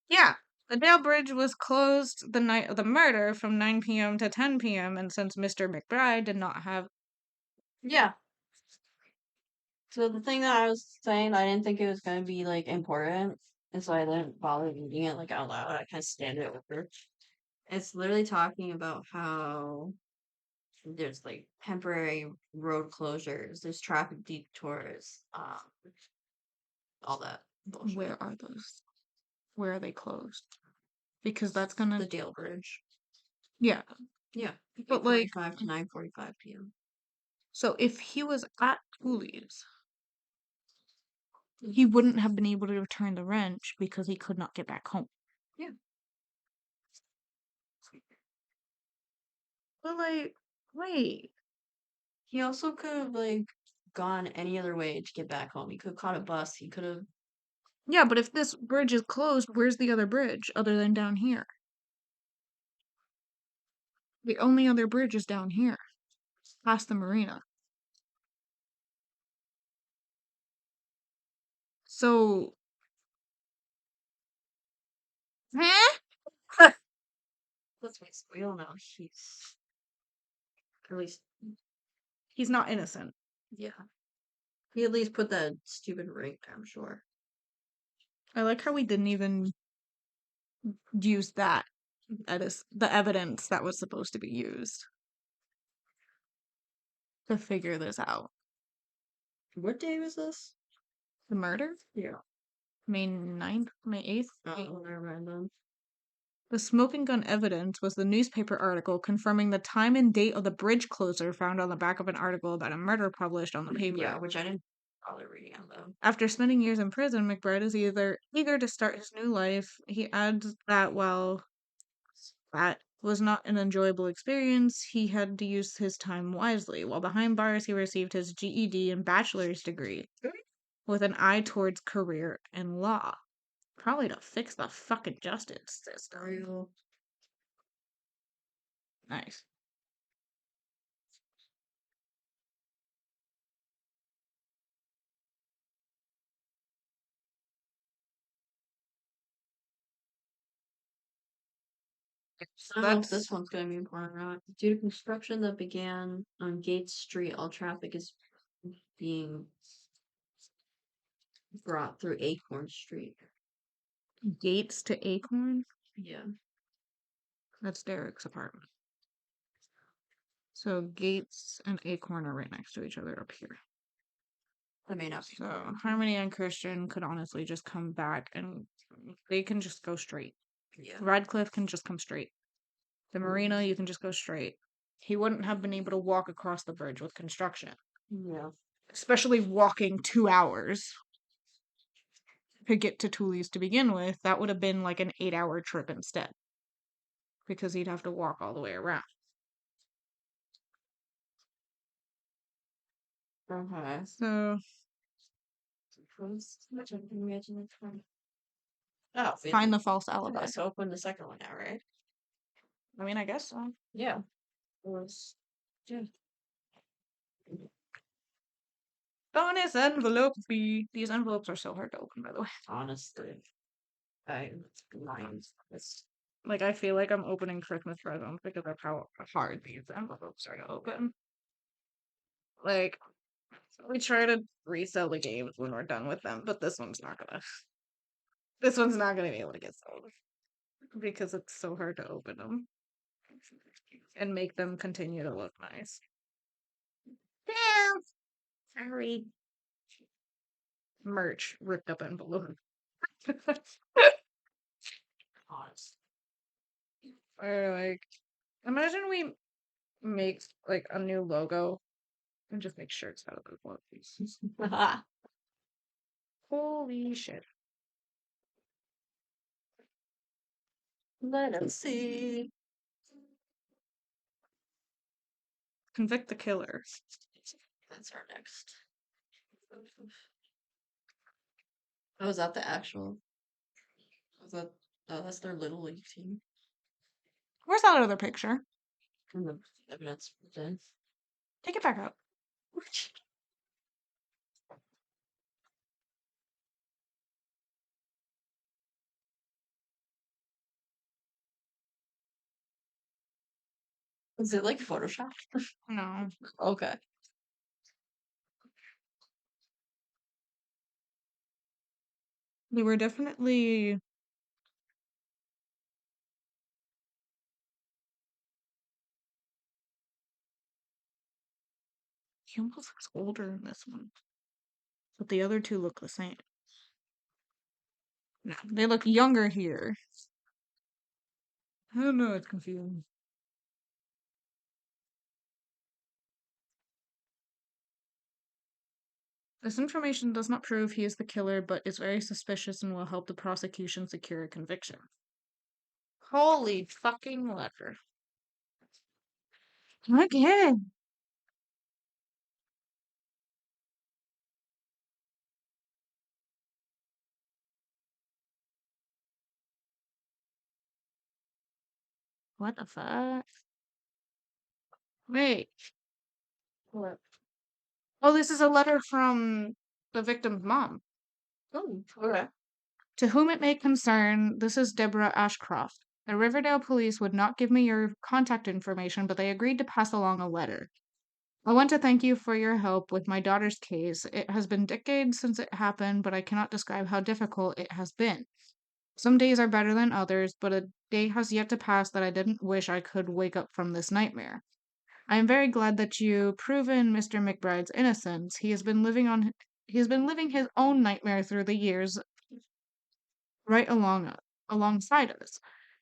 Yeah, the Dale Bridge was closed the night of the murder from 9 p.m. to 10 p.m., and since Mr. McBride did not have. Yeah. So the thing that I was saying, I didn't think it was gonna be like important, and so I didn't bother reading it like out loud. I kind of scanned it over. It's literally talking about how there's like temporary road closures, there's traffic detours, all that bullshit. Where are those? Where are they closed? Because that's gonna. The Dale Bridge. Yeah. Yeah. But like. 8:45 to 9:45 p.m. So if he was at Cooley's, he wouldn't have been able to return the wrench because he could not get back home. Yeah. But like, wait. He also could have like gone any other way to get back home. He could have caught a bus. He could have. Yeah, but if this bridge is closed, where's the other bridge other than down here? The only other bridge is down here, past the marina. So, huh? Let's face it, we all know he's at least. He's not innocent. Yeah. He at least put that stupid ring, I'm sure. I like how we didn't even use that as the evidence that was supposed to be used to figure this out. What day was this? The murder? Yeah. May 9th? May 8th? Oh, never mind then. The smoking gun evidence was the newspaper article confirming the time and date of the bridge closer found on the back of an article about a murder published on the paper. Yeah, which I didn't bother reading on though. After spending years in prison, McBride is either eager to start his new life. He adds that while that was not an enjoyable experience, he had to use his time wisely. While behind bars, he received his GED and bachelor's degree with an eye towards career in law. Probably to fix the fucking justice system. Real. Nice. I don't know if this one's going to be important or not. Due to construction that began on Gates Street, all traffic is being brought through Acorn Street. Gates to Acorn? Yeah. That's Derek's apartment. So Gates and Acorn are right next to each other up here. That may not be. So Harmony and Christian could honestly just come back and they can just go straight. Yeah. Radcliffe can just come straight. The marina, you can just go straight. He wouldn't have been able to walk across the bridge with construction. Yeah. Especially walking 2 hours to get to Tooley's to begin with. That would have been like an 8-hour trip instead. Because he'd have to walk all the way around. Okay. So Oh, find the false alibi. Let's open the second one now, right? I mean, I guess so. Yeah. Yeah. Bonus envelope fee. These envelopes are so hard to open, by the way. Honestly, mine's this. Like, I feel like I'm opening Christmas presents because of how hard these envelopes are to open. Like, we try to resell the games when we're done with them, but this one's not gonna. This one's not gonna be able to get sold because it's so hard to open them and make them continue to look nice. Damn. Sorry. Merch ripped up envelope. Honest. Or like, imagine we make like a new logo and just make shirts out of those one pieces. Holy shit. Let us see. Convict the killer. That's our next. Oh, is that the actual? Is that? Oh, that's their little league team Where's that other picture? from the evidence. Then. Take it back out. Is it like Photoshop? No. Okay. They were definitely. He almost looks older in this one. But the other two look the same. No, they look younger here. I don't know, it's confusing. This information does not prove he is the killer, but is very suspicious and will help the prosecution secure a conviction. Holy fucking letter. Again. What the fuck? Wait. What? Oh, this is a letter from the victim's mom. Oh, okay. To whom it may concern, this is Deborah Ashcroft. The Riverdale police would not give me your contact information, but they agreed to pass along a letter. I want to thank you for your help with my daughter's case. It has been decades since it happened, but I cannot describe how difficult it has been. Some days are better than others, but a day has yet to pass that I didn't wish I could wake up from this nightmare. I am very glad that you proven Mr. McBride's innocence. He has been living his own nightmare through the years right alongside us.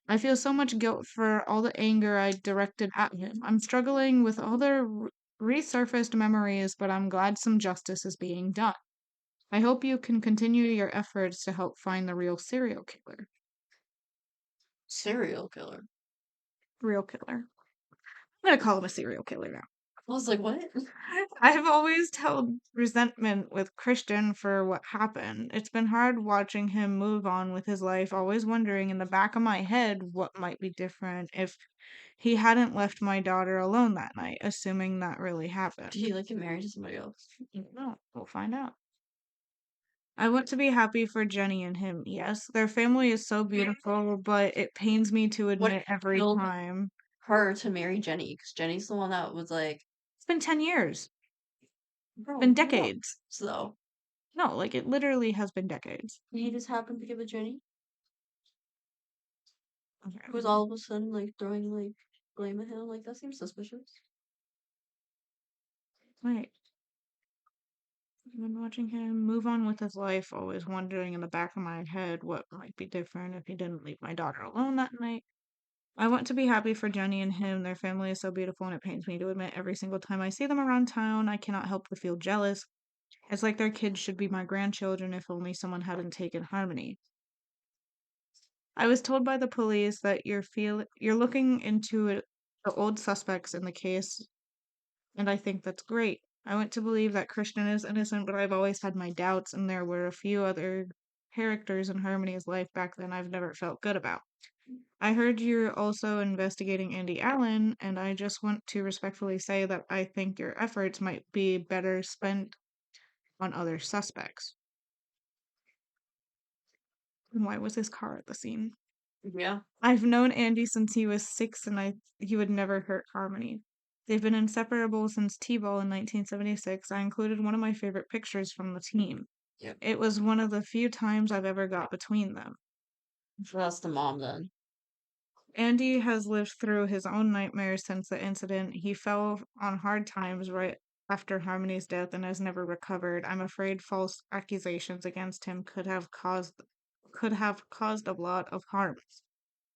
I feel so much guilt for all the anger I directed at him. I'm struggling with all the resurfaced memories, but I'm glad some justice is being done. I hope you can continue your efforts to help find the real serial killer. Serial killer. Real killer. I'm gonna call him a serial killer now. I was like, what? I have always held resentment with Christian for what happened. It's been hard watching him move on with his life, always wondering in the back of my head what might be different if he hadn't left my daughter alone that night, assuming that really happened. Did he like get married to somebody else? No, we'll find out. I want to be happy for Jenny and him. Yes, their family is so beautiful, but it pains me to What admit every killed time. her to marry Jenny? Because Jenny's the one that was like, It's been 10 years. bro, Been what decades. so No, like it literally has been decades. he just happened to give it Jenny, Okay. who was all of a sudden like throwing like blame at him. Like that seems suspicious. Wait. I've been watching him move on with his life, always wondering in the back of my head what might be different if he didn't leave my daughter alone that night. I want to be happy for Jenny and him. Their family is so beautiful, and it pains me to admit every single time I see them around town, I cannot help but feel jealous. It's like their kids should be my grandchildren if only someone hadn't taken Harmony. I was told by the police that you're looking into the old suspects in the case, and I think that's great. I want to believe that Christian is innocent, but I've always had my doubts, and there were a few other characters in Harmony's life back then I've never felt good about. I heard you're also investigating Andy Allen, and I just want to respectfully say that I think your efforts might be better spent on other suspects. And why was his car at the scene? Yeah. I've known Andy since he was 6 and he would never hurt Harmony. They've been inseparable since T-ball in 1976. I included one of my favorite pictures from the team. Yep. It was one of the few times I've ever got between them. So that's the mom then. Andy has lived through his own nightmares since the incident. He fell on hard times right after Harmony's death and has never recovered. I'm afraid false accusations against him could have caused a lot of harm.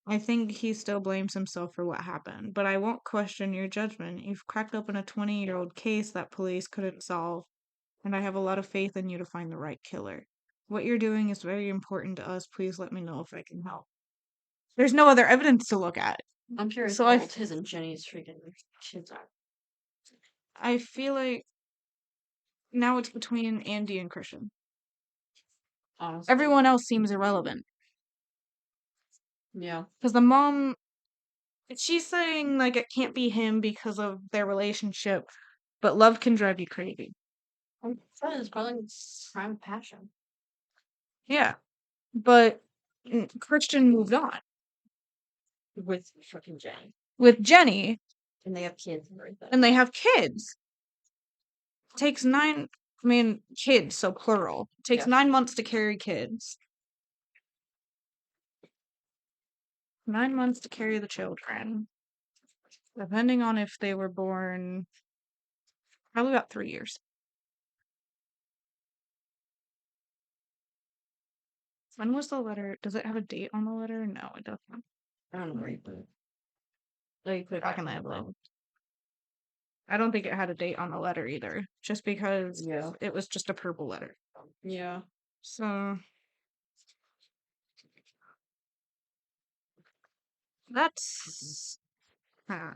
I think he still blames himself for what happened, but I won't question your judgment. You've cracked open a 20-year-old case that police couldn't solve, and I have a lot of faith in you to find the right killer. What you're doing is very important to us. Please let me know if I can help. There's no other evidence to look at. I'm curious So how old his and Jenny's freaking kids are. I feel like Now it's between Andy and Christian. Honestly. Everyone else seems irrelevant. Yeah. Because the mom, she's saying, like, it can't be him because of their relationship, but love can drive you crazy. It's probably crime of passion. Yeah. But Christian moved on With fucking Jenny. with Jenny, And they have kids and everything. and they have kids. Takes 9, I mean, kids, so plural. Takes Yeah. 9 months to carry kids. 9 months to carry the children. Depending on if they were born, probably about 3 years. When was the letter? Does it have a date on the letter? No, it doesn't. I don't know where you put it. No, you put it Back in the envelope. I don't think it had a date on the letter either, just because Yeah. it was just a purple letter. Yeah. So that's. I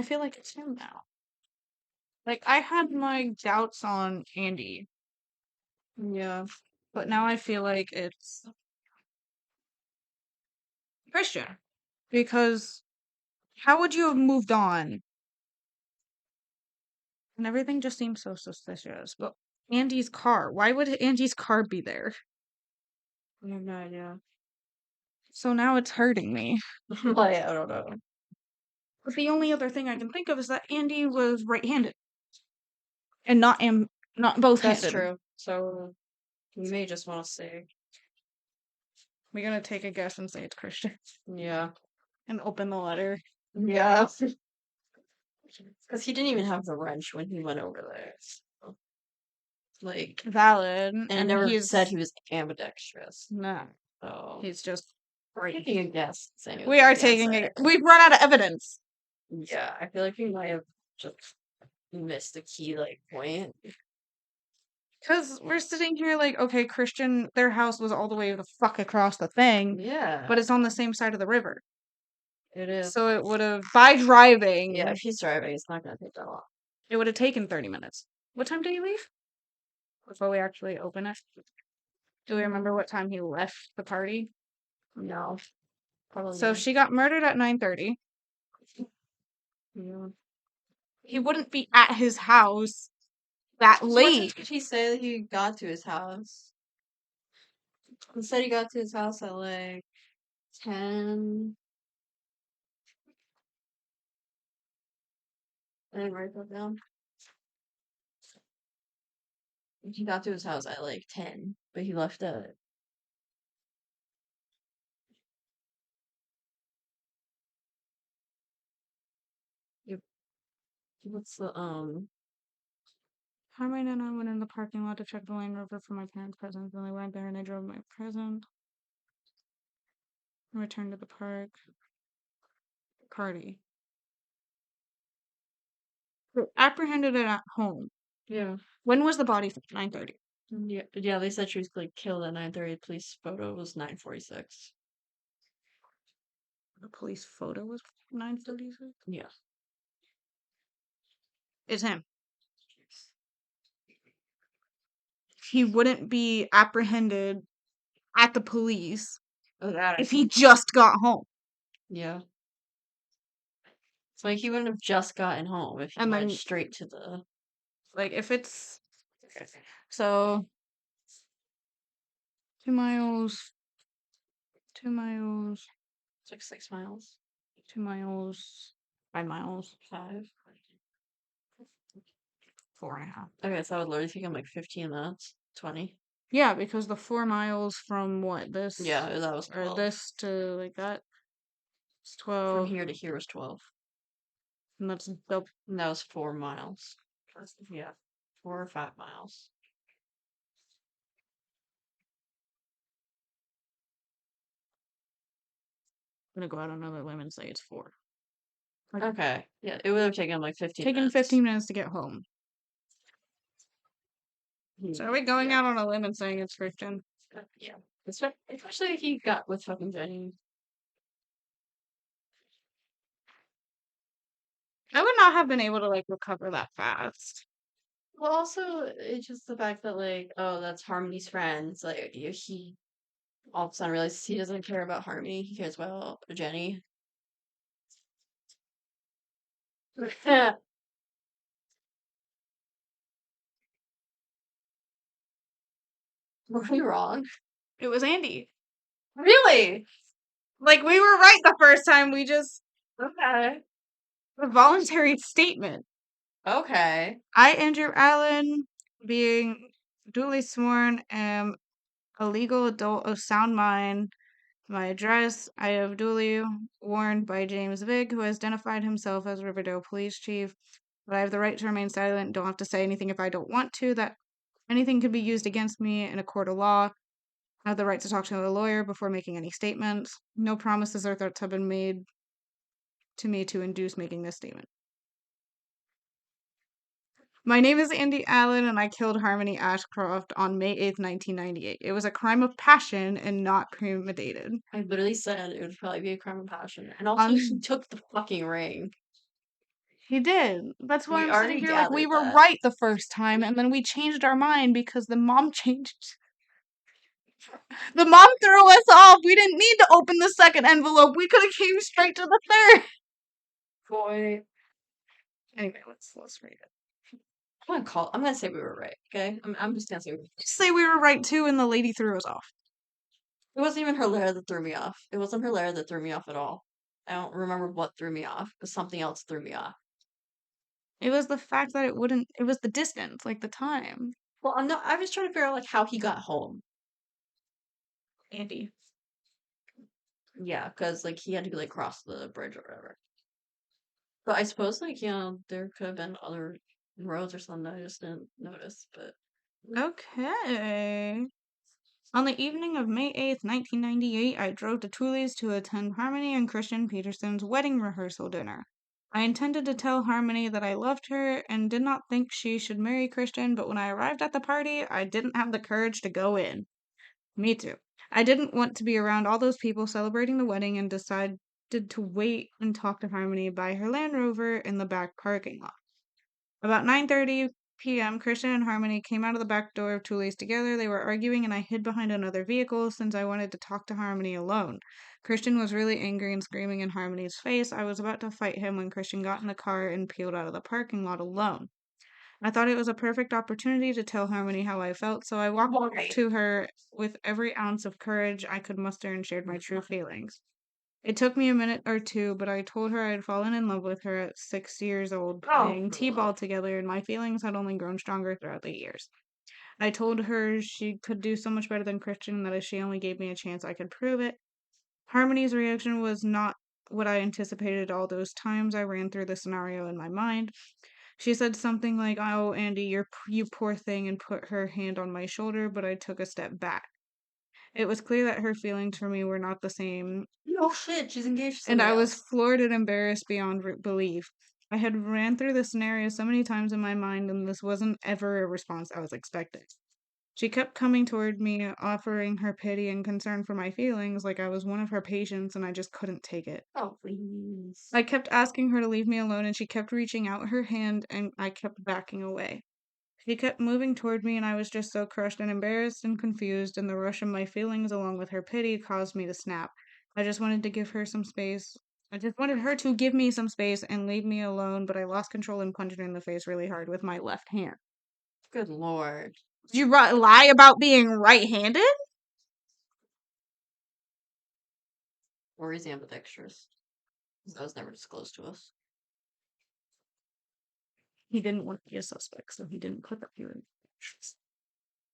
feel like it's him now. Like, I had my doubts on Andy, Yeah. but now I feel like it's Christian. Because how would you have moved on? And everything just seems so suspicious. But Andy's car, why would Andy's car be there? I have no idea. So now it's hurting me. Like, I don't know. But the only other thing I can think of is that Andy was right-handed. And not both-handed. That's true. So you may just want to say. We're gonna take a guess and say it's Christian. Yeah. And open the letter. Yeah. Because he didn't even have the wrench when he went over there. So, like, Valid. and And never he's said he was ambidextrous. no. So He's just we're taking a guess. Saying it we was are a taking guess it. We've run out of evidence. Yeah, I feel like we might have just missed a key like point. Because we're sitting here like, okay, Christian, their house was all the way the fuck across the thing, Yeah, but it's on the same side of the river. it is. So it would have, by driving, Yeah, if he's driving, it's not gonna take that long. it would have taken 30 minutes. What time did he leave? Before we actually open it. Do we remember what time he left the party? No, probably. So not. she got murdered at 9:30. Yeah. He wouldn't be at his house that So what late. did he say that he got to his house? He said he got to his house at like 10. I didn't write that down. He got to his house at like 10, but he left at. Yep. What's the Harmony and I went in the parking lot to check the Land Rover for my parents' presents. When they went there and they drove my present. I returned to the park. Party. Apprehended it at home. Yeah. When was the body found? 9:30. Yeah, they said she was like killed at 9:30. Police photo was 9:46. The police photo was 9:36. Yeah. It's him. He wouldn't be apprehended at the police if he just got home. Yeah. It's like he wouldn't have just gotten home if he And went then- straight to the. Like, if it's. So. 2 miles. 2 miles. It's like 6 miles. 2 miles. 5 miles. 5. 4.5. Okay, so I would literally take him like 15 minutes. 20. Yeah, because the 4 miles from what? This? Yeah, that was 12. Or this to like that? It's From 12. here to here was 12. And that's the. And that was 4 miles. Yeah. 4 or 5 miles. I'm gonna go out on another limb and say it's 4. Okay. Yeah, it would have taken him like 15 Taken minutes. 15 minutes to get home. So are we going out on a limb and saying it's Christian? Yeah. Especially if he got with fucking Jenny. I would not have been able to like recover that fast. Well, also, it's just the fact that, like, oh, that's Harmony's friends. Like, he all of a sudden realizes he doesn't care about Harmony. He cares about Jenny. Were we wrong? It was Andy. Really? Like, we were right the first time. We just Okay. a voluntary statement. Okay. I, Andrew Allen, being duly sworn, am a legal adult of sound mind. My address, I have duly warned by James Vigg, who has identified himself as Riverdale Police Chief, but I have the right to remain silent, don't have to say anything if I don't want to, that anything could be used against me in a court of law. I have the right to talk to a lawyer before making any statements. No promises or threats have been made to me to induce making this statement. My name is Andy Allen, and I killed Harmony Ashcroft on May 8th, 1998. It was a crime of passion and not premeditated. I literally said it would probably be a crime of passion. And also, On he took the fucking ring. He did. That's why We I'm sitting already here like we gathered were that. right the first time, and then we changed our mind because the mom changed. The mom threw us off. We didn't need to open the second envelope. We could have came straight to the third. Boy. Anyway, let's read it. I'm gonna say we were right, okay? I'm just gonna say Just say we were right too, and the lady threw us off. it wasn't even her letter that threw me off. It wasn't her letter that threw me off at all. I don't remember what threw me off, but something else threw me off. It was the fact that it wouldn't. It was the distance, like the time. Well, I'm not. I was trying to figure out like how he got home. Andy. Yeah, because like he had to like cross the bridge or whatever. But I suppose like there could have been other roads or something that I just didn't notice. But Okay. On the evening of May 8th, 1998, I drove to Tully's to attend Harmony and Christian Peterson's wedding rehearsal dinner. I intended to tell Harmony that I loved her and did not think she should marry Christian, but when I arrived at the party, I didn't have the courage to go in. Me too. I didn't want to be around all those people celebrating the wedding and decided to wait and talk to Harmony by her Land Rover in the back parking lot. About 9:30 p.m., Christian and Harmony came out of the back door of Tully's together. They were arguing, and I hid behind another vehicle since I wanted to talk to Harmony alone. Christian was really angry and screaming in Harmony's face. I was about to fight him when Christian got in the car and peeled out of the parking lot alone. I thought it was a perfect opportunity to tell Harmony how I felt, so I walked to her with every ounce of courage I could muster and shared my true feelings. It took me a minute or two, but I told her I had fallen in love with her at 6 years old, playing t-ball together, and my feelings had only grown stronger throughout the years. I told her she could do so much better than Christian, and that if she only gave me a chance, I could prove it. Harmony's reaction was not what I anticipated all those times I ran through the scenario in my mind. She said something like, "Oh, Andy, you poor thing," and put her hand on my shoulder, but I took a step back. It was clear that her feelings for me were not the same, no shit, she's engaged to and somebody I was else. floored and embarrassed beyond belief. I had ran through the scenario so many times in my mind, and this wasn't ever a response I was expecting. She kept coming toward me, offering her pity and concern for my feelings like I was one of her patients, and I just couldn't take it. Oh please. I kept asking her to leave me alone, and she kept reaching out her hand, and I kept backing away. She kept moving toward me, and I was just so crushed and embarrassed and confused, and the rush of my feelings, along with her pity, caused me to snap. I just wanted to give her some space. I just wanted her to give me some space and leave me alone, but I lost control and punched her in the face really hard with my left hand. Good lord. Did you lie about being right handed? Or is he ambidextrous? That was never disclosed to us. He didn't want to be a suspect, so he didn't put that he was.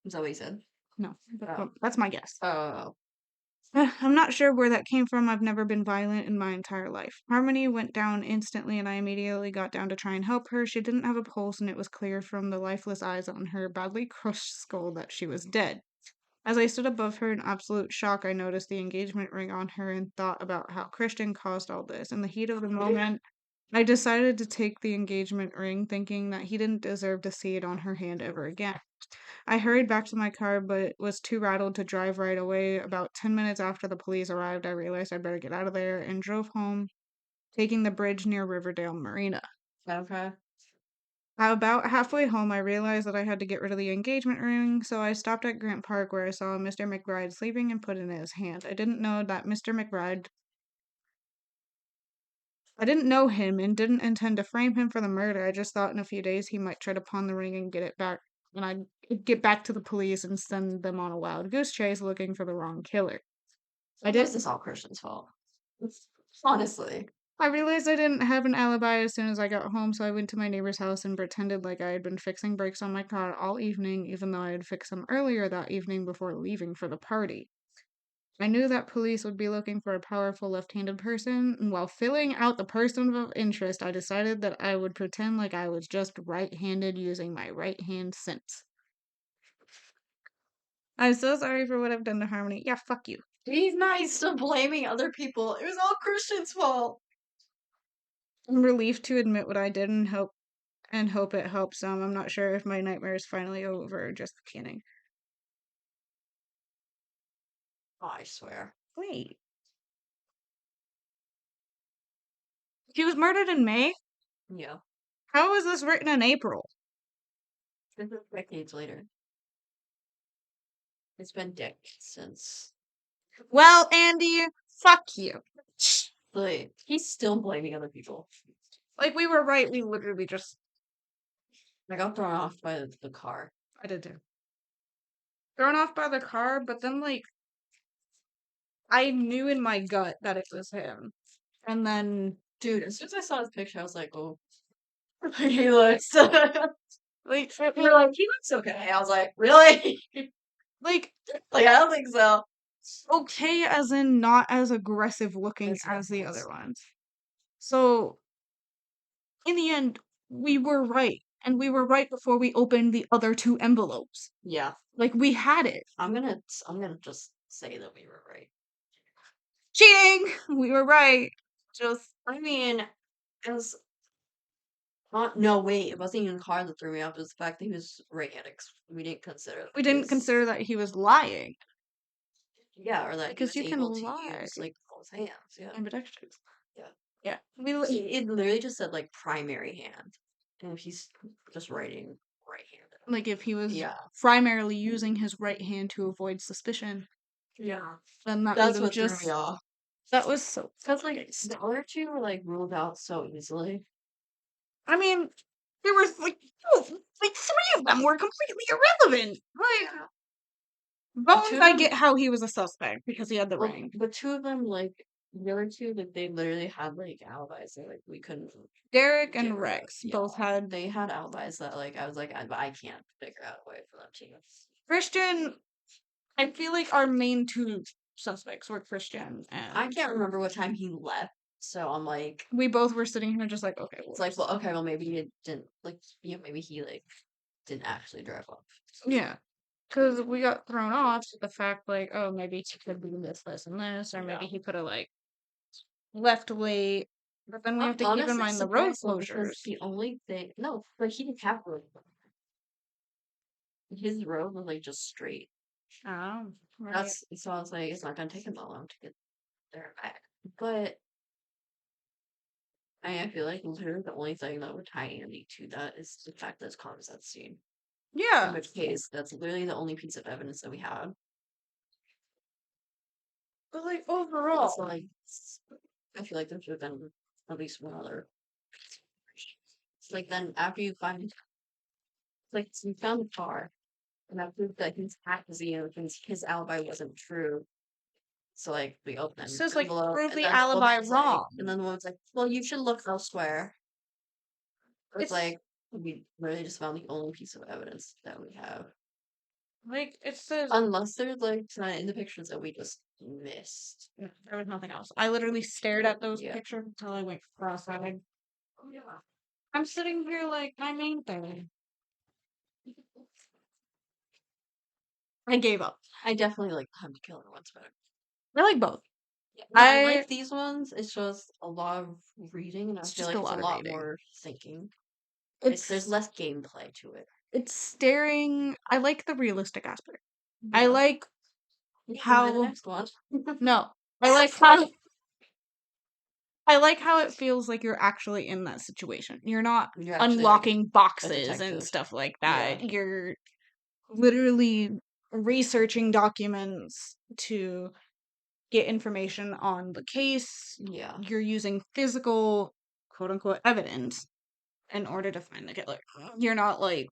Is that what he said? No, Oh. that's my guess. Oh. I'm not sure where that came from. I've never been violent in my entire life. Harmony went down instantly, and I immediately got down to try and help her. She didn't have a pulse, and it was clear from the lifeless eyes on her badly crushed skull that she was dead. As I stood above her in absolute shock, I noticed the engagement ring on her and thought about how Christian caused all this. In the heat of the moment, I decided to take the engagement ring, thinking that he didn't deserve to see it on her hand ever again. I hurried back to my car, but was too rattled to drive right away. About 10 minutes after the police arrived, I realized I'd better get out of there and drove home, taking the bridge near Riverdale Marina. Okay. About halfway home, I realized that I had to get rid of the engagement ring, so I stopped at Grant Park where I saw Mr. McBride sleeping and put it in his hand. I didn't know that Mr. McBride. I didn't know him and didn't intend to frame him for the murder. I just thought in a few days he might try to pawn the ring and get it back, and I'd get back to the police and send them on a wild goose chase looking for the wrong killer. This is all Christian's fault. Honestly. I realized I didn't have an alibi as soon as I got home, so I went to my neighbor's house and pretended like I had been fixing brakes on my car all evening, even though I had fixed them earlier that evening before leaving for the party. I knew that police would be looking for a powerful left-handed person, and while filling out the person of interest, I decided that I would pretend like I was just right-handed using my right hand sense. I'm so sorry for what I've done to Harmony. Yeah, fuck you. He's nice to blaming other people. It was all Christian's fault. I'm relieved to admit what I did and hope it helps some. I'm not sure if my nightmare is finally over or just beginning. Oh, I swear. Wait. He was murdered in May? Yeah. How was this written in April? This is decades later. It's been decades since. Well, Andy, fuck you. Like, he's still blaming other people. Like, we were right, we literally just... I got thrown off by the car. I did too. Thrown off by the car, but then, like, I knew in my gut that it was him. And then... Dude, as soon as I saw his picture, I was like, oh. He looks... Like, You're like, he looks okay. I was like, really? like, I don't think so. okay as in not as aggressive looking as the other ones. So, in the end, we were right. And we were right before we opened the other two envelopes. Yeah. Like, we had it. I'm gonna just say that we were right. Cheating! We were right. I mean, it was no, wait, it wasn't even the car that threw me off. It was the fact that he was right-handed. We didn't consider that We he didn't was- consider that he was lying. Yeah, or that Because he you was can able to lie. use like both hands. Yeah, Ambidextrous. yeah. Yeah. It literally just said like primary hand, and if he's just writing right-handed. Like if he was Yeah. primarily using his right hand to avoid suspicion, Yeah, then that that's would have what just threw me off. that was so. Because like the other two were like ruled out so easily. I mean, there was like three of them were completely irrelevant. Like Bones, two I of get them- how he was a suspect because he had the Well, ring. but two of them, like the other two, like they literally had like alibis that like we couldn't. Derek get and rid of. Rex Yeah, both had. they had alibis that like I was like I can't figure out a way for them to use. Christian, I feel like our main two suspects were Christian and I can't remember what time he left, so I'm like, we both were sitting here just like, okay, it's like, well, okay, well maybe it didn't like, maybe he like didn't actually drive off. yeah. Because we got thrown off with the fact, like, oh, maybe he could be this, and this, or maybe Yeah. he could have, like, left late. But then we have to keep in Honestly mind the road surprised, though, because closures. the only thing, no, but he didn't have road. His road was like just straight. Oh, right. That's so I was like, it's not gonna take him that long to get there and back. But I feel like literally the only thing that would tie Andy to that is the fact that his car was at the scene. In Yeah. which case, that's literally the only piece of evidence that we had. But, like, overall. So, like, I feel like there should have been at least one other. It's like then after you find, like, so you found the car, and that proved that his accuracy and his alibi wasn't true. So like we open It says, like, envelope, prove and the then alibi woman's like- wrong. and then the woman's like, "Well, you should look elsewhere." It's It's- like we literally just found the only piece of evidence that we have, Like, it says. unless there's like something in the pictures that we just missed. There was nothing else. I literally stared at those Yeah. pictures until I went cross-eyed. I'm sitting here like, my main thing. I gave up. I definitely like Time to Kill Her ones better. I like both. Yeah, no, I I- like these ones. It's just a lot of reading, and I It's feel just like a it's lot a of lot reading. more thinking. It's There's less gameplay to it. it's staring. I like the realistic aspect. I Yeah. like The how next one. no. I like how I like how it feels like you're actually in that situation. You're not You're actually, like, unlocking a boxes and detective. stuff like Yeah. that. You're literally researching documents to get information on the case. Yeah. You're using physical, quote unquote, evidence in order to find the killer. You're not like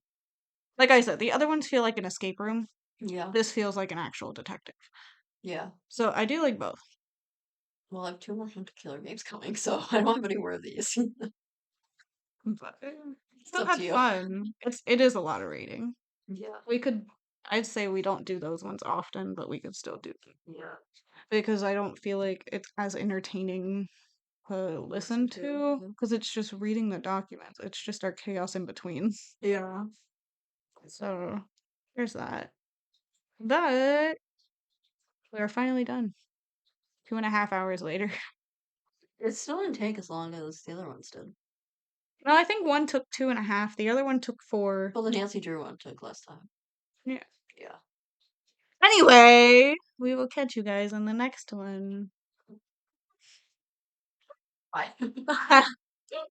I said, the other ones feel like an escape room. Yeah. This feels like an actual detective. Yeah. So I do like both. Well, I have 2 more Hunter Killer games coming, so I don't have any more of these. But It's still up to had you. fun. It is a lot of reading. Yeah. I'd say we don't do those ones often, but we could still do them. Yeah. Because I don't feel like it's as entertaining to listen to, because it's just reading the documents. It's just our chaos in between. Yeah. So there's that. But we're finally done. 2.5 hours later. It still didn't take as long as the other ones did. No, I think one took 2.5. The other one took 4. Well, the Nancy Drew one took less time. Yeah. Yeah. Anyway, we will catch you guys on the next one. Bye. Bye.